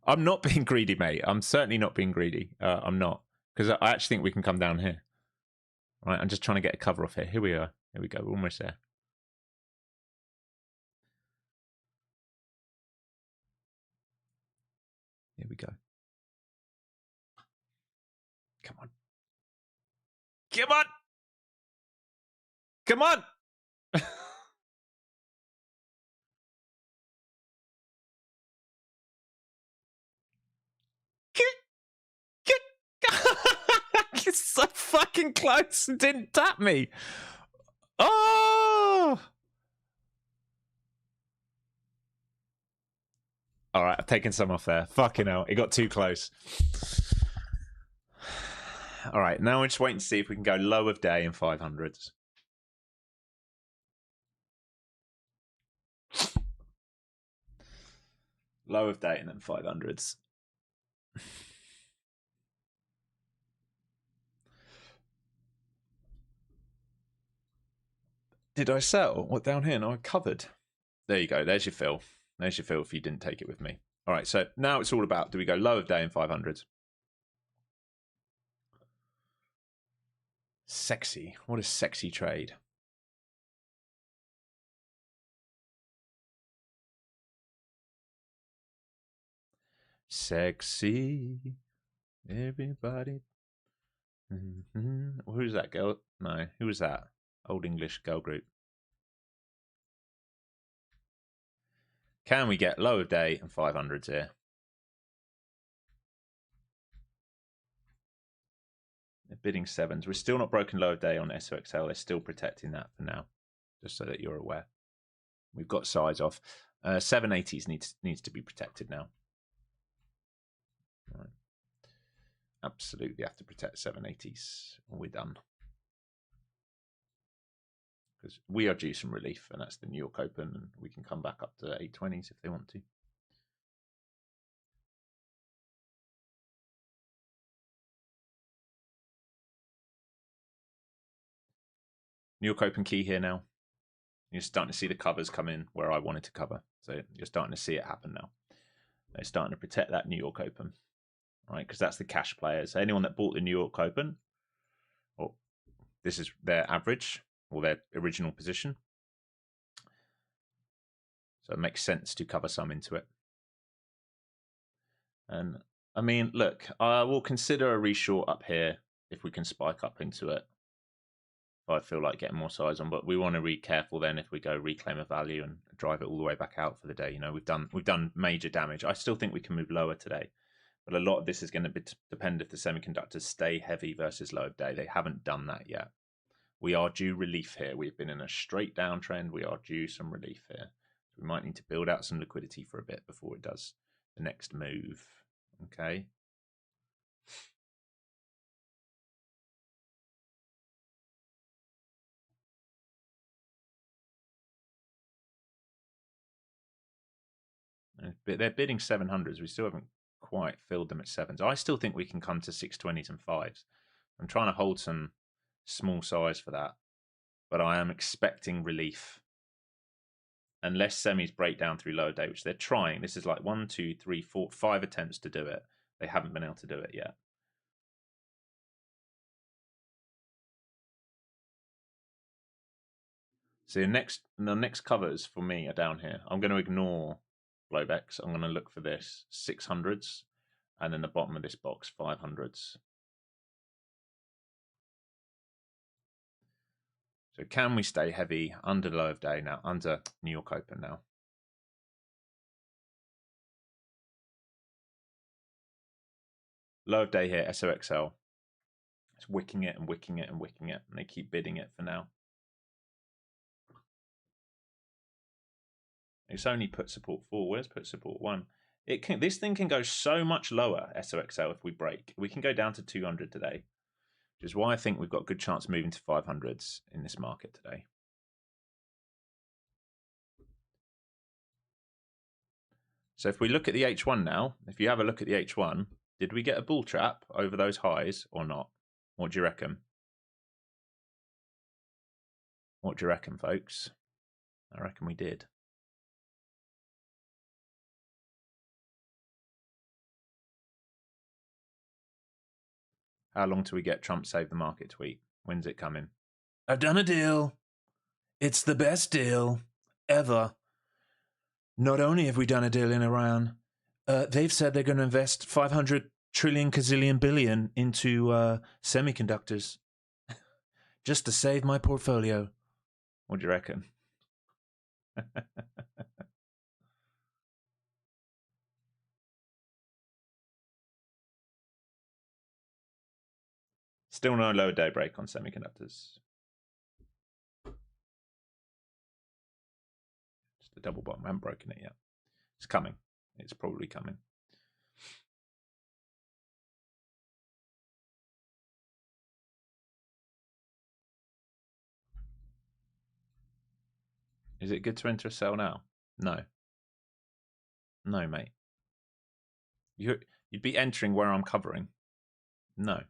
I'm not being greedy, mate. I'm certainly not being greedy. I'm not. Because I actually think we can come down here. All right, I'm just trying to get a cover off here. Here we are. Here we go. We're almost there. Here we go. Come on. Come on. Come on. It's so fucking close and didn't tap me. Oh. All right, I've taken some off there. Fucking hell, it got too close. All right, now we're just waiting to see if we can go low of day in 500s. Low of day and then 500s. Did I sell? What, down here? No, I covered. There you go. There's your fill. There's your fill if you didn't take it with me. All right, so now it's all about, do we go low of day in 500s? Sexy. What is sexy trade? Sexy. Everybody. Who's that girl? No, who was that? Old English girl group. Can we get low of day and 500s here? They're bidding sevens. We're still not broken low of day on SOXL. They're still protecting that for now, just so that you're aware. We've got size off. 780s needs to be protected now. Right. Absolutely have to protect 780s or we're done. Because we are due some relief, and that's the New York Open, and we can come back up to 820s if they want to. New York Open key here now. You're starting to see the covers come in where I wanted to cover. So you're starting to see it happen now. They're starting to protect that New York Open, right? Because that's the cash players. So anyone that bought the New York Open, or this is their average or their original position. So it makes sense to cover some into it. And I mean, look, I will consider a reshort up here if we can spike up into it. I feel like getting more size on, but we want to be careful then if we go reclaim a value and drive it all the way back out for the day. You know, we've done major damage. I still think we can move lower today, but a lot of this is going to depend if the semiconductors stay heavy versus low of day. They haven't done that yet. We are due relief here. We've been in a straight downtrend. We are due some relief here. We might need to build out some liquidity for a bit before it does the next move. Okay. They're bidding 700s. We still haven't quite filled them at sevens. I still think we can come to 620s and fives. I'm trying to hold some small size for that, but I am expecting relief. Unless semis break down through lower day, which they're trying. This is like 1, 2, 3, 4, 5 attempts to do it. They haven't been able to do it yet. So the next covers for me are down here. I'm going to ignore blowbacks. I'm going to look for this 600s, and then the bottom of this box 500s. So can we stay heavy under low of day now, under New York Open now? Low of day here, SOXL. It's wicking it and wicking it and wicking it, and they keep bidding it for now. It's only put support 4. Where's put support 1? This thing can go so much lower, SOXL, if we break. We can go down to 200 today, which is why I think we've got a good chance of moving to 500s in this market today. So if we look at the H1 now, if you have a look at the H1, did we get a bull trap over those highs or not? What do you reckon? What do you reckon, folks? I reckon we did. How long till we get Trump save the market tweet? When's it coming? I've done a deal. It's the best deal ever. Not only have we done a deal in Iran, they've said they're going to invest 500 trillion gazillion billion into semiconductors just to save my portfolio. What do you reckon? Still no lower day break on semiconductors. Just the double bottom. I haven't broken it yet. It's coming. It's probably coming. Is it good to enter a sell now? No. No, mate. You'd be entering where I'm covering. No.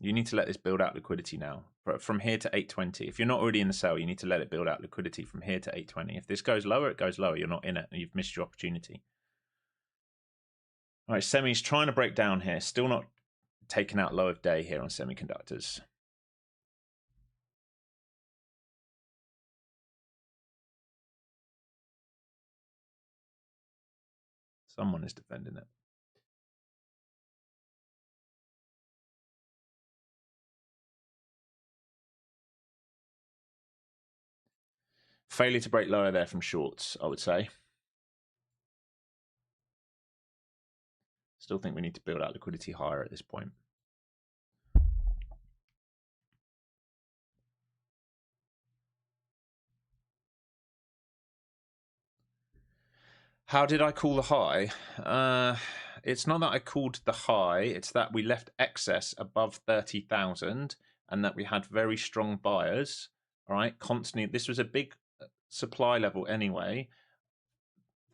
You need to let this build out liquidity now. From here to 820. If you're not already in the sell, you need to let it build out liquidity from here to 820. If this goes lower, it goes lower. You're not in it. You've missed your opportunity. All right, semis trying to break down here. Still not taking out low of day here on semiconductors. Someone is defending it. Failure to break lower there from shorts, I would say. Still think we need to build out liquidity higher at this point. How did I call the high? It's not that I called the high, it's that we left excess above 30,000 and that we had very strong buyers, all right, constantly. This was a big supply level anyway.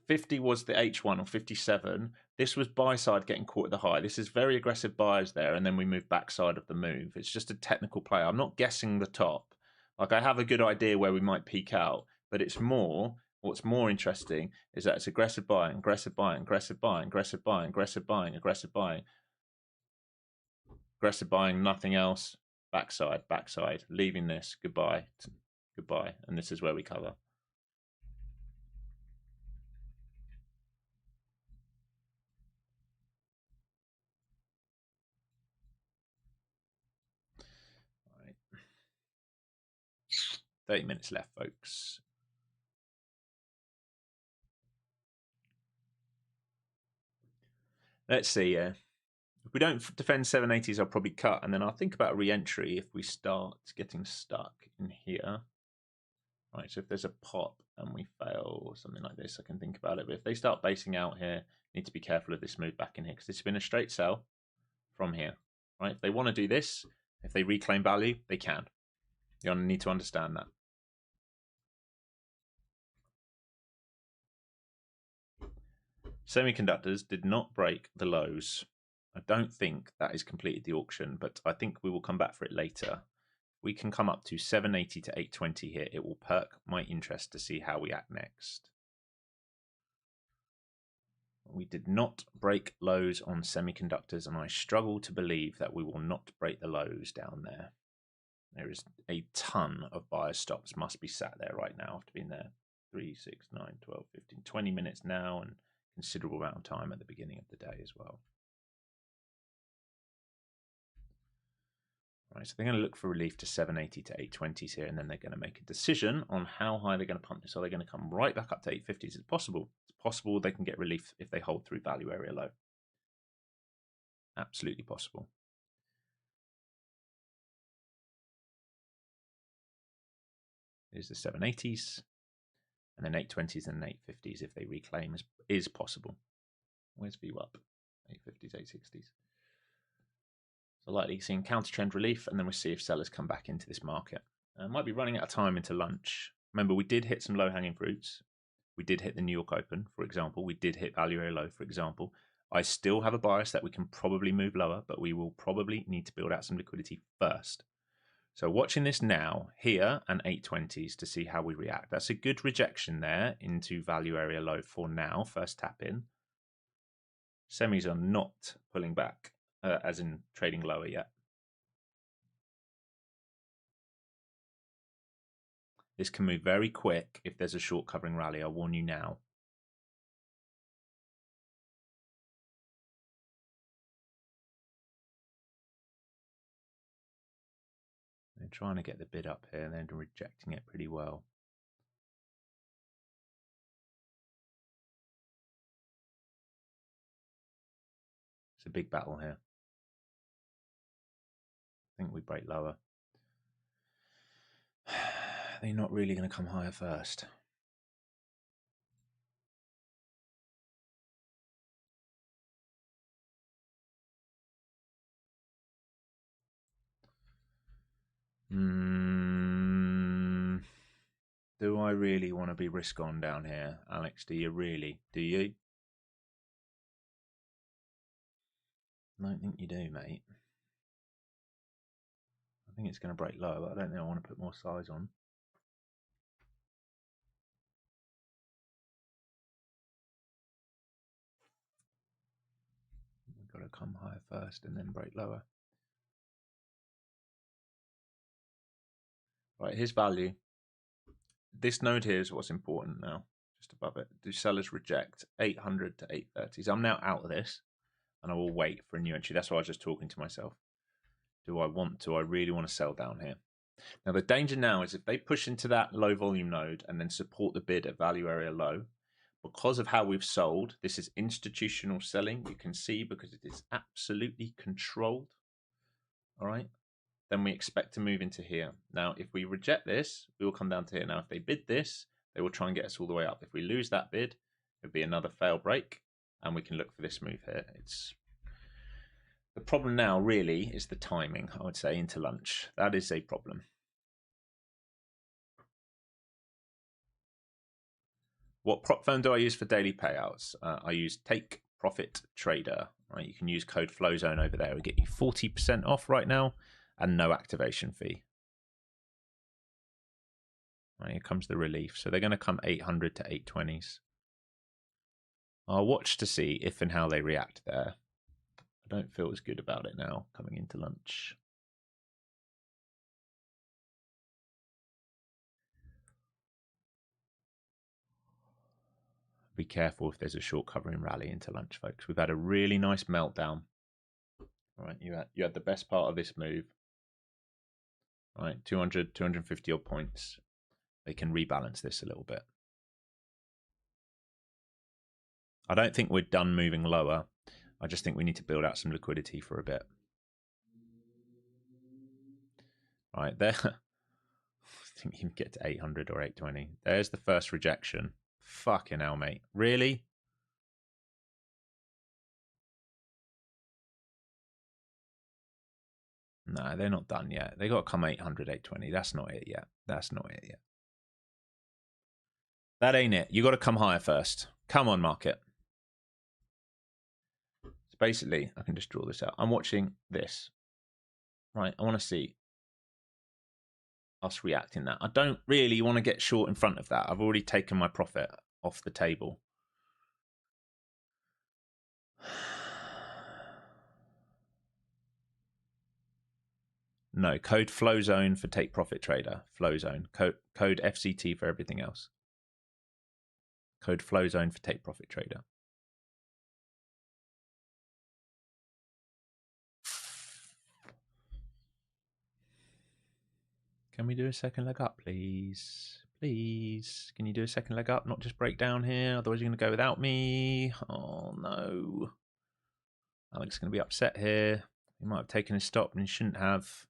50 was the H1 or 57. This was buy side getting caught at the high. This is very aggressive buyers there, and then we move backside of the move. It's just a technical play. I'm not guessing the top. Like, I have a good idea where we might peak out, but it's more, what's more interesting is that it's aggressive buying, aggressive buying, aggressive buying, aggressive buying, aggressive buying, aggressive buying, aggressive buying, nothing else, backside, backside, leaving this, goodbye, goodbye, and this is where we cover. All right. 30 minutes left, folks. Let's see, yeah. If we don't defend 780s, I'll probably cut, and then I'll think about a re-entry if we start getting stuck in here. Right, so if there's a pop and we fail or something like this, I can think about it. But if they start basing out here, need to be careful of this move back in here, because it's been a straight sell from here. Right, if they want to do this, if they reclaim value, they can. You need to understand that. Semiconductors did not break the lows. I don't think that has completed the auction, but I think we will come back for it later. We can come up to 780 to 820 here. It will perk my interest to see how we act next. We did not break lows on semiconductors, and I struggle to believe that we will not break the lows down there. There is a ton of buyer stops must be sat there right now after being there 3, 6, 9, 12, 15, 20 minutes now, and considerable amount of time at the beginning of the day as well. Right, so they're going to look for relief to 780 to 820s here, and then they're going to make a decision on how high they're going to pump this. Are they going to come right back up to 850s? It's possible. It's possible they can get relief if they hold through value area low. Absolutely possible. Here's the 780s, and then 820s and 850s if they reclaim is possible. Where's VWAP? 850s, 860s. So likely seeing counter trend relief, and then we'll see if sellers come back into this market. Might be running out of time into lunch. Remember, we did hit some low hanging fruits. We did hit the New York Open, for example. We did hit value area low, for example. I still have a bias that we can probably move lower, but we will probably need to build out some liquidity first. So watching this now, here, and 820s to see how we react. That's a good rejection there into value area low for now, first tap in. Semis are not pulling back. As in trading lower yet. This can move very quick if there's a short covering rally. I'll warn you now. They're trying to get the bid up here and they're rejecting it pretty well. It's a big battle here. I think we break lower. They're not really going to come higher first. Do I really want to be risk on down here, Alex? Do you really? Do you? I don't think you do, mate. I think it's going to break low, but I don't think I want to put more size on. We've got to come higher first and then break lower. Right, here's value. This node here is what's important now, just above it. Do sellers reject 800 to 830? So I'm now out of this, and I will wait for a new entry. That's why I was just talking to myself. Do I really want to sell down here? Now, the danger now is if they push into that low volume node and then support the bid at value area low, because of how we've sold, this is institutional selling. You can see because it is absolutely controlled. All right. Then we expect to move into here. Now, if we reject this, we will come down to here. Now, if they bid this, they will try and get us all the way up. If we lose that bid, it would be another fail break, and we can look for this move here. The problem now really is the timing, I would say, into lunch. That is a problem. What prop firm do I use for daily payouts? I use Take Profit Trader. Right? You can use code FlowZone over there. We get you 40% off right now and no activation fee. Right, here comes the relief. So they're going to come 800 to 820s. I'll watch to see if and how they react there. I don't feel as good about it now coming into lunch. Be careful if there's a short covering rally into lunch, folks. We've had a really nice meltdown. All right, you had the best part of this move. All right, 200, 250 odd points. They can rebalance this a little bit. I don't think we're done moving lower. I just think we need to build out some liquidity for a bit. All right, there. I think you can get to 800 or 820. There's the first rejection. Fucking hell, mate. Really? No, they're not done yet. They got to come 800, 820. That's not it yet. That's not it yet. That ain't it. You got to come higher first. Come on, market. So basically, I can just draw this out. I'm watching this. Right, I want to see us reacting that. I don't really want to get short in front of that. I've already taken my profit off the table. No, code FlowZone for Take Profit Trader. FlowZone. Code FZT for everything else. Code FlowZone for Take Profit Trader. Can we do a second leg up, please? Please. Can you do a second leg up? Not just break down here. Otherwise, you're going to go without me. Oh, no. Alex is going to be upset here. He might have taken his stop and he shouldn't have.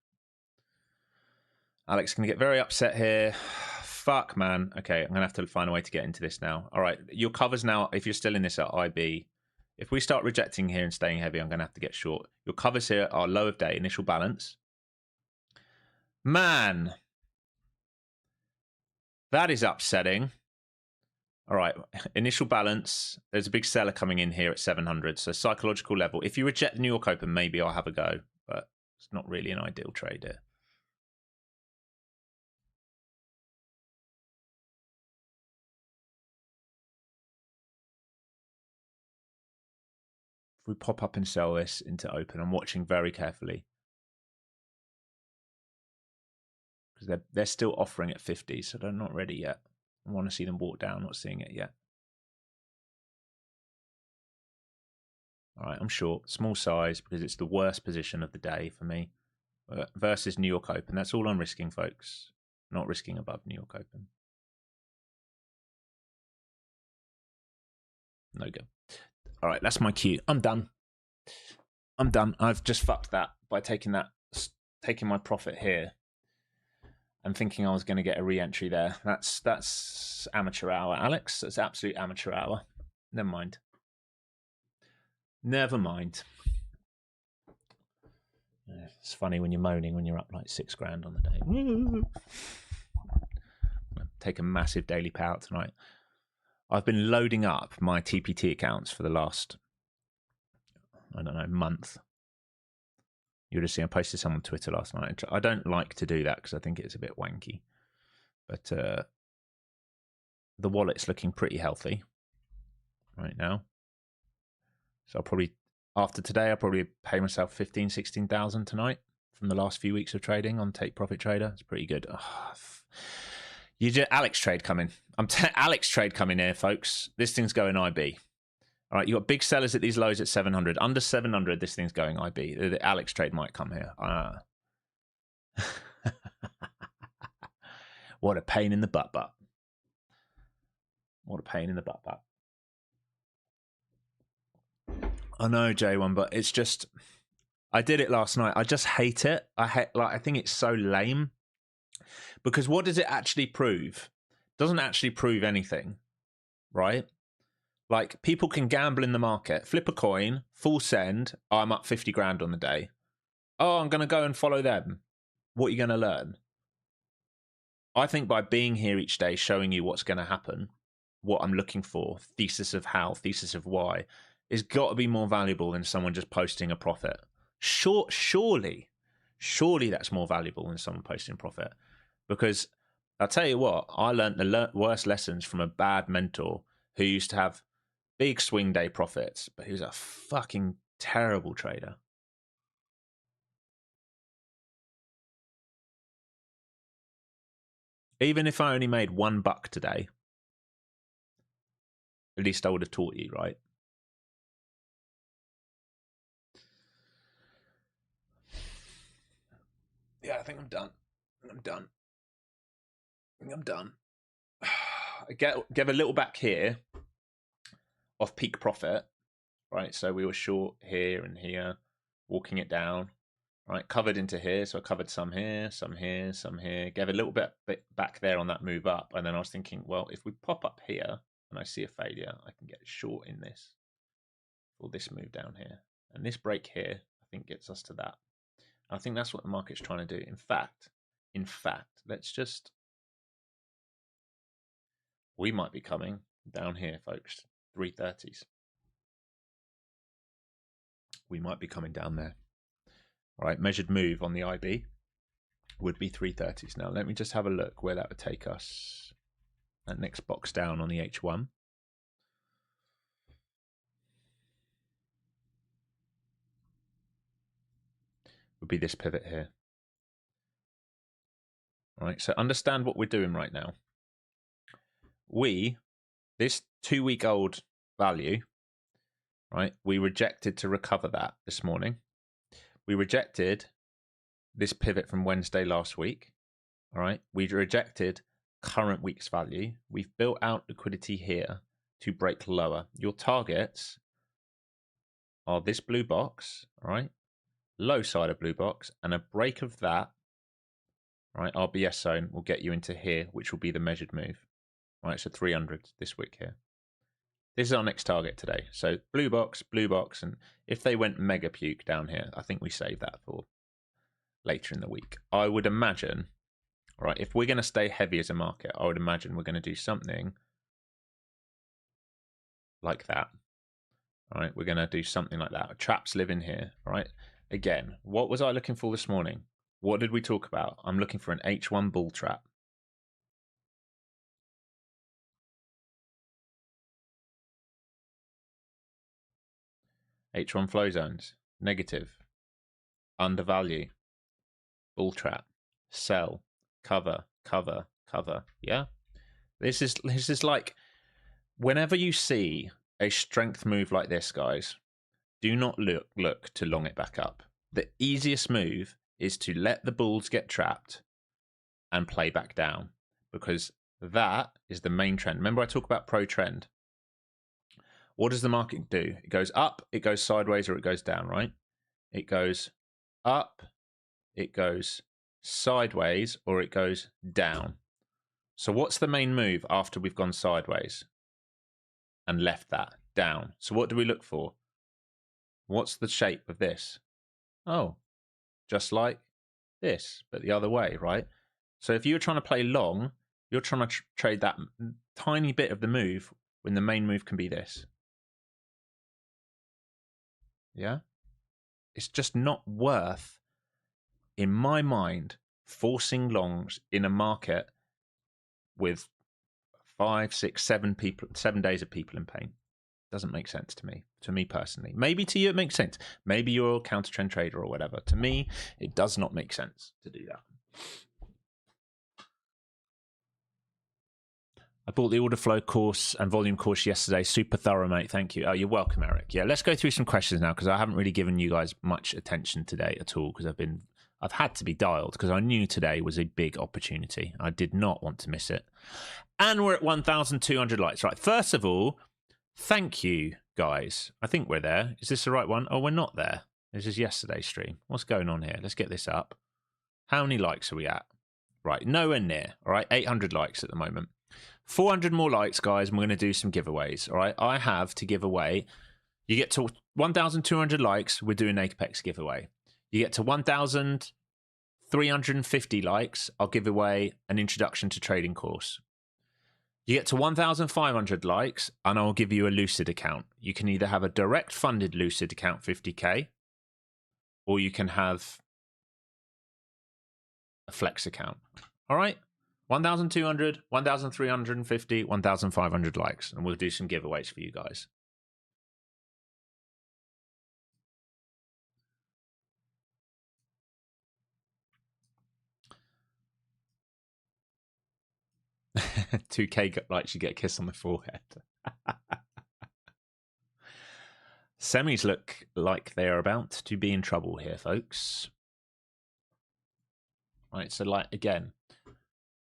Alex is going to get very upset here. Fuck, man. Okay, I'm going to have to find a way to get into this now. All right, your covers now, if you're still in this at IB, if we start rejecting here and staying heavy, I'm going to have to get short. Your covers here are low of day, initial balance. Man, that is upsetting. All right, initial balance. There's a big seller coming in here at 700. So psychological level. If you reject the New York Open, maybe I'll have a go. But it's not really an ideal trade here. If we pop up and sell this into open, I'm watching very carefully. Because they're still offering at 50, so they're not ready yet. I want to see them walk down, not seeing it yet. All right, I'm short. Small size because it's the worst position of the day for me. Versus New York Open. That's all I'm risking, folks. Not risking above New York Open. No go. All right, that's my cue. I'm done. I'm done. I've just fucked that by taking my profit here and thinking I was going to get a re-entry there. That's amateur hour, Alex. That's absolute amateur hour. Never mind. Never mind. Yeah, it's funny when you're moaning when you're up like $6,000 on the day. Take a massive daily payout tonight. I've been loading up my TPT accounts for the last, I don't know, month. You would have seen I posted some on Twitter last night. I don't like to do that because I think it's a bit wanky. But the wallet's looking pretty healthy right now. So I'll probably, after today, I'll probably pay myself 15,000, 16,000 tonight from the last few weeks of trading on Take Profit Trader. It's pretty good. Oh, You just Alex trade coming. Alex trade coming here, folks. This thing's going IB. All right, you got big sellers at these lows at 700. Under 700, this thing's going IB. The Alex trade might come here. What a pain in the butt. What a pain in the butt. I know, J1, but it's just, I did it last night. I just hate it. I think it's so lame. Because what does it actually prove? It doesn't actually prove anything, right? Like, people can gamble in the market, flip a coin, full send. Oh, I'm up 50 grand on the day. Oh, I'm going to go and follow them. What are you going to learn? I think by being here each day, showing you what's going to happen, what I'm looking for, thesis of how, thesis of why, is got to be more valuable than someone just posting a profit. Surely that's more valuable than someone posting profit. Because I'll tell you what, I learned the worst lessons from a bad mentor who used to have big swing day profits, but he was a fucking terrible trader. Even if I only made $1 today, at least I would have taught you, right? Yeah, I think I'm done. I'm done. I gave a little back here off peak profit, right? So we were short here and here, walking it down, right? Covered into here, so I covered some here, some here, some here. Gave a little bit back there on that move up, and then I was thinking, well, if we pop up here and I see a failure, I can get short in this, or this move down here, and this break here, I think gets us to that. I think that's what the market's trying to do. In fact, let's just, we might be coming down here, folks, 330s. We might be coming down there. All right, measured move on the IB would be 330s. Now, let me just have a look where that would take us. That next box down on the H1. Would be this pivot here. All right, so understand what we're doing right now. This 2-week-old value, right, we rejected to recover that this morning. We rejected this pivot from Wednesday last week. All right, we rejected current week's value. We've built out liquidity here to break lower. Your targets are this blue box, all right, low side of blue box, and a break of that, right, RBS zone will get you into here, which will be the measured move. All right, so 300 this week here. This is our next target today. So blue box, and if they went mega puke down here, I think we save that for later in the week. I would imagine, right, if we're going to stay heavy as a market, I would imagine we're going to do something like that. All right, we're going to do something like that. Traps live in here, all right? Again, what was I looking for this morning? What did we talk about? I'm looking for an H1 bull trap. H1 flow zones, negative, undervalue, bull trap, sell, cover. Yeah, this is like, whenever you see a strength move like this, guys, do not look to long it back up. The easiest move is to let the bulls get trapped and play back down, because that is the main trend. Remember, I talk about pro trend. What does the market do? It goes up, it goes sideways, or it goes down, right? It goes up, it goes sideways, or it goes down. So what's the main move after we've gone sideways and left that down? So what do we look for? What's the shape of this? Oh, just like this, but the other way, right? So if you're trying to play long, you're trying to trade that tiny bit of the move when the main move can be this. Yeah? It's just not worth, in my mind, forcing longs in a market with 5, 6, 7 days of people in pain. Doesn't make sense to me personally. Maybe to you it makes sense. Maybe you're a counter trend trader or whatever. To me, it does not make sense to do that. I bought the order flow course and volume course yesterday. Super thorough, mate. Thank you. Oh, you're welcome, Eric. Yeah, let's go through some questions now because I haven't really given you guys much attention today at all because I've had to be dialed because I knew today was a big opportunity. I did not want to miss it. And we're at 1,200 likes. Right. First of all, thank you, guys. I think we're there. Is this the right one? Oh, we're not there. This is yesterday's stream. What's going on here? Let's get this up. How many likes are we at? Right. Nowhere near. All right. 800 likes at the moment. 400 more likes, guys, and we're going to do some giveaways. All right. I have to give away. You get to 1,200 likes. We're doing an Apex giveaway. You get to 1,350 likes. I'll give away an introduction to trading course. You get to 1,500 likes, and I'll give you a Lucid account. You can either have a direct funded Lucid account, 50K, or you can have a flex account. All right. 1,200, 1,350, 1,500 likes, and we'll do some giveaways for you guys. $2K likes, you get a kiss on the forehead. Semis look like they are about to be in trouble here, folks. Right, so like again,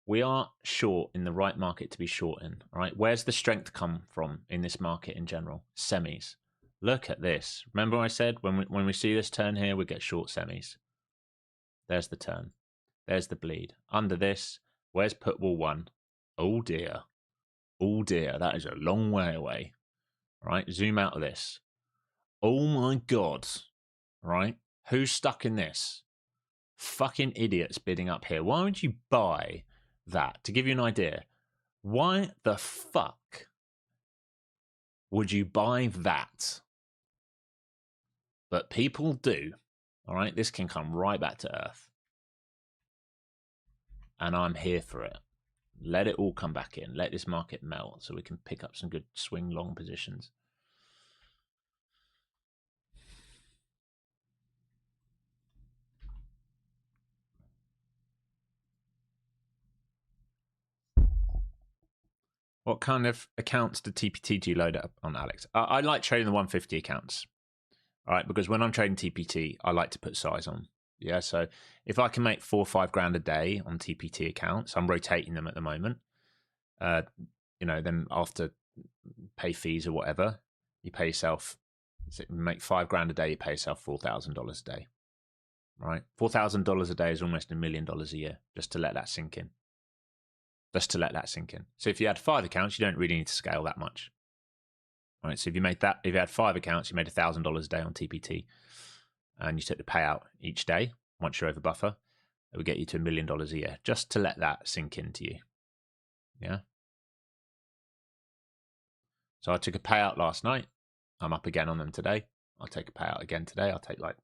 we are short in the right market to be short in. All right, where's the strength come from in this market in general? Semis. Look at this. Remember I said when we see this turn here, we get short semis. There's the turn. There's the bleed. Under this, where's put wall 1? Oh dear. Oh dear, that is a long way away. All right, zoom out of this. Oh my God. All right, who's stuck in this? Fucking idiots bidding up here. Why would you buy that? To give you an idea, why the fuck would you buy that? But people do. All right, this can come right back to earth. And I'm here for it. Let it all come back in. Let this market melt so we can pick up some good swing long positions. What kind of accounts do TPT do you load up on, Alex? I like trading the 150 accounts. All right, because when I'm trading TPT, I like to put size on. Yeah, so if I can make 4 or 5 grand a day on TPT accounts, I'm rotating them at the moment. Then after pay fees or whatever, you pay yourself, make 5 grand a day, you pay yourself $4,000 a day. Right, $4,000 a day is almost $1 million a year. Just to let that sink in. So if you had 5 accounts, you don't really need to scale that much. Right. So if you had 5 accounts, you made $1,000 a day on TPT, and you took the payout each day. Once you're over buffer, it would get you to $1 million a year. Just to let that sink into you. Yeah. So I took a payout last night. I'm up again on them today. I'll take a payout again today. I'll take like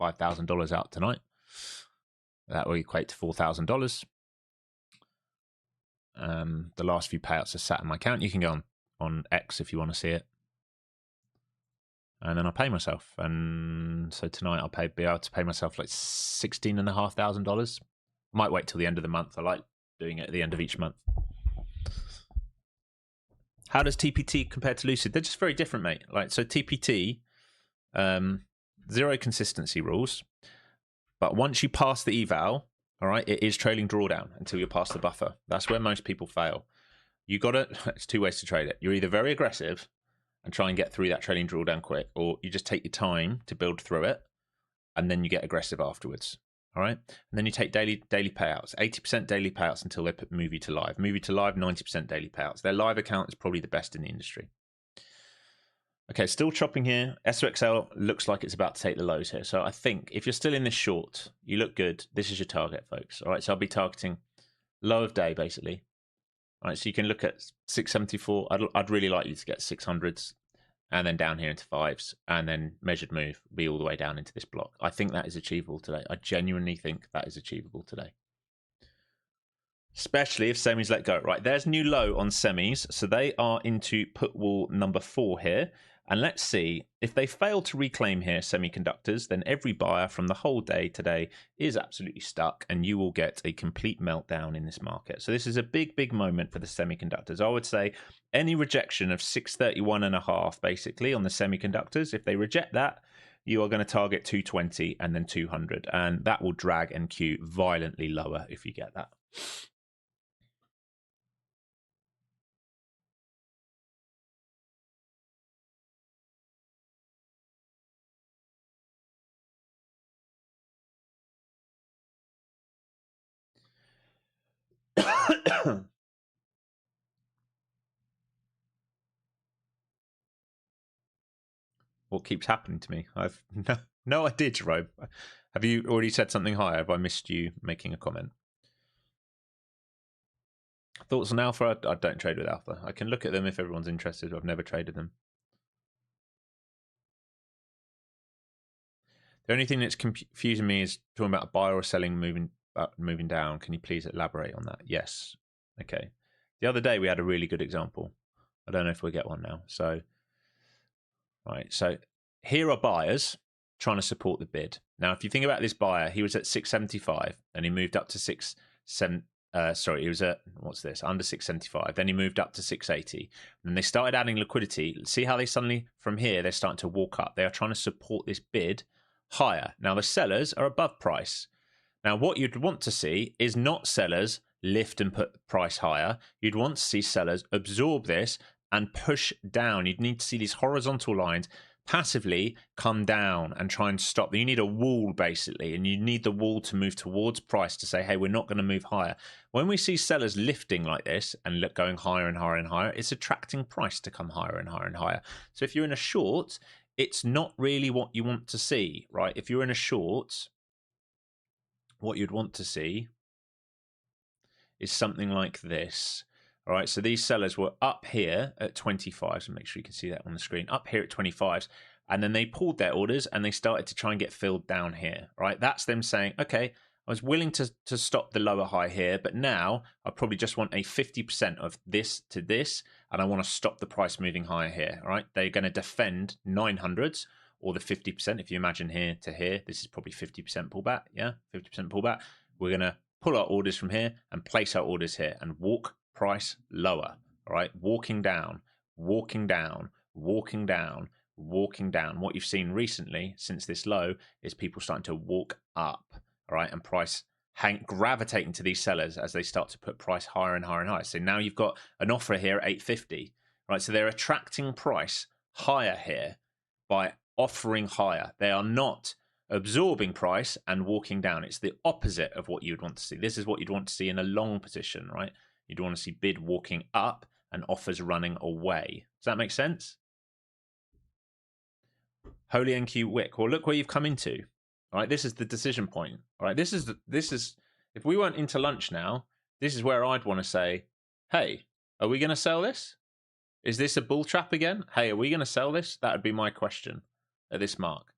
$5,000 out tonight. That will equate to $4,000. The last few payouts are sat in my account. You can go on X if you want to see it. And then I pay myself. And so tonight I'll be able to pay myself like $16,500. Might wait till the end of the month. I like doing it at the end of each month. How does TPT compare to Lucid? They're just very different, mate. Like, so TPT, 0 consistency rules. But once you pass the eval, all right, it is trailing drawdown until you're past the buffer. That's where most people fail. It's 2 ways to trade it. You're either very aggressive and try and get through that trailing drawdown quick, or you just take your time to build through it, and then you get aggressive afterwards. All right, and then you take daily payouts, 80% daily payouts until they move you to live. Move you to live, 90% daily payouts. Their live account is probably the best in the industry. Okay, still chopping here. SOXL looks like it's about to take the lows here. So I think if you're still in this short, you look good. This is your target, folks. All right, so I'll be targeting low of day, basically. All right, so you can look at 674. I'd really like you to get 600s and then down here into 5s, and then measured move be all the way down into this block. I think that is achievable today. I genuinely think that is achievable today. Especially if semis let go. Right, there's new low on semis. So they are into put wall number 4 here. And let's see, if they fail to reclaim here semiconductors, then every buyer from the whole day today is absolutely stuck, and you will get a complete meltdown in this market. So this is a big, big moment for the semiconductors. I would say any rejection of 631.5 basically on the semiconductors, if they reject that, you are going to target 220 and then 200, and that will drag NQ violently lower if you get that. What keeps happening to me? I've no idea, Jerome. Have you already said something higher? Have I missed you making a comment? Thoughts on Alpha? I don't trade with Alpha. I can look at them if everyone's interested. I've never traded them. The only thing that's confusing me is talking about a buyer or selling moving down. Can you please elaborate on that? Yes. Okay. The other day we had a really good example. I don't know if we'll get one now. So, right. So here are buyers trying to support the bid. Now, if you think about this buyer, he was at 675 and he moved up to 670. Sorry, he was at, what's this, under 675. Then he moved up to 680. And they started adding liquidity. See how they suddenly, from here, they're starting to walk up. They are trying to support this bid higher. Now, the sellers are above price. Now, what you'd want to see is not sellers lift and put price higher. You'd want to see sellers absorb this and push down. You'd need to see these horizontal lines passively come down and try and stop. You need a wall basically, and you need the wall to move towards price to say, hey, we're not going to move higher. When we see sellers lifting like this and going higher and higher and higher, it's attracting price to come higher and higher and higher. So if you're in a short, it's not really what you want to see, right? If you're in a short, what you'd want to see is something like this. All right, so these sellers were up here at 25, so make sure you can see that on the screen, up here at 25, and then they pulled their orders and they started to try and get filled down here, right? That's them saying, okay, I was willing to stop the lower high here, but now I probably just want a 50% of this to this, and I want to stop the price moving higher here, all right? They're going to defend 900s, or the 50%, if you imagine here to here, this is probably 50% pullback, yeah? 50% pullback. We're going to pull our orders from here and place our orders here and walk price lower, all right? Walking down, walking down, walking down, walking down. What you've seen recently since this low is people starting to walk up, all right? And price gravitating to these sellers as they start to put price higher and higher and higher. So now you've got an offer here at 850, right? So they're attracting price higher here by offering higher. They are not absorbing price and walking down. It's the opposite of what you'd want to see. This is what you'd want to see in a long position, right? You'd want to see bid walking up and offers running away. Does that make sense? Holy NQ wick. Well, look where you've come into. All right, this is the decision point. All right, this is if we weren't into lunch now, this is where I'd want to say, hey, are we going to sell this? Is this a bull trap again? Hey, are we going to sell this? That would be my question at this mark.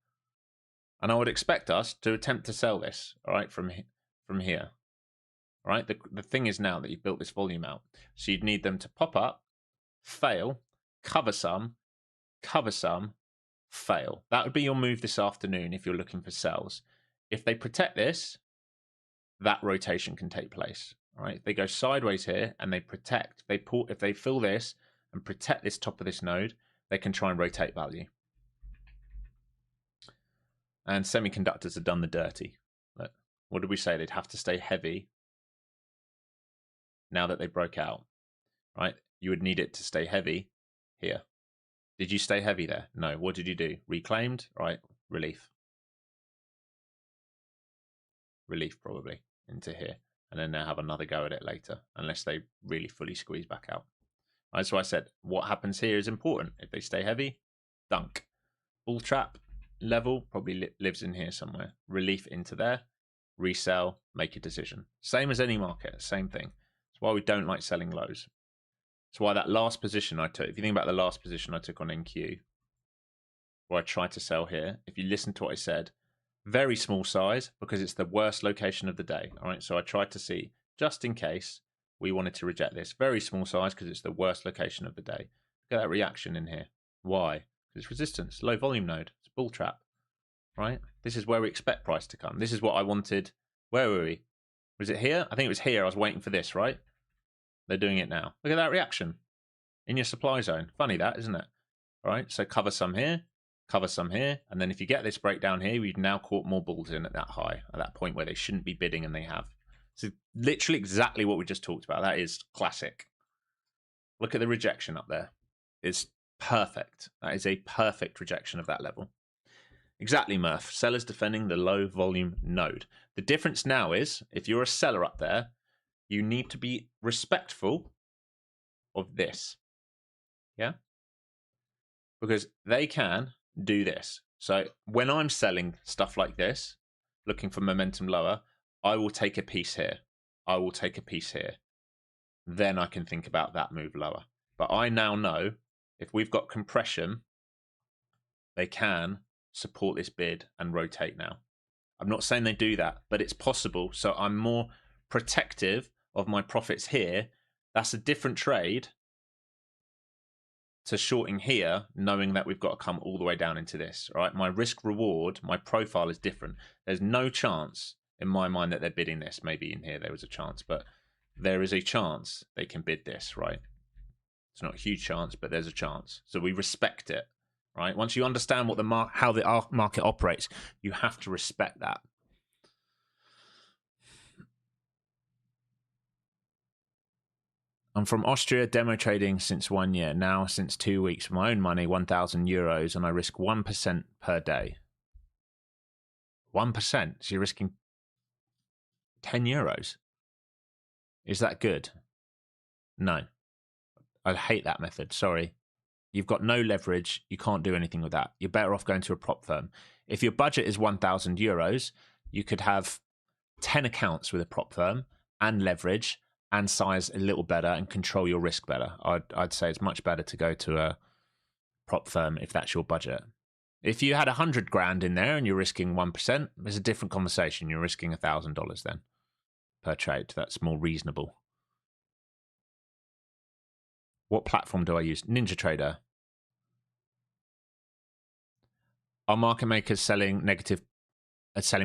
And I would expect us to attempt to sell this, all right, from here. All right, the thing is now that you've built this volume out, so you'd need them to pop up, fail, cover some, fail. That would be your move this afternoon if you're looking for sells. If they protect this, that rotation can take place. All right, if they go sideways here and they protect, if they fill this and protect this top of this node, they can try and rotate value. And semiconductors have done the dirty. But what did we say? They'd have to stay heavy now that they broke out, right? You would need it to stay heavy here. Did you stay heavy there? No. What did you do? Reclaimed, right? Relief. Relief probably into here. And then they'll have another go at it later, unless they really fully squeeze back out. That's why I said what happens here is important. If they stay heavy, dunk. Bull trap level probably lives in here somewhere. Relief into there, resell, make a decision. Same as any market, same thing. That's why we don't like selling lows. That's why that last position I took, if you think about the last position I took on NQ, where I tried to sell here, if you listen to what I said, very small size because it's the worst location of the day. All right, so I tried to see, just in case we wanted to reject this, very small size because it's the worst location of the day. Look at that reaction in here. Why? It's resistance, low volume node. It's a bull trap, right? This is where we expect price to come. This is what I wanted. Where were we? Was it here? I think it was here. I was waiting for this, right? They're doing it now. Look at that reaction in your supply zone. Funny that, isn't it? All right, so cover some here, and then if you get this breakdown here, we've now caught more bulls in at that high, at that point where they shouldn't be bidding and they have. So literally exactly what we just talked about. That is classic. Look at the rejection up there. It's perfect. That is a perfect rejection of that level. Exactly, Murph. Sellers defending the low volume node. The difference now is, if you're a seller up there, you need to be respectful of this. Yeah? Because they can do this. So when I'm selling stuff like this, looking for momentum lower, I will take a piece here. I will take a piece here. Then I can think about that move lower. But I now know if we've got compression, they can support this bid and rotate now. I'm not saying they do that, but it's possible. So I'm more protective of my profits here. That's a different trade to shorting here, knowing that we've got to come all the way down into this, right? My risk reward, my profile is different. There's no chance in my mind that they're bidding this. Maybe in here there was a chance, but there is a chance they can bid this, right? It's not a huge chance, but there's a chance. So we respect it, right? Once you understand what how the market operates, you have to respect that. I'm from Austria, demo trading since 1 year, now since 2 weeks. My own money, 1,000 euros, and I risk 1% per day. 1%? So you're risking 10 euros. Is that good? No. I hate that method. Sorry. You've got no leverage. You can't do anything with that. You're better off going to a prop firm. If your budget is 1,000 euros, you could have 10 accounts with a prop firm and leverage and size a little better and control your risk better. I'd say it's much better to go to a prop firm if that's your budget. If you had 100 grand in there and you're risking 1%, there's a different conversation. You're risking $1,000 then per trade. That's more reasonable. What platform do I use? NinjaTrader. Are market makers selling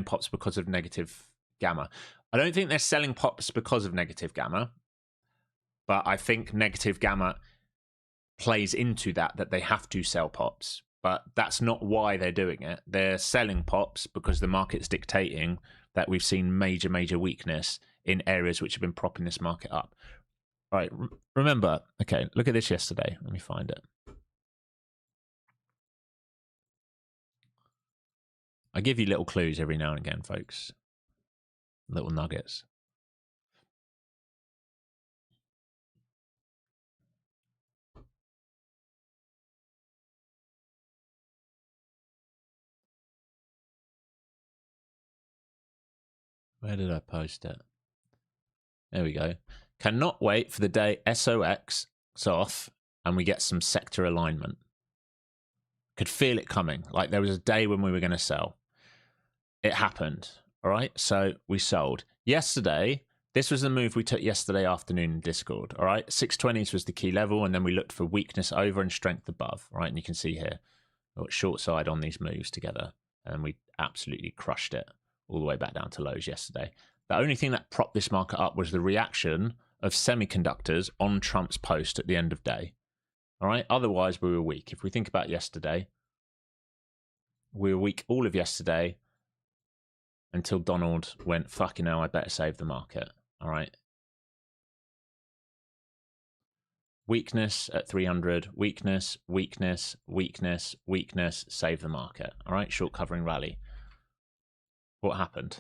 pops because of negative gamma? I don't think they're selling pops because of negative gamma, but I think negative gamma plays into that they have to sell pops. But that's not why they're doing it. They're selling pops because the market's dictating that we've seen major weakness in areas which have been propping this market up. All right, remember, okay, look at this yesterday. Let me find it. I give you little clues every now and again, folks. Little nuggets. Where did I post it? There we go. Cannot wait for the day SOX is off and we get some sector alignment. Could feel it coming. Like there was a day when we were going to sell. It happened. All right. So we sold. Yesterday, this was the move we took yesterday afternoon in Discord. All right. 620s was the key level. And then we looked for weakness over and strength above. Right. And you can see here, we got short side on these moves together. And we absolutely crushed it all the way back down to lows yesterday. The only thing that propped this market up was the reaction of semiconductors on Trump's post at the end of day. All right. Otherwise, we were weak. If we think about yesterday, we were weak all of yesterday until Donald went, fucking hell, I better save the market. All right. Weakness at 300, weakness, weakness, weakness, weakness, save the market. All right. Short covering rally. What happened?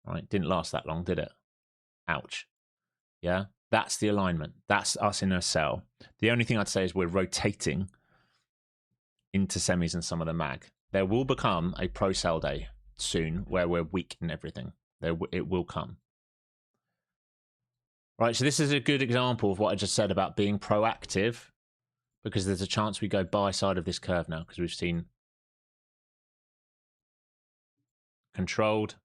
All right. Didn't last that long, did it? Ouch. Yeah. That's the alignment. That's us in a sell. The only thing I'd say is we're rotating into semis and some of the mag. There will become a pro sell day soon where we're weak in everything. It will come. Right, so this is a good example of what I just said about being proactive, because there's a chance we go buy side of this curve now, because we've seen controlled,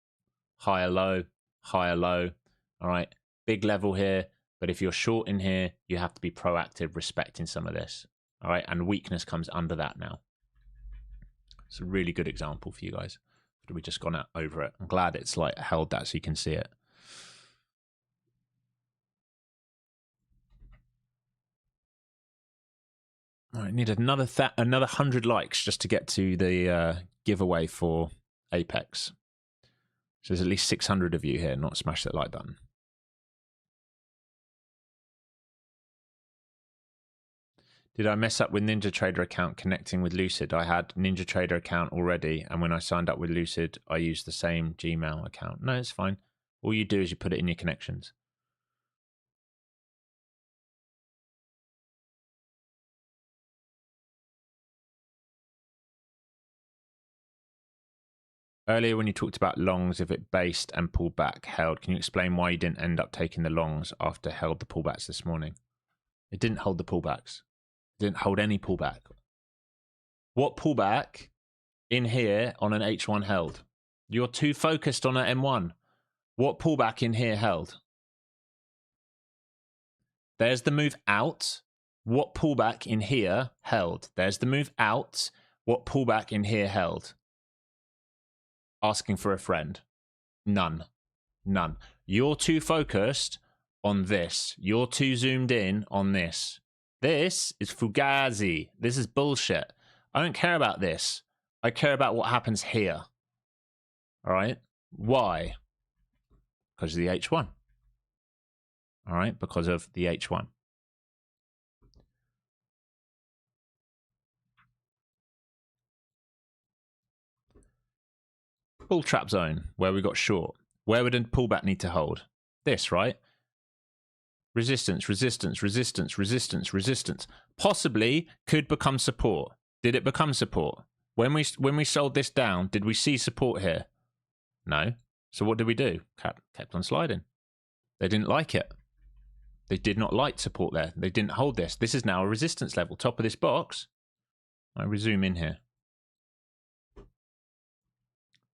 higher low. All right, big level here, but if you're short in here, you have to be proactive, respecting some of this. All right, and weakness comes under that now. It's a really good example for you guys. We just gone out over it. I'm glad it's like held that so you can see it. All right, need another 100 likes just to get to the giveaway for Apex. So there's at least 600 of you here. Not smash that like button. Did I mess up with NinjaTrader account connecting with Lucid? I had NinjaTrader account already, and when I signed up with Lucid, I used the same Gmail account. No, it's fine. All you do is you put it in your connections. Earlier when you talked about longs, if it based and pulled back, held, can you explain why you didn't end up taking the longs after held the pullbacks this morning? It didn't hold the pullbacks. It didn't hold any pullback. What pullback in here on an H1 held? You're too focused on an M1. What pullback in here held? There's the move out. What pullback in here held? There's the move out. What pullback in here held? Asking for a friend. None. None. You're too focused on this. You're too zoomed in on this. This is fugazi. This is bullshit. I don't care about this. I care about what happens here. All right? Why? Because of the H1. All right? Because of the H1. Bull trap zone, where we got short. Where would a pullback need to hold? This, right? Resistance, resistance, resistance, resistance, resistance. Possibly could become support. Did it become support? When we sold this down, did we see support here? No. So what did we do? Kept on sliding. They didn't like it. They did not like support there. They didn't hold this. This is now a resistance level. Top of this box. I resume in here.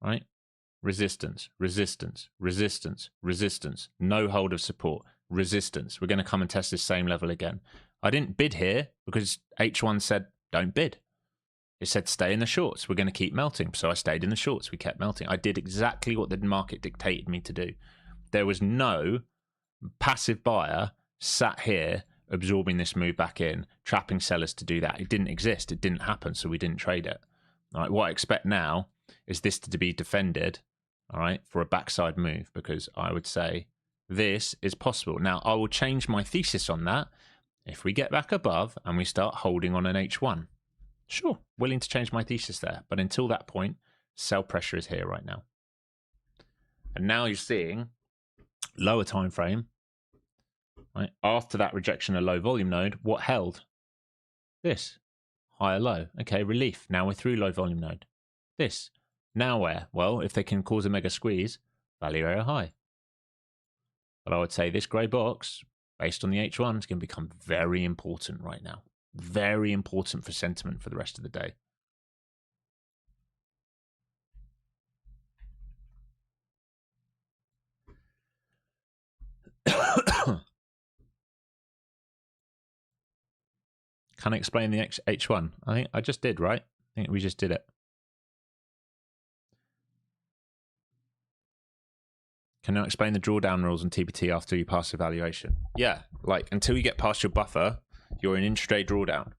Right? Resistance, resistance, resistance, resistance. No hold of support. Resistance. We're going to come and test this same level again. I didn't bid here because H1 said don't bid. It said stay in the shorts. We're going to keep melting. So I stayed in the shorts. We kept melting. I did exactly what the market dictated me to do. There was no passive buyer sat here absorbing this move back in, trapping sellers to do that. It didn't exist. It didn't happen. So we didn't trade it. All right. What I expect now is this to be defended, all right, for a backside move, because I would say this is possible. Now, I will change my thesis on that if we get back above and we start holding on an H1. Sure, willing to change my thesis there. But until that point, sell pressure is here right now. And now you're seeing lower time frame, right? After that rejection of low volume node, what held? This, higher low. Okay, relief. Now we're through low volume node. This. Now where? Well, if they can cause a mega squeeze, value area high. But I would say this grey box, based on the H1, is going to become very important right now. Very important for sentiment for the rest of the day. Can I explain the H1? I think I just did, right? I think we just did it. Can I explain the drawdown rules on TBT after you pass evaluation? Yeah, like until you get past your buffer, you're in intraday drawdown.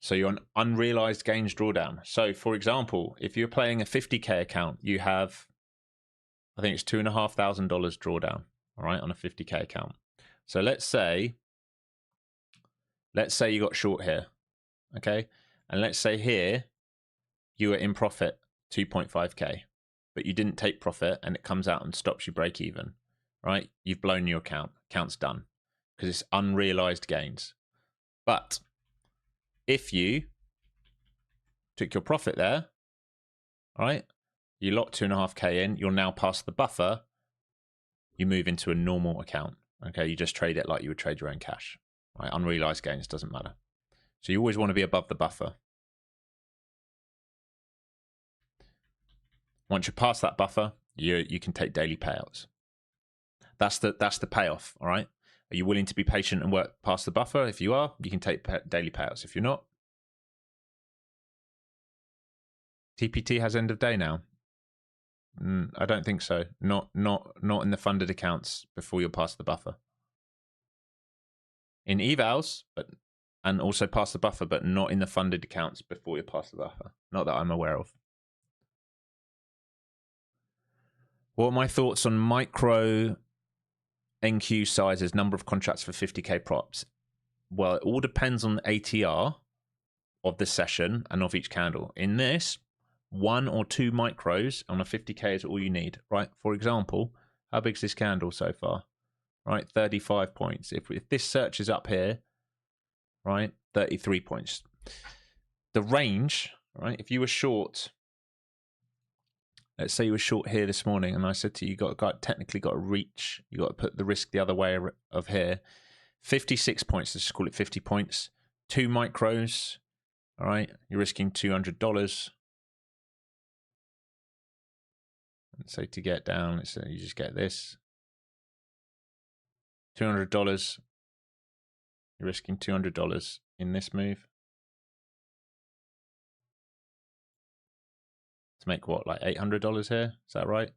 So you're an unrealized gains drawdown. So for example, if you're playing a 50K account, you have, I think it's $2,500 drawdown, all right, on a 50K account. So let's say you got short here, okay? And let's say here you were in profit 2.5K. but you didn't take profit and it comes out and stops you break even, right? You've blown your account. Account's done because it's unrealized gains. But if you took your profit there, right? You locked 2.5K in, you're now past the buffer, you move into a normal account, okay? You just trade it like you would trade your own cash, right? Unrealized gains doesn't matter. So you always want to be above the buffer. Once you're past that buffer, you can take daily payouts. That's the payoff, all right? Are you willing to be patient and work past the buffer? If you are, you can take daily payouts. If you're not, TPT has end of day now. I don't think so. Not in the funded accounts before you're past the buffer. In evals, and also past the buffer, but not in the funded accounts before you're past the buffer. Not that I'm aware of. What are my thoughts on micro NQ sizes, number of contracts for 50k props? Well, it all depends on the ATR of the session and of each candle. In this, 1 or 2 micros on a 50k is all you need, right? For example, how big is this candle so far? Right, 35 points. If this search is up here, right, 33 points. The range, right, if you were short, let's say you were short here this morning, and I said to you, you technically got to reach, you got to put the risk the other way of here. 56 points, let's just call it 50 points. 2 micros, all right, you're risking $200. And so to get down, let's say you just get this. $200, you're risking $200 in this move. To make what, like $800 here? Is that right?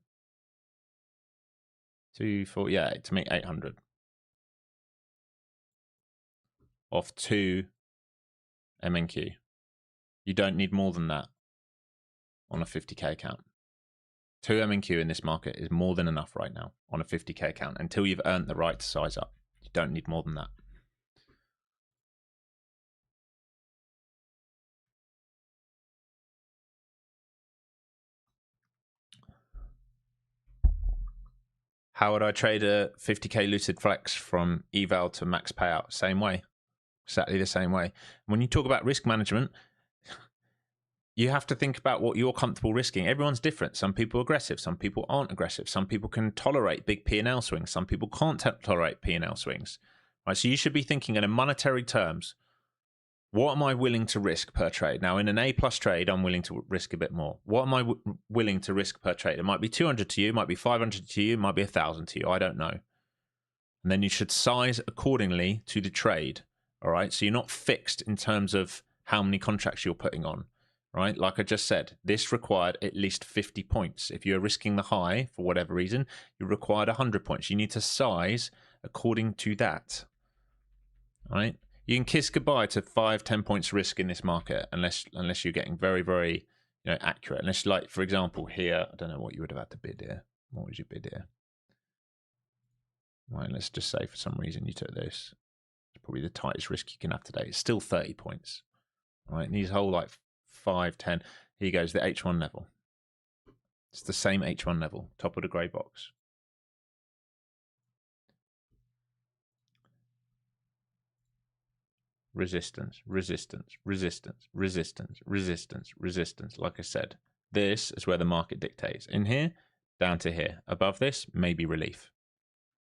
2, 4, yeah, to make 800 off 2 MNQ. You don't need more than that on a 50k account. 2 MNQ in this market is more than enough right now on a 50k account until you've earned the right to size up. You don't need more than that. How would I trade a 50k Lucid Flex from eval to max payout? Same way. Exactly the same way. When you talk about risk management, you have to think about what you're comfortable risking. Everyone's different. Some people are aggressive. Some people aren't aggressive. Some people can tolerate big P&L swings. Some people can't tolerate P&L swings. Right? So you should be thinking in monetary terms. What am I willing to risk per trade? Now, in an A+ trade, I'm willing to risk a bit more. What am I willing to risk per trade? It might be 200 to you, it might be 500 to you, it might be 1,000 to you. I don't know. And then you should size accordingly to the trade. All right. So you're not fixed in terms of how many contracts you're putting on. Right. Like I just said, this required at least 50 points. If you're risking the high for whatever reason, you required 100 points. You need to size according to that. All right. You can kiss goodbye to 5-10 points risk in this market unless you're getting very, very accurate. Unless, like, for example, here, I don't know what you would have had to bid here. What was your bid here? Right, let's just say for some reason you took this. It's probably the tightest risk you can have today. It's still 30 points. Right, and these whole like 5, 10. Here goes the H1 level. It's the same H1 level, top of the grey box. Resistance, resistance, resistance, resistance, resistance, resistance. Like I said, this is where the market dictates. In here, down to here. Above this, maybe relief.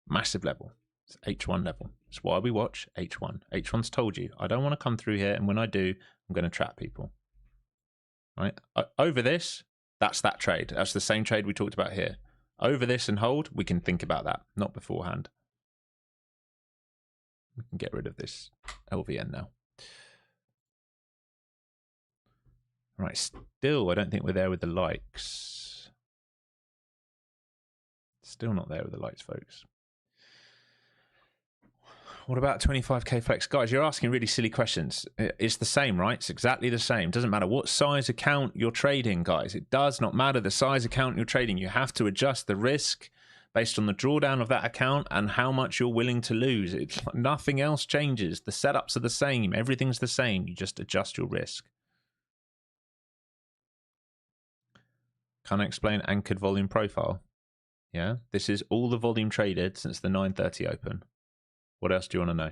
Massive level. It's H1 level. It's why we watch H1. H1's told you, I don't want to come through here, and when I do, I'm going to trap people. Right? Over this, that's that trade. That's the same trade we talked about here. Over this and hold, we can think about that, not beforehand. We can get rid of this LVN now. Right, still, I don't think we're there with the likes. Still not there with the likes, folks. What about 25k flex? Guys, you're asking really silly questions. It's the same, right? It's exactly the same. It doesn't matter what size account you're trading, guys. It does not matter the size account you're trading. You have to adjust the risk based on the drawdown of that account and how much you're willing to lose. Nothing else changes. The setups are the same. Everything's the same. You just adjust your risk. Can I explain anchored volume profile? Yeah, this is all the volume traded since the 9:30 open. What else do you want to know?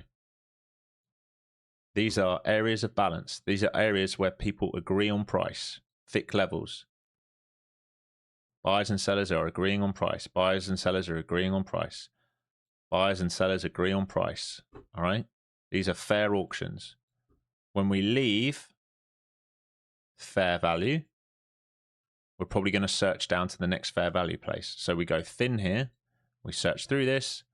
These are areas of balance. These are areas where people agree on price, thick levels. Buyers and sellers are agreeing on price. Buyers and sellers are agreeing on price. Buyers and sellers agree on price. All right? These are fair auctions. When we leave fair value, we're probably going to search down to the next fair value place. So we go thin here. We search through this.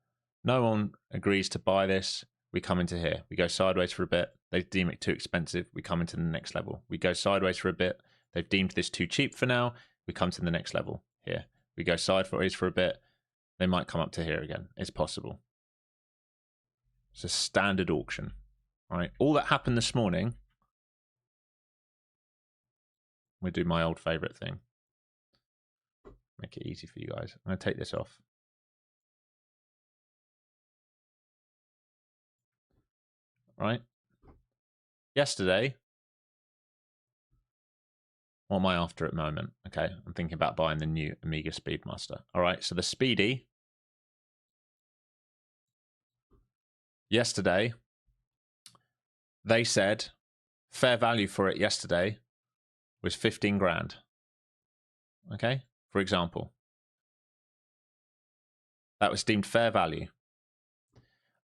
No one agrees to buy this. We come into here. We go sideways for a bit. They deem it too expensive. We come into the next level. We go sideways for a bit. They've deemed this too cheap for now. We come to the next level here. We go sideways for a bit. They might come up to here again. It's possible. It's a standard auction. All right. All that happened this morning. We'll do my old favorite thing. Make it easy for you guys. I'm going to take this off. Right. Yesterday, what am I after at the moment? Okay, I'm thinking about buying the new Amiga Speedmaster. All right, so the Speedy, yesterday, they said fair value for it yesterday was 15 grand. Okay, for example. That was deemed fair value.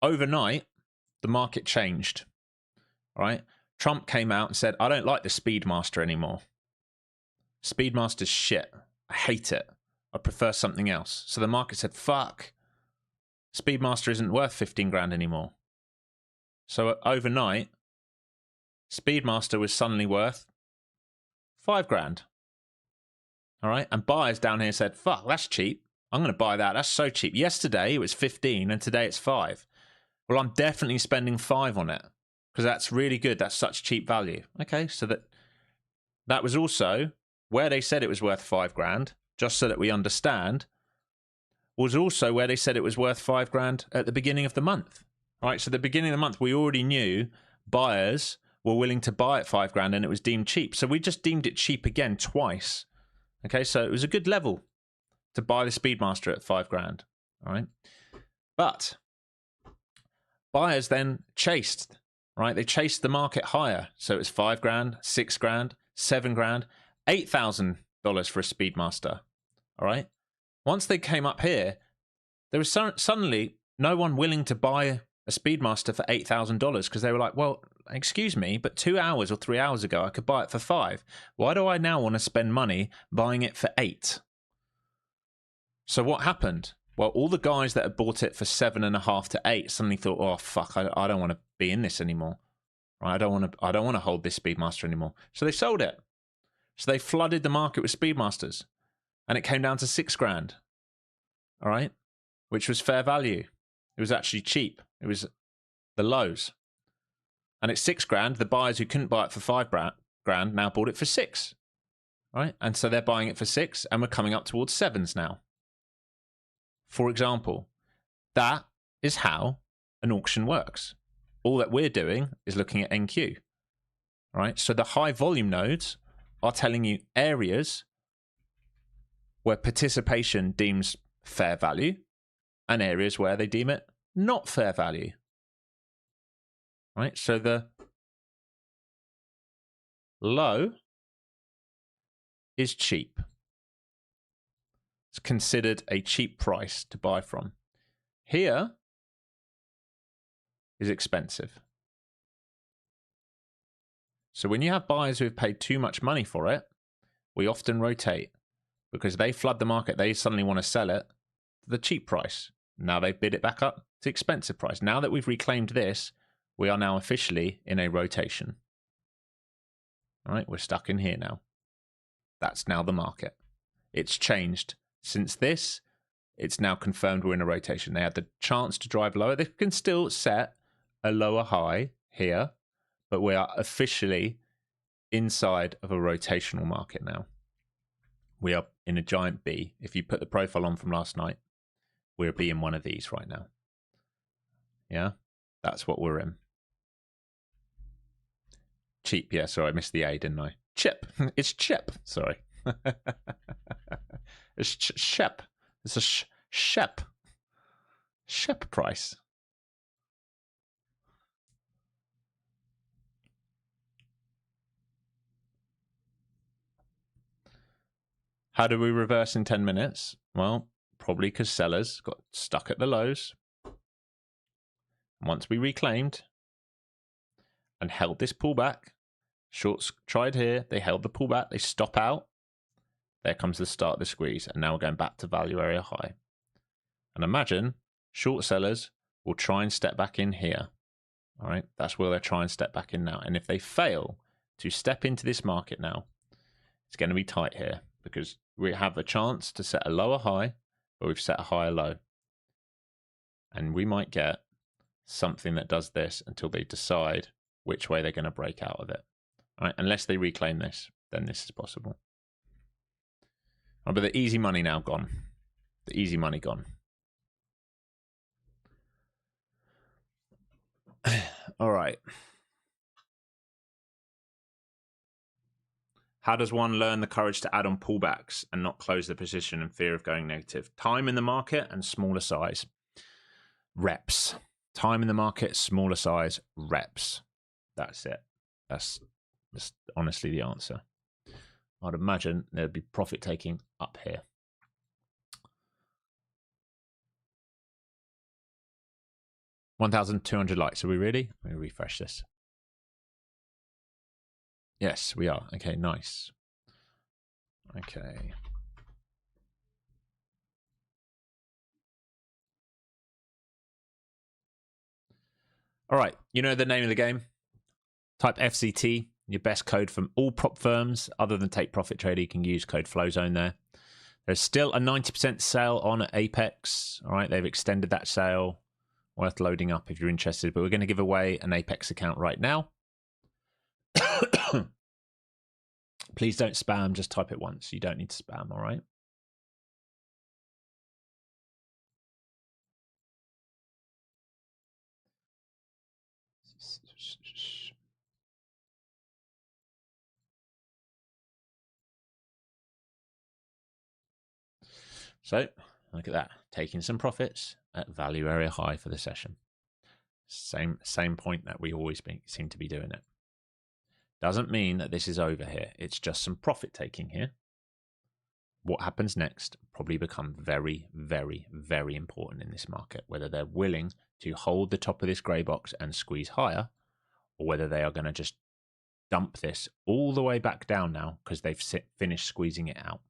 Overnight, the market changed. All right, Trump came out and said, I don't like the Speedmaster anymore. Speedmaster's shit. I hate it. I prefer something else. So the market said, fuck. Speedmaster isn't worth 15 grand anymore. So overnight, Speedmaster was suddenly worth 5 grand. All right. And buyers down here said, fuck, that's cheap. I'm going to buy that. That's so cheap. Yesterday it was 15 and today it's 5. Well, I'm definitely spending 5 on it because that's really good. That's such cheap value. Okay. So that was also where they said it was worth 5 grand, just so that we understand, was also where they said it was worth 5 grand at the beginning of the month. All right. So at the beginning of the month, we already knew buyers were willing to buy at 5 grand and it was deemed cheap. So we just deemed it cheap again twice. Okay. So it was a good level to buy the Speedmaster at 5 grand. All right. But buyers then chased, right? They chased the market higher. So it was 5 grand, 6 grand, 7 grand, $8,000 for a Speedmaster. All right. Once they came up here, there was suddenly no one willing to buy a Speedmaster for $8,000 because they were like, well, excuse me, but 2 hours or 3 hours ago, I could buy it for 5. Why do I now want to spend money buying it for 8? So what happened? Well, all the guys that had bought it for 7.5 to 8 suddenly thought, oh, fuck, I don't want to be in this anymore. Right? I don't want to hold this Speedmaster anymore. So they sold it. So they flooded the market with Speedmasters. And it came down to 6 grand. All right? Which was fair value. It was actually cheap. It was the lows. And at 6 grand, the buyers who couldn't buy it for 5 grand now bought it for 6. Right? And so they're buying it for 6 and we're coming up towards 7s now. For example, that is how an auction works. All that we're doing is looking at NQ. Right? So the high volume nodes are telling you areas where participation deems fair value and areas where they deem it not fair value. Right? So the low is cheap. It's considered a cheap price to buy from. Here is expensive. So when you have buyers who have paid too much money for it, we often rotate because they flood the market. They suddenly want to sell it to the cheap price. Now they bid it back up to expensive price. Now that we've reclaimed this, we are now officially in a rotation. All right, we're stuck in here now. That's now the market. It's changed. Since this, it's now confirmed we're in a rotation. They had the chance to drive lower. They can still set a lower high here, but we are officially inside of a rotational market now. We are in a giant B. If you put the profile on from last night, we're B in one of these right now. Yeah, that's what we're in. Cheap, yeah, sorry, I missed the A, didn't I? Chip, it's chip, sorry. It's shep. It's a shep. Shep price. How do we reverse in 10 minutes? Well, probably because sellers got stuck at the lows. Once we reclaimed and held this pullback, shorts tried here, they held the pullback, they stop out. There comes the start of the squeeze, and now we're going back to value area high. And imagine short sellers will try and step back in here. All right, that's where they'll try and step back in now. And if they fail to step into this market now, it's going to be tight here because we have a chance to set a lower high, but we've set a higher low. And we might get something that does this until they decide which way they're going to break out of it. All right, unless they reclaim this, then this is possible. All right, but the easy money now gone. The easy money gone. All right. How does one learn the courage to add on pullbacks and not close the position in fear of going negative? Time in the market and smaller size. Reps. Time in the market, smaller size, reps. That's it. That's honestly the answer. I'd imagine there'd be profit taking up here. $1,200 likes. Are we ready? Let me refresh this. Yes, we are. Okay, nice. Okay. All right. You know the name of the game? Type FZT, your best code from all prop firms other than Take Profit Trader. You can use code FlowZone there. There's still a 90% sale on at Apex. All right. They've extended that sale. Worth loading up if you're interested. But we're going to give away an Apex account right now. Please don't spam. Just type it once. You don't need to spam. All right. So look at that. Taking some profits at value area high for the session. Same point that we always seem to be doing it. Doesn't mean that this is over here. It's just some profit taking here. What happens next probably become very, very, very important in this market, whether they're willing to hold the top of this grey box and squeeze higher, or whether they are going to just dump this all the way back down now because they've finished squeezing it out,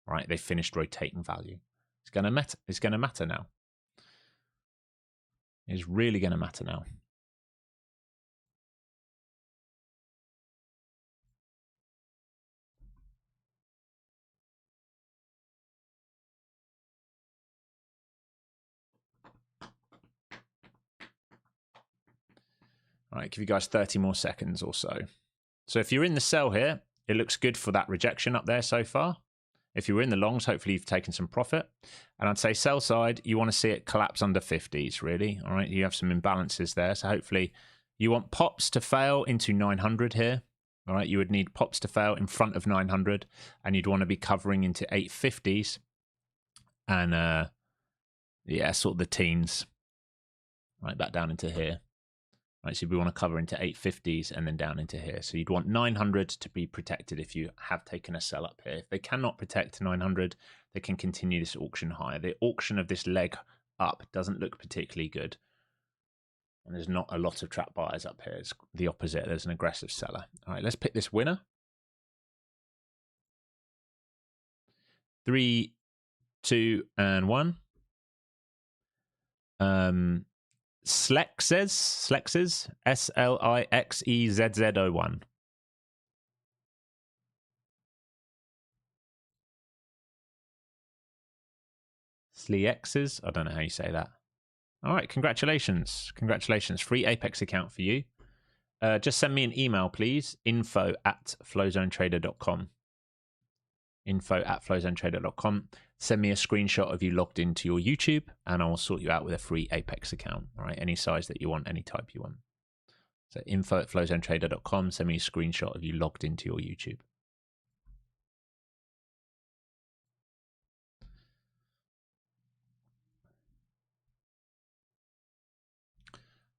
right? They've finished rotating value. It's going to matter. It's going to matter now. It's really going to matter now. All right, give you guys 30 more seconds or so. So if you're in the sell here, it looks good for that rejection up there so far. If you were in the longs, hopefully you've taken some profit. And I'd say sell side, you want to see it collapse under 50s, really. All right, you have some imbalances there. So hopefully you want pops to fail into 900 here. All right, you would need pops to fail in front of 900. And you'd want to be covering into 850s. And yeah, sort of the teens. Right, back down into here. Right, so we want to cover into 850s and then down into here. So you'd want 900 to be protected if you have taken a sell up here. If they cannot protect 900, they can continue this auction higher. The auction of this leg up doesn't look particularly good. And there's not a lot of trap buyers up here. It's the opposite. There's an aggressive seller. All right, let's pick this winner. 3, 2, and 1. Slexes, SLIXEZZ01. Slexes, I don't know how you say that. All right, congratulations. Congratulations. Free Apex account for you. Just send me an email, please. info@flowzonetrader.com. info@flowzonetrader.com. Send me a screenshot of you logged into your YouTube and I will sort you out with a free Apex account. All right, any size that you want, any type you want. So info@flowzonetrader.com. Send me a screenshot of you logged into your YouTube.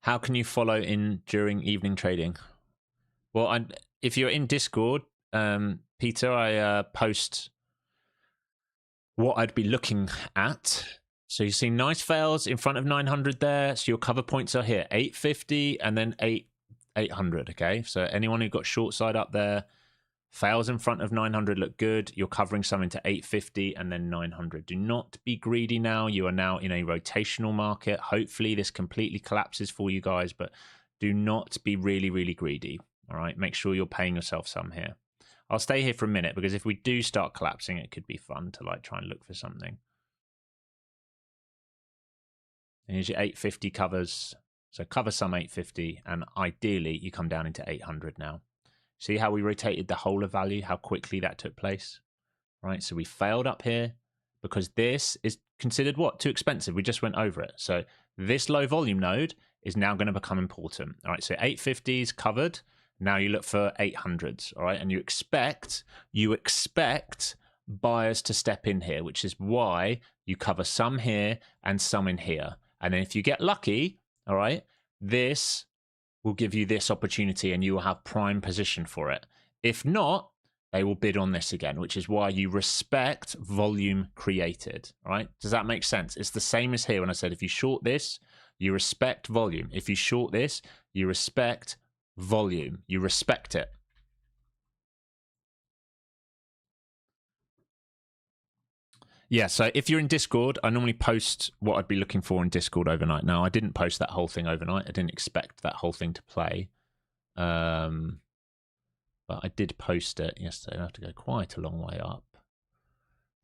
How can you follow in during evening trading? Well, if you're in Discord, Peter, I post what I'd be looking at. So you see nice fails in front of 900 there. So your cover points are here, 850 and then 800. Okay. So anyone who got short side up there, Fails in front of 900 look good. You're covering some into 850 and then 900. Do not be greedy now. You are now in a rotational market. Hopefully this completely collapses for you guys, but do not be really, really greedy. All right, make sure you're paying yourself some here. I'll stay here for a minute because if we do start collapsing, it could be fun to like try and look for something. And here's your 850 covers. So cover some 850, and ideally you come down into 800 now. See how we rotated the whole of value, how quickly that took place, right? So we failed up here because this is considered what? Too expensive. We just went over it. So this low volume node is now going to become important. All right, so 850s covered. Now you look for 800s, all right? And you expect buyers to step in here, which is why you cover some here and some in here. And then if you get lucky, all right, this will give you this opportunity and you will have prime position for it. If not, they will bid on this again, which is why you respect volume created, all right? Does that make sense? It's the same as here when I said if you short this, you respect volume. If you short this, you respect volume. You respect it. Yeah, so if you're in Discord, I normally post what I'd be looking for in Discord overnight. Now, I didn't post that whole thing overnight. I didn't expect that whole thing to play. But I did post it yesterday. I have to go quite a long way up. I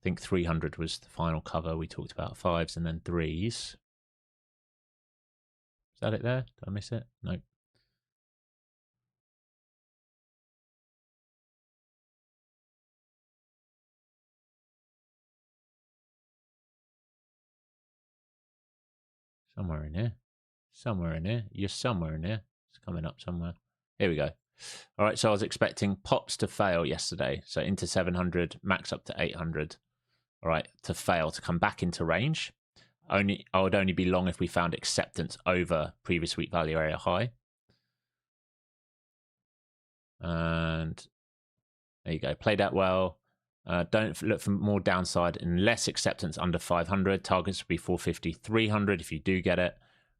think 300 was the final cover. We talked about 5s and then 3s. Is that it there? Did I miss it? No. Somewhere in here. Somewhere in here. You're somewhere in here. It's coming up somewhere. Here we go. All right, so I was expecting pops to fail yesterday. So into 700, max up to 800. All right, to fail, to come back into range. I would only be long if we found acceptance over previous week value area high. And there you go. Played out well. Don't look for more downside unless acceptance under 500. Targets would be 450, 300 if you do get it.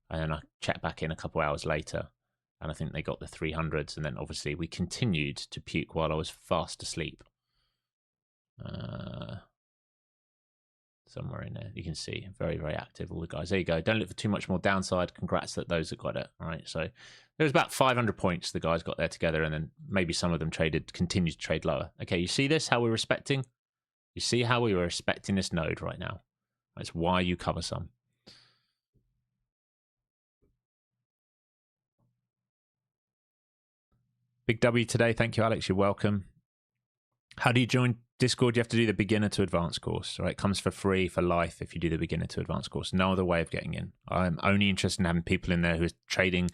And then I check back in a couple hours later, and I think they got the 300s. And then obviously we continued to puke while I was fast asleep. Somewhere in there, you can see very, very active, all the guys. There you go. Don't look for too much more downside. Congrats that those that got it. All right, so there was about 500 points the guys got there together, and then maybe some of them continued to trade lower. Okay, you see this, how we're respecting? You see how we were respecting this node right now? That's why you cover some. Big W today. Thank you, Alex. You're welcome. How do you join Discord? You have to do the beginner to advanced course. Right, it comes for free for life if you do the beginner to advanced course. No other way of getting in. I'm only interested in having people in there who are trading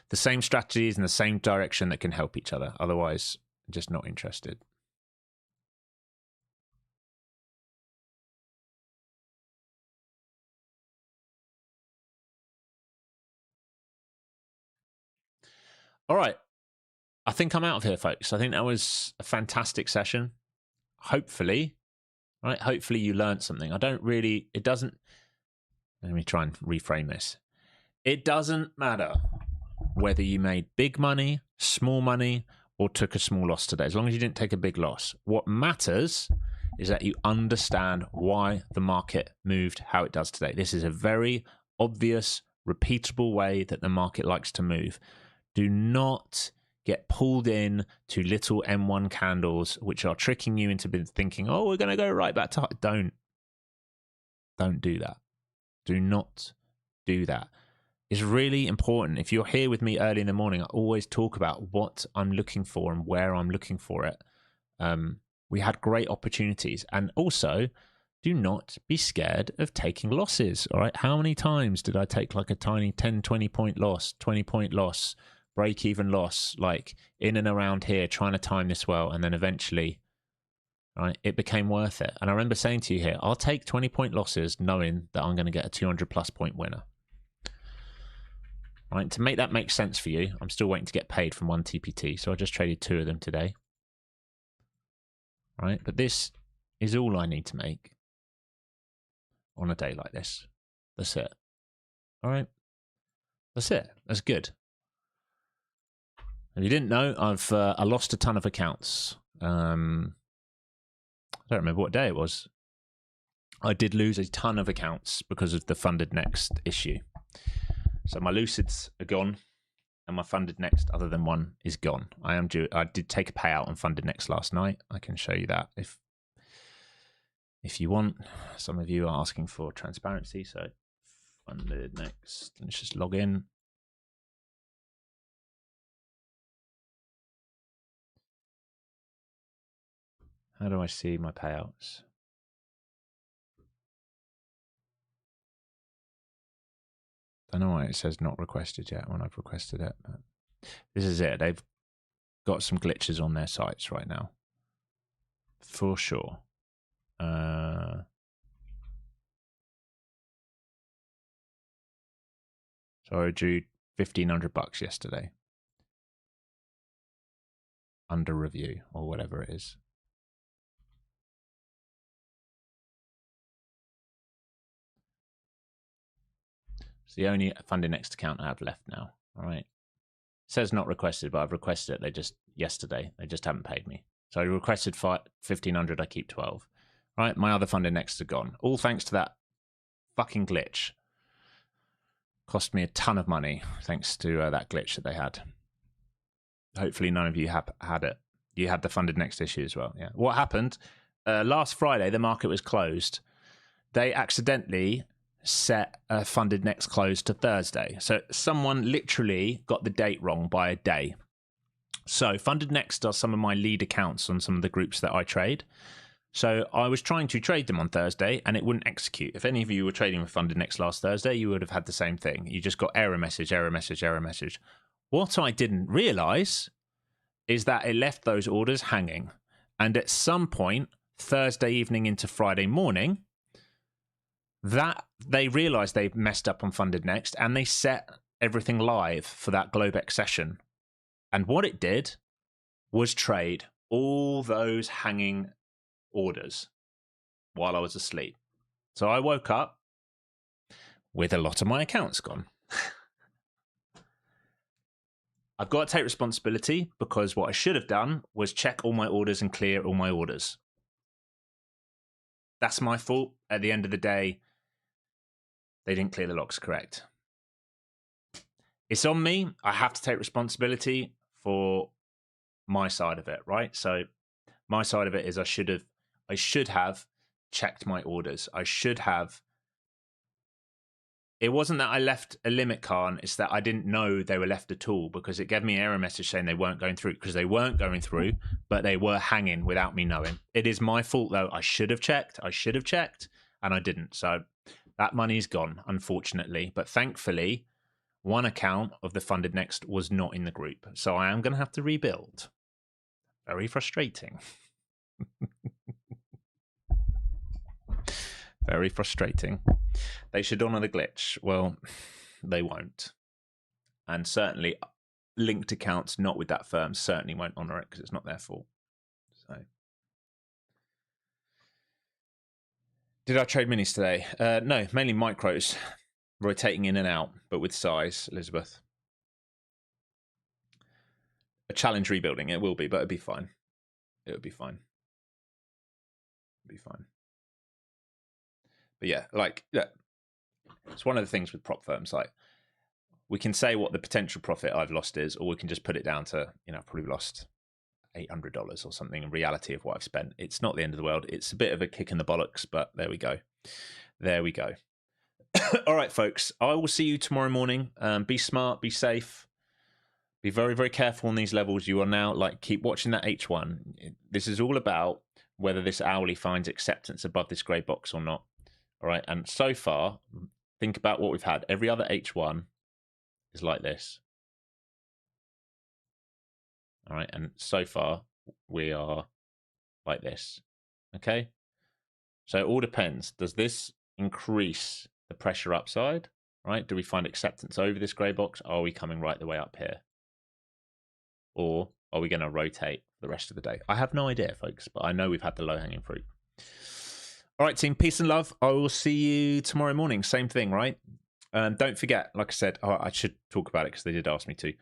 the same strategies in the same direction that can help each other. Otherwise, just not interested. All right. I think I'm out of here, folks. I think that was a fantastic session. Hopefully, right? Hopefully you learned something. Let me try and reframe this. It doesn't matter whether you made big money, small money, or took a small loss today, as long as you didn't take a big loss. What matters is that you understand why the market moved how it does today. This is a very obvious, repeatable way that the market likes to move. Do not get pulled in to little M1 candles, which are tricking you into thinking, oh, we're going to go right back to... Don't do that. Do not do that. It's really important. If you're here with me early in the morning, I always talk about what I'm looking for and where I'm looking for it. We had great opportunities. And also, do not be scared of taking losses. All right. How many times did I take like a tiny 10, 20 point loss, 20 point loss, break even loss, like in and around here, trying to time this well. And then eventually, right, it became worth it. And I remember saying to you here, I'll take 20 point losses knowing that I'm going to get a 200 plus point winner. Right, to make that make sense for you, I'm still waiting to get paid from one TPT. So I just traded 2 of them today. Right, but this is all I need to make on a day like this. That's it. All right, that's it. That's good. If you didn't know, I lost a ton of accounts. I don't remember what day it was. I did lose a ton of accounts because of the funded next issue. So my Lucids are gone, and my funded next, other than one, is gone. I did take a payout on funded next last night. I can show you that if you want. Some of you are asking for transparency, so funded next. Let's just log in. How do I see my payouts? I don't know why it says not requested yet when I've requested it. But this is it. They've got some glitches on their sites right now. For sure. So I drew $1,500 yesterday. Under review or whatever it is. It's the only funded next account I have left now. All right. It says not requested, but I've requested it. They just yesterday. They just haven't paid me. So I requested $1,500. I keep 12. All right. My other funded next are gone. All thanks to that fucking glitch. Cost me a ton of money thanks to that glitch that they had. Hopefully none of you have had it. You had the funded next issue as well. Yeah. What happened? Last Friday, the market was closed. They accidentally set a funded next close to Thursday. So someone literally got the date wrong by a day. So funded next are some of my lead accounts on some of the groups that I trade. So I was trying to trade them on Thursday and it wouldn't execute. If any of you were trading with funded next last Thursday, you would have had the same thing. You just got error message, error message, error message. What I didn't realize is that it left those orders hanging. And at some point, Thursday evening into Friday morning, that they realized they messed up on funded next and they set everything live for that Globex session. And what it did was trade all those hanging orders while I was asleep. So I woke up with a lot of my accounts gone. I've got to take responsibility because what I should have done was check all my orders and clear all my orders. That's my fault. At the end of the day, they didn't clear the logs correct. It's on me. I have to take responsibility for my side of it, right? So my side of it is I should have checked my orders. I should have. It wasn't that I left a limit, Khan. It's that I didn't know they were left at all because it gave me an error message saying they weren't going through because they weren't going through, but they were hanging without me knowing. It is my fault, though. I should have checked, and I didn't. So that money's gone, unfortunately. But thankfully, one account of the funded next was not in the group. So I am going to have to rebuild. Very frustrating. Very frustrating. They should honor the glitch. Well, they won't. And certainly linked accounts not with that firm certainly won't honor it because it's not their fault. So, did I trade minis today? No, mainly micros, rotating in and out, but with size, Elizabeth. A challenge rebuilding, it will be, but it'll be fine. It'll be fine. It'll be fine. But yeah, it's one of the things with prop firms. Like, we can say what the potential profit I've lost is, or we can just put it down to, I've probably lost $800 or something in reality of what I've spent. It's not the end of the world. It's a bit of a kick in the bollocks, but there we go. There we go. All right, folks. I will see you tomorrow morning. Be smart, be safe. Be very, very careful on these levels. You are now, keep watching that H1. This is all about whether this hourly finds acceptance above this grey box or not. All right, and so far, think about what we've had. Every other H1 is like this. All right, and so far, we are like this. Okay? So it all depends. Does this increase the pressure upside? Right? Do we find acceptance over this grey box? Are we coming right the way up here? Or are we going to rotate the rest of the day? I have no idea, folks, but I know we've had the low-hanging fruit. All right, team, peace and love. I will see you tomorrow morning. Same thing, right? Don't forget, like I said, I should talk about it because they did ask me to.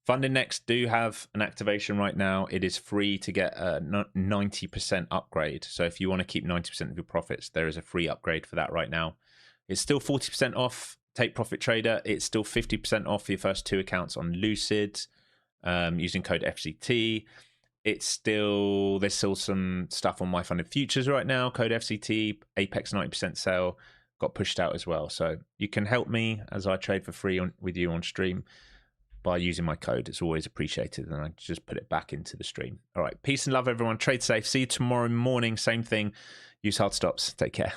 Funding Next do have an activation right now. It is free to get a 90% upgrade. So if you want to keep 90% of your profits, there is a free upgrade for that right now. It's still 40% off Take Profit Trader. It's still 50% off your first 2 accounts on Lucid using code FZT. There's still some stuff on My Funded Futures right now. Code FZT, Apex 90% sale got pushed out as well. So you can help me as I trade for free with you on stream by using my code. It's always appreciated, and I just put it back into the stream. All right, peace and love, everyone. Trade safe. See you tomorrow morning. Same thing. Use hard stops. Take care.